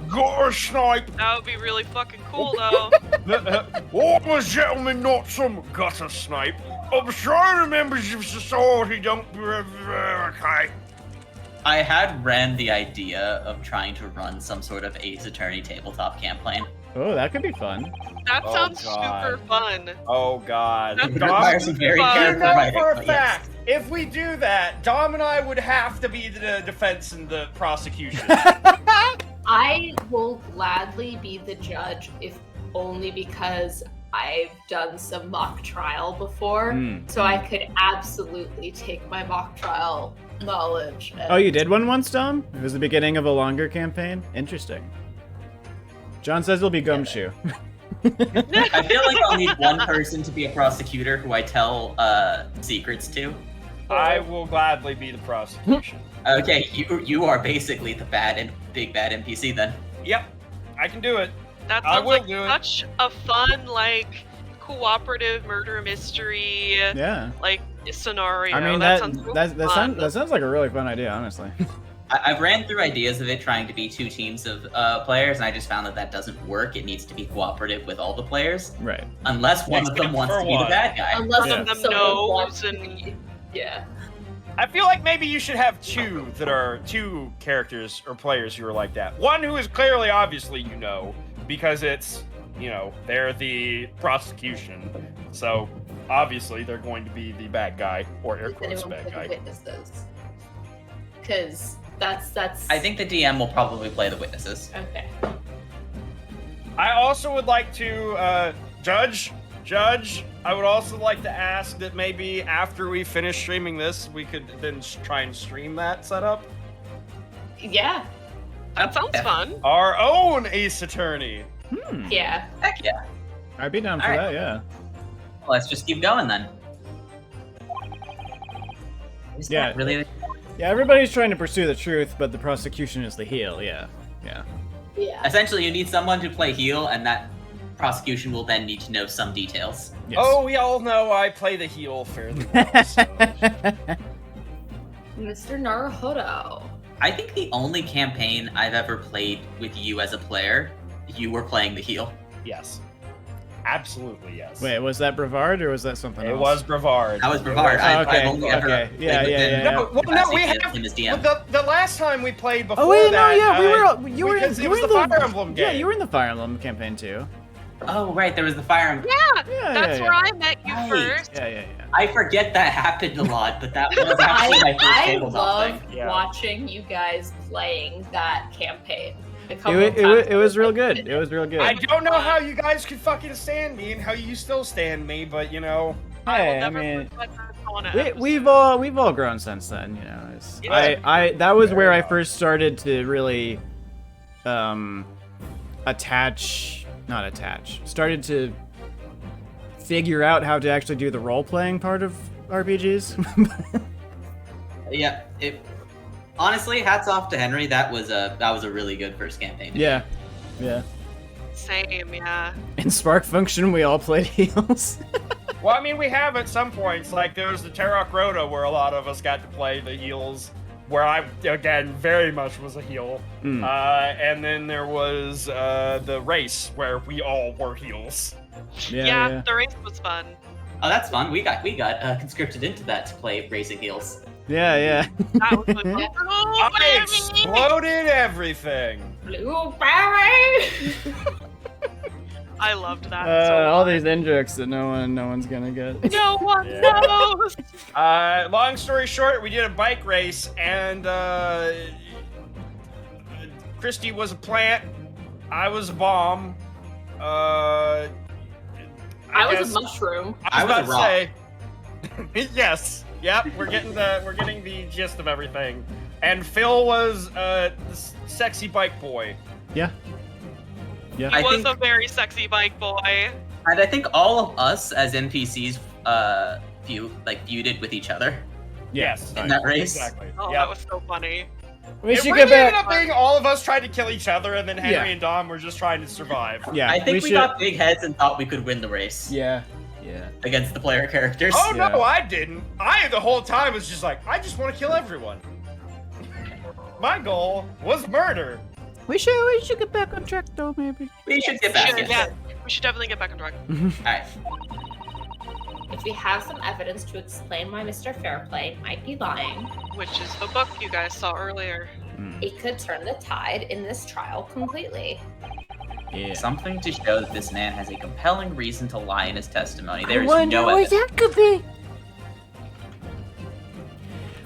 gutter snipe. That would be really fucking cool, though. I'm a gentleman, not some gutter snipe. I'm sure the members of society don't... Okay. I had ran the idea of trying to run some sort of Ace Attorney tabletop campaign. Oh, that could be fun. That Oh, sounds God. super fun. Oh God. That It requires some very Dom, You careful know writing, for a but yes. fact, if we do that, Dom and I would have to be the defense and the prosecution. I will gladly be the judge, if only because I've done some mock trial before, so I could absolutely take my mock trial knowledge. And... Oh, you did one once, Dom? It was the beginning of a longer campaign? Interesting. John says it'll be Gumshoe. I feel like I'll need one person to be a prosecutor who I tell secrets to. I will gladly be the prosecution. Okay, you are basically the big bad NPC then. Yep, I can do it. That I sounds will like do it. such a fun, like, cooperative murder mystery, Yeah. like, scenario. I mean, that sounds that sounds like a really fun idea, honestly. I've ran through ideas of it trying to be 2 teams of players, and I just found that doesn't work. It needs to be cooperative with all the players, Right. unless one of them Except wants for to be the one. bad guy. Unless Yeah. Them someone knows wants to and- be... Yeah. I feel like maybe you should have 2 that are 2 characters or players who are like that. One who is clearly, obviously, because it's, they're the prosecution. So, obviously, they're going to be the bad guy, or air Does quotes anyone bad play guy. the witnesses? Because that's... I think the DM will probably play the witnesses. Okay. I also would like to, Judge, I would also like to ask that maybe after we finish streaming this, we could then try and stream that setup. Yeah. That sounds fun. Our own Ace Attorney. Yeah. Heck yeah. I'd be down for Alright. that, yeah. Well, let's just keep going then. Is Yeah. that really? Yeah, everybody's trying to pursue the truth, but the prosecution is the heel, yeah. Yeah. Yeah. Essentially, you need someone to play heel, and that prosecution will then need to know some details. Yes. Oh, we all know I play the heel fairly well. So. Mr. Naruhodo. I think the only campaign I've ever played with you as a player, you were playing the heel. Yes. Absolutely, yes. Wait, was that Brevard or was that something It else? was Brevard. That was Brevard. I've Okay, only ever okay. played Yeah, with yeah, him yeah. No, well, no, we as have. him as DM. The last time we played before Oh wait, that, no, yeah, we were. You were. because You it were was in the Fire Emblem game. Yeah, you were in the Fire Emblem campaign too. Oh, right, there was the Fire Emblem. Yeah, Yeah, that's yeah, where yeah. I met you Right. first. Yeah, yeah, yeah. I forget that happened a lot, but that was actually my first I tabletop love thing. Yeah. watching you guys playing that campaign. A couple It, of it, times. it was real good. It was real good. I don't know how you guys could fucking stand me and how you still stand me, but Hey, I I will never mean, forget that on an we, episode. we've all grown since then, you know. It's, Yeah. I that was where I Fair first started to really, started to figure out how to actually do the role playing part of RPGs. Yeah, honestly, hats off to Henry. That was a really good first campaign. yeah, yeah. Same, yeah. In Spark Function, we all played heels. well, I mean, we have at some points, like there was the Tarok Rhoda where a lot of us got to play the heels, where I, again, very much was a heel. And then there was the race where we all were heels. Yeah. The race was fun. Oh, that's fun. We got conscripted into that to play racing heels. Yeah. That was fun. I exploded everything. Blueberry. I loved that so All much. these in jokes that no one's gonna get. No one Yeah. knows. Long story short, we did a bike race, and Christy was a plant. I was a bomb. I was a mushroom. I was a about to say. Yes. Yep. We're getting the gist of everything. And Phil was this sexy bike boy. Yeah. He I was think- a very sexy bike boy. And I think all of us as NPCs feuded with each other Yes. in that race. Exactly. Oh, Yep. that was so funny. We It should really get ended back. up being all of us tried to kill each other, and then Henry Yeah. and Dom were just trying to survive. Yeah, I think we should. got big heads and thought we could win the race Yeah. against the player characters. Oh Yeah. no, I didn't. I the whole time was just like, I just want to kill everyone. My goal was murder. We should get back on track though, maybe. We should get back. Sure, Yes. yeah, we should definitely get back on track. Alright. If we have some evidence to explain why Mr. Fairplay might be lying, Which is the book you guys saw earlier. it could turn the tide in this trial completely. Yeah. Something to show that this man has a compelling reason to lie in his testimony. There is no evidence. that could be.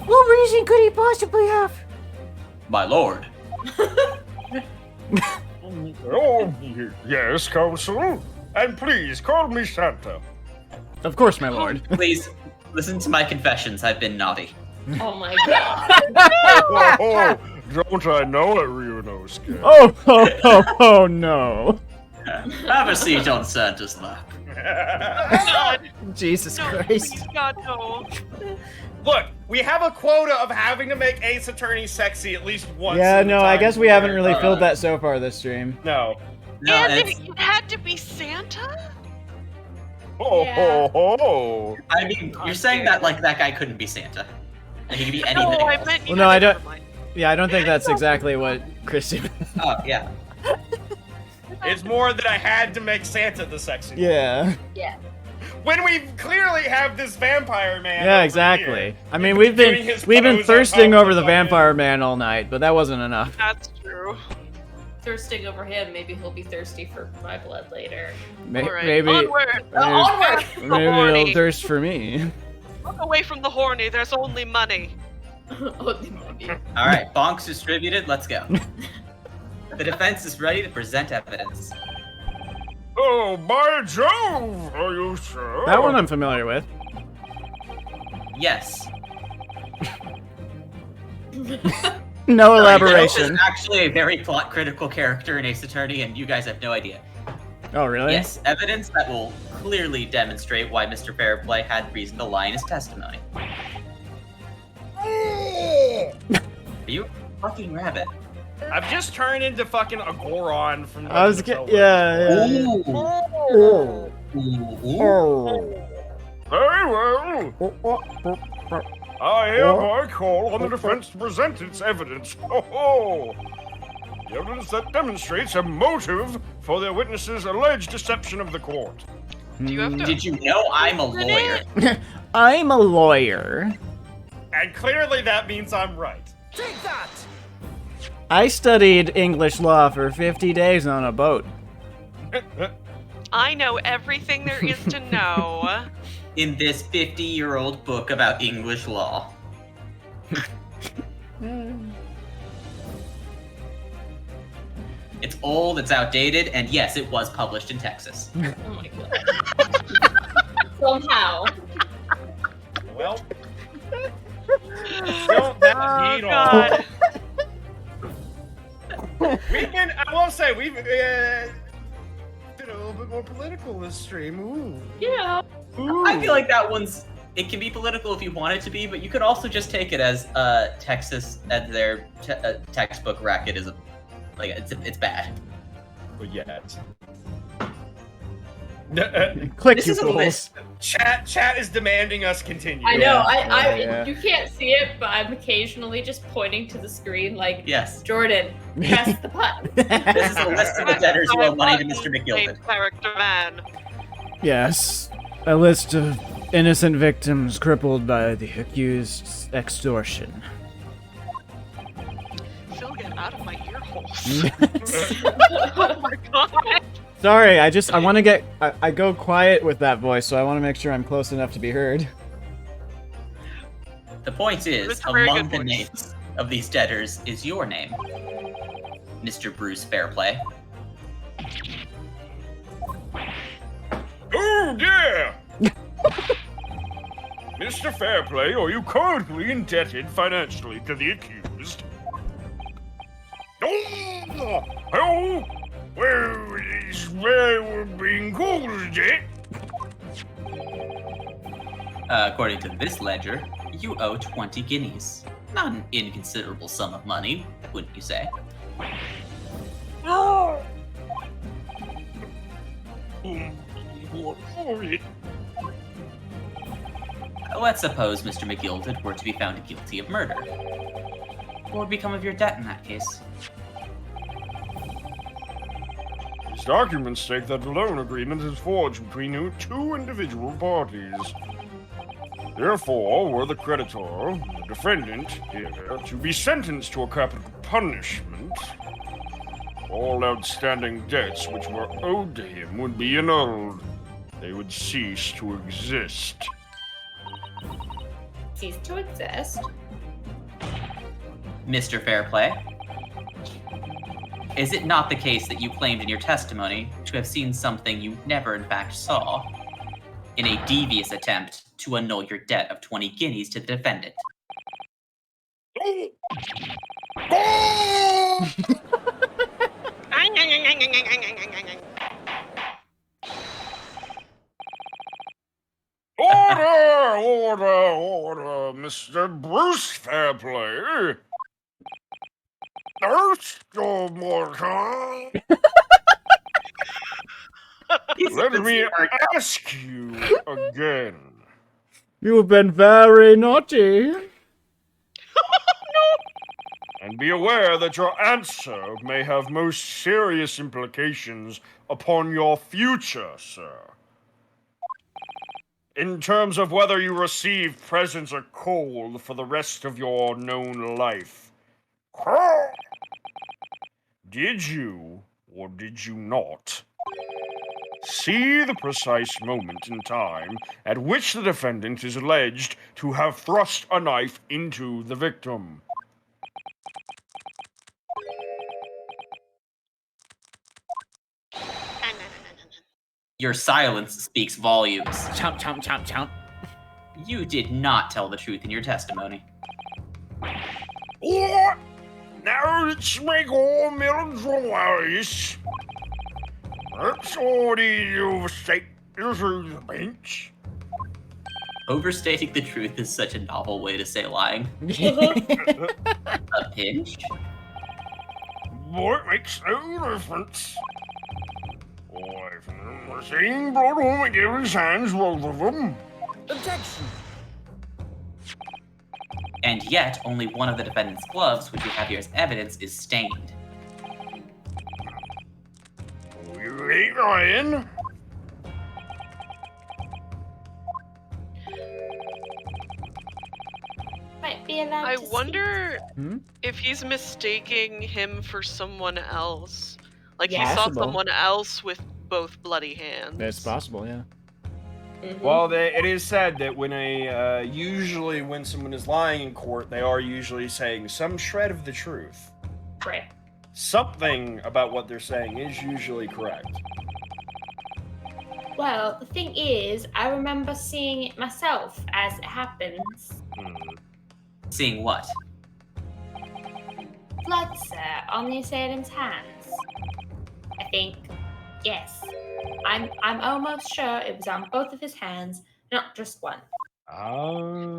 What reason could he possibly have? My lord. Oh, yes, Counsel. And please call me Santa. Of course, my lord. Please listen to my confessions. I've been naughty. Oh my god. Oh, don't I know it, Ryunosuke? Oh no. Have a seat on Santa's lap. God, Jesus no, Christ. please, God, no. Look, we have a quota of having to make Ace Attorney sexy at least once. Yeah, in the no, I time guess we we're- haven't really filled that so far this stream. No. No, and it's, it had to be Santa? Oh, Yeah. ho, ho. I mean, you're saying that like that guy couldn't be Santa. Like, he could be anything No, I else. meant you Well, no, had I to- don't- never mind. Yeah, I don't think that's exactly what Christy meant. Oh, yeah. It's more that I had to make Santa the sexy. Yeah. When we clearly have this vampire man. Yeah, over exactly. here. I mean, we've been Doing his we've been pose on thirsting top over of the fucking- vampire man all night, but that wasn't enough. That's true. Thirsting over him, maybe he'll be thirsty for my blood later. Maybe All right. maybe Onward. Onward! maybe Horny. he'll thirst for me. Look away from the horny. There's only money. Oh, maybe. All right, bonks distributed. Let's go. The defense is ready to present evidence. Oh, by Jove! Are you sure? That one I'm familiar with. Yes. No Joseph elaboration. is actually a very plot-critical character in Ace Attorney, and you guys have no idea. Oh, really? Yes, evidence that will clearly demonstrate why Mr. Fairplay had reason to lie in his testimony. Are you a fucking rabbit? I've just turned into fucking a Goron from. I was Legend of get Zelda. yeah. Ooh. Very well. I hereby call on the defense to present its evidence. Ho ho! The evidence that demonstrates a motive for their witnesses' alleged deception of the court. Do you have to? Did you know I'm a lawyer? I'm a lawyer. And clearly that means I'm right. Take that! I studied English law for 50 days on a boat. I know everything there is to know. In this 50-year-old book about English law. It's old, it's outdated, and yes, it was published in Texas. Oh my god. Somehow. Well. Don't that Oh, heat God. We've been. I will say we've been a little bit more political this stream. Ooh. Yeah. I feel like that one's. It can be political if you want it to be, but you could also just take it as Texas as their textbook racket is it's bad. But yet. Click, This you is a fools. list. Chat is demanding us continue. I know. Yeah, yeah. You can't see it, but I'm occasionally just pointing to the screen like, Yes. Jordan, press the button. This is a list of the debtors who owe money to Mr. McGilvin. Character man. Yes, a list of innocent victims crippled by the accused's extortion. Phil, get out of my ear holes. Oh my god. Sorry, I want to get. I go quiet with that voice, so I want to make sure I'm close enough to be heard. The point is, It's a very among good the voice. names of these debtors is your name, Mr. Bruce Fairplay. Oh dear! Mr. Fairplay, are you currently indebted financially to the accused? Oh, well, it's where we're being called, is it? According to this ledger, you owe 20 guineas. Not an inconsiderable sum of money, wouldn't you say? Let's suppose Mr. McGilded were to be found guilty of murder. What would become of your debt in that case? These documents state that a loan agreement is forged between two individual parties. Therefore, were the creditor, the defendant, here, to be sentenced to a capital punishment, all outstanding debts which were owed to him would be annulled. They would cease to exist. Cease to exist. Mr. Fairplay, is it not the case that you claimed in your testimony to have seen something you never in fact saw in a devious attempt to annul your debt of 20 guineas to the defendant? Order, Mr. Bruce Fairplay. Thirst or more time? Let me ask you again. You've been very naughty. And be aware that your answer may have most serious implications upon your future, sir. In terms of whether you receive presents or cold for the rest of your known life. Did you, or did you not, see the precise moment in time at which the defendant is alleged to have thrust a knife into the victim? Your silence speaks volumes. Chomp, chomp, chomp, chomp. You did not tell the truth in your testimony. What? Now let's make all melodramas. That's all you overstate the bench. Overstating the truth is such a novel way to say lying. A pinch? Boy, it makes no difference. I've seen blood on McGillen's hands, both of them. Objection. And yet, only one of the defendant's gloves, which we have here as evidence, is stained. You ain't lying. Might be allowed I to speak. wonder Hmm? if he's mistaking him for someone else. Like he Yeah. saw Possible. someone else with both bloody hands. It's possible, yeah. Well, it is said that when usually when someone is lying in court, they are usually saying some shred of the truth. Right. Something about what they're saying is usually correct. Well, the thing is, I remember seeing it myself as it happens. Seeing what? Blood, sir, on the assailant's hands. I think, yes. I'm almost sure it was on both of his hands, not just one.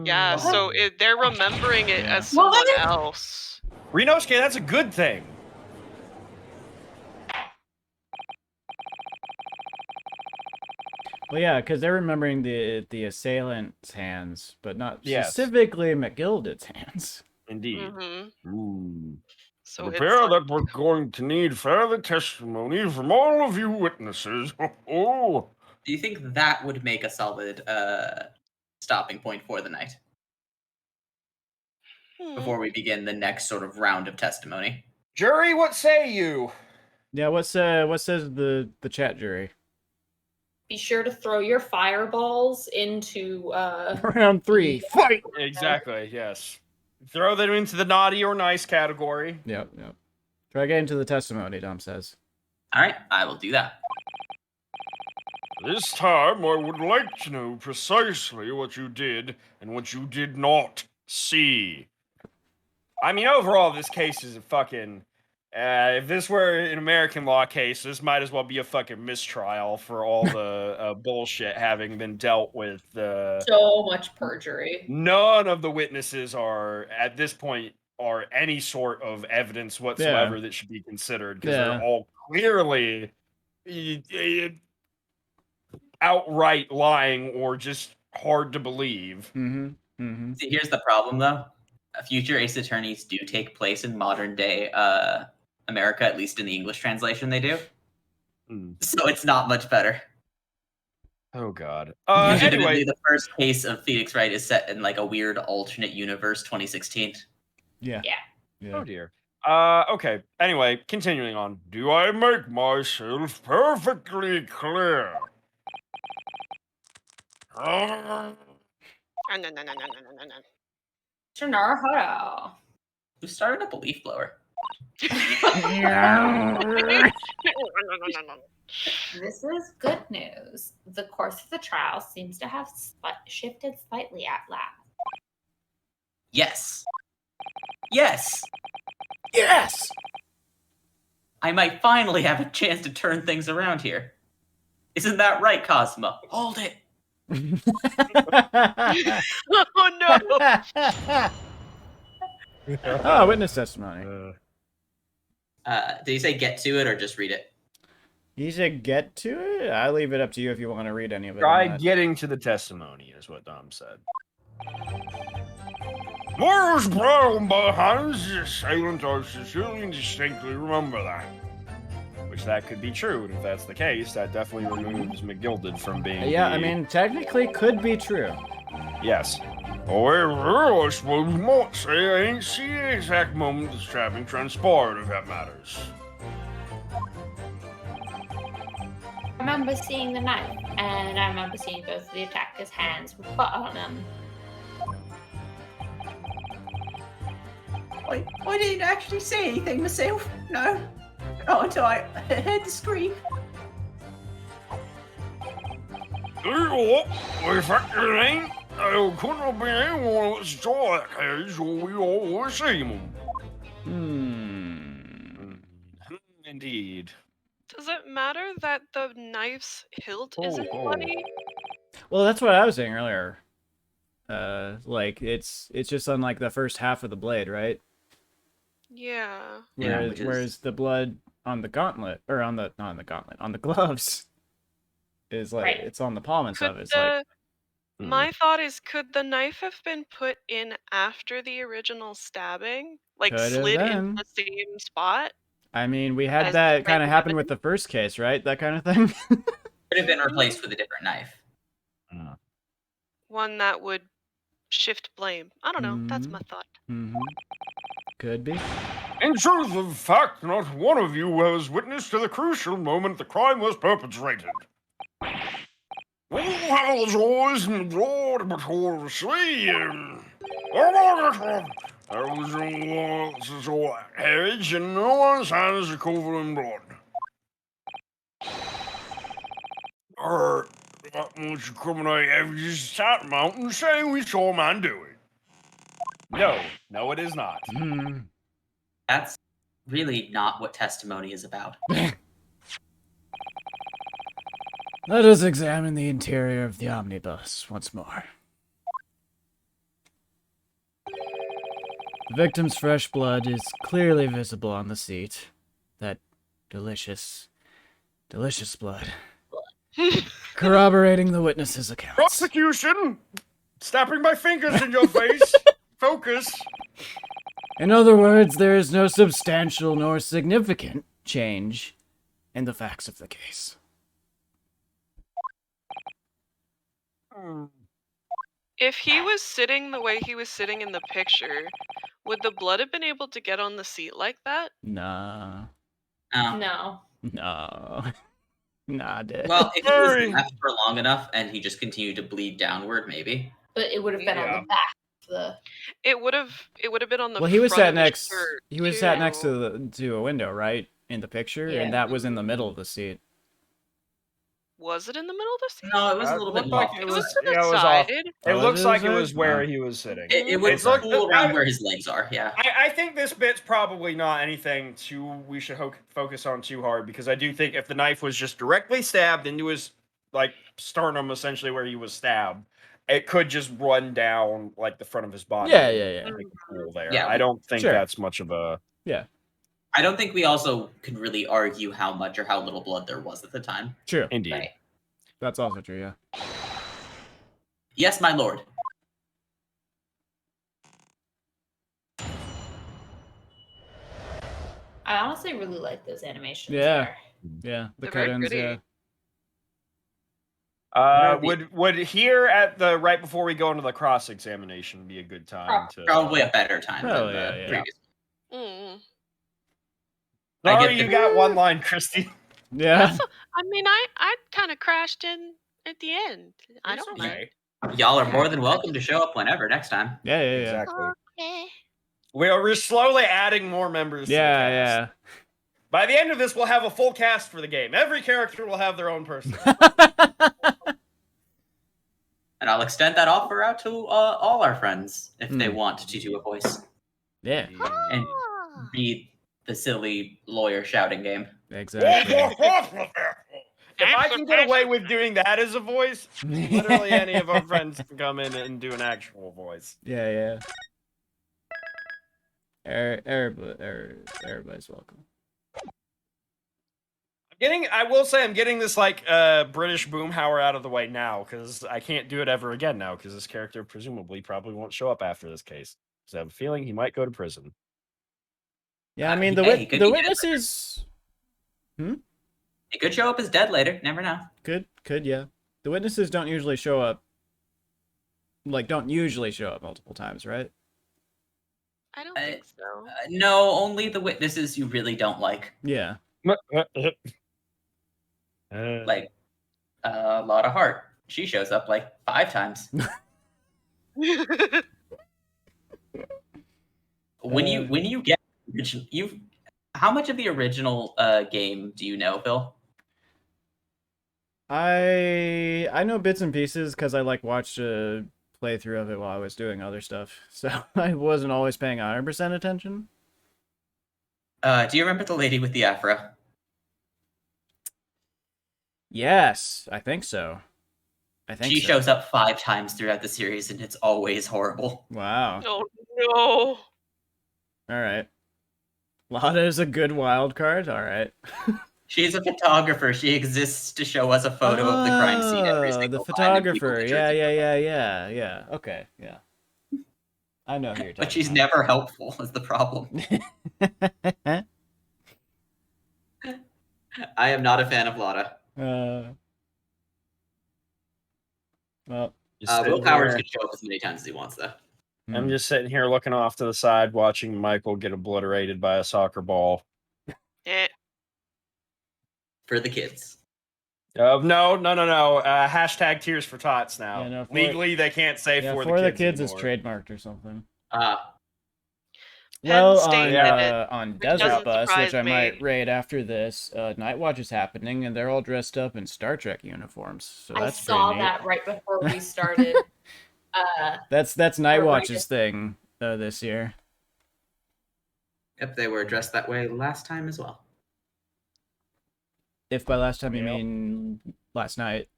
Yeah, so they're remembering it Yeah. as someone What? else. Rinosuke, that's a good thing. Well, yeah, because they're remembering the assailant's hands, but not Yes. specifically McGilded's hands. Indeed. Mm-hmm. So it's Prepare like, that we're going to need further testimony from all of you witnesses. Oh, Do you think that would make a solid stopping point for the night before we begin the next sort of round of testimony? Jury, what say you? Yeah, what says the chat jury? Be sure to throw your fireballs into Round 3, fight! Exactly, yes. Throw them into the naughty or nice category. Yep. Try getting to the testimony, Dom says. All right, I will do that. this time I would like to know precisely what you did and what you did not see. I mean, overall, this case is a fucking If this were an American law case, this might as well be a fucking mistrial for all the bullshit having been dealt with. So much perjury. None of the witnesses are, at this point, are any sort of evidence whatsoever that should be considered because they're all clearly outright lying or just hard to believe. See, here's the problem, though. Future Ace Attorneys do take place in modern day America, at least in the English translation they do. So it's not much better. Oh, God. Legitimately, Anyway. the first case of Phoenix Wright is set in like a weird alternate universe 2016. Yeah. Oh, dear. Okay. Anyway, continuing on. Do I make myself perfectly clear? Shanaruhodo. Who started up a leaf blower? This is good news. The course of the trial seems to have shifted slightly at last. Yes. Yes. Yes. I might finally have a chance to turn things around here. Isn't that right, Cosmo? Hold it. Oh no! Oh, witness testimony. Did you say get to it or just read it? You should get to it? I leave it up to you if you want to read any of it. Try getting to the testimony, is what Dom said. Morris Brown behind the assailant, I sincerely and distinctly remember that. Which that could be true, and if that's the case, that definitely removes McGilded from being. Yeah, I mean, technically could be true. Yes. However, I suppose we might say I ain't seen the exact moment the stabbing transpired, if that matters. I remember seeing the knife, and I remember seeing both of the attacker's hands were put on him. I didn't actually see anything myself. No. Not until I heard the scream. In fact, it ain't. There couldn't have been anyone that saw that case, or we all would have seen him. Indeed. Does it matter that the knife's hilt isn't bloody? Well, that's what I was saying earlier. Like it's just on like the first half of the blade, right? Yeah. Whereas the blood on the gauntlet, or on the not on the gauntlet, on the gloves, is like it's on the palm and stuff. It's like. My thought is, could the knife have been put in after the original stabbing, like slid in the same spot? I mean, we had that kind of happen with the first case, right? That kind of thing. Could have been replaced with a different knife. One that would shift blame. I don't know. That's my thought. Could be. In truth of fact, not one of you was witness to the crucial moment the crime was perpetrated. Who has always endured before the sea? There was no carriage, and no one's hands are covered in blood. That much incriminating evidence at mountain saying we saw a man do it. No, it is not. That's really not what testimony is about. Let us examine the interior of the omnibus once more. The victim's fresh blood is clearly visible on the seat. That delicious, delicious blood. Corroborating the witness's accounts. Prosecution! Snapping my fingers in your face! Focus! In other words, there is no substantial nor significant change in the facts of the case. If he was sitting the way he was sitting in the picture, would the blood have been able to get on the seat like that? Nah. No. No. Nah, dude. Well, if he was left for long enough and he just continued to bleed downward, maybe. But it would have been on the back of the. It would have been on the. Well, he was front sat of next. his shirt, He was sat next to a window, right, in the picture, Yeah. and that was in the middle of the seat. Was it in the middle of the scene? No, it was a It little bit looked more like off. it It was. was to the Yeah, it was off. side. It Oh, looks it like is it was it? where Wow. he was sitting. It would It's look- cool around where his legs are. Yeah. I think this bit's probably not anything we should focus on too hard, because I do think if the knife was just directly stabbed into his like sternum, essentially where he was stabbed, it could just run down like the front of his body. Yeah, and yeah, yeah. make a pool there. Yeah, I don't think sure. that's much of a. Yeah, I don't think we also could really argue how much or how little blood there was at the time. true. Indeed. Right. That's also true. Yeah. Yes, my lord. I honestly really like those animations. Yeah. There. Yeah. The They're very cut-ins. pretty. Yeah. Would here at the right before we go into the cross examination be a good time to? Probably a better time Oh, than yeah, the yeah. previous. Mm. I Sorry, get you the- got one line, Christy. Yeah. I mean, I kind of crashed in at the end. I It's don't okay. mind. Y'all are more than welcome to show up whenever next time. Yeah. Yeah. Yeah. Exactly. Okay. We're slowly adding more members. to the cast. Yeah. By the end of this, we'll have a full cast for the game. Every character will have their own person. Yeah. And I'll extend that offer out to all our friends if they Hmm. want to do a voice Yeah. and Ah. be the silly lawyer shouting game. Exactly. If I can get away with doing that as a voice, literally any of our friends can come in and do an actual voice. Yeah. Yeah. Everybody's welcome. I will say I'm getting this like British boomhauer out of the way now, because I can't do it ever again now, because this character presumably probably won't show up after this case. So I have a feeling he might go to prison. Yeah. I mean, Hey, he could the be dead witnesses. He could show up as dead later. Never know. Could. Yeah. The witnesses don't usually show up. Don't usually show up multiple times, right? I don't think so. No, only the witnesses you really don't like. Yeah. Like Lotta Hart. She shows up like 5 times. When you get how much of the original game do you know, Phil? I know bits and pieces because I watched a playthrough of it while I was doing other stuff, so I wasn't always paying 100% attention. Do you remember the lady with the afro? Yes, I think so. She shows up 5 times throughout the series, and it's always horrible. Wow. Oh no. All right. Lotta is a good wild card. All right. She's a photographer. She exists to show us a photo of the crime scene every Oh, single the time, and people photographer. picture it. Yeah. Okay. Yeah. I know who you're talking But she's about. never helpful, is the problem. I am not a fan of Lotta. Well, Will Powers can show up as many times as he wants, though. I'm just sitting here looking off to the side, watching Michael get obliterated by a soccer ball. Eh. For the kids. No. Hashtag Tears for Tots now. Yeah, no, for- Legally, they can't say yeah, for for the kids is anymore. trademarked or something. Penn Well, State did it, on which Desert doesn't Bus, which surprise I me. might raid after this, Night Watch is happening, and they're all dressed up in Star Trek uniforms. So I that's saw pretty neat. that right before we started. That's Night Or Watch's just- thing this year. Yep, they were dressed that way last time as well. If by last time you Yep. mean last night.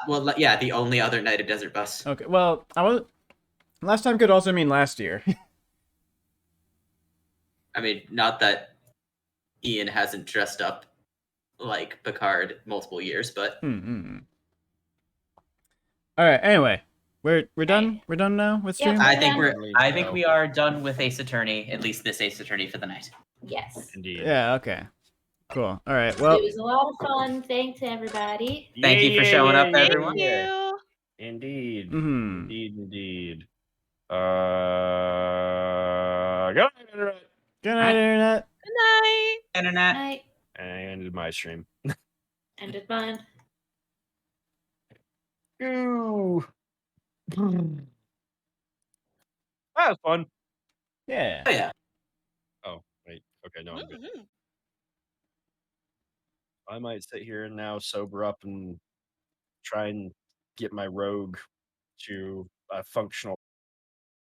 Well, yeah, the only other night of Desert Bus. Okay, well, last time could also mean last year. I mean, not that Ian hasn't dressed up like Picard multiple years, but All right. Anyway, we're done. We're done now with Yeah. stream. I think we are done with Ace Attorney, at least this Ace Attorney for the night. Yes. Indeed. Yeah. Okay. Cool. All right. Well, It was a lot of fun. Thanks, everybody. Thank you for showing up, Thank everyone. you. Indeed. mhm. Indeed. Good night, Internet. Good night, internet. Good night. Internet. I And I ended my stream. ended mine. Ooh. That was fun. Yeah. Oh, yeah. Oh, wait. Okay, no, I'm good. Mhm. I might sit here and now sober up and try and get my rogue to a functional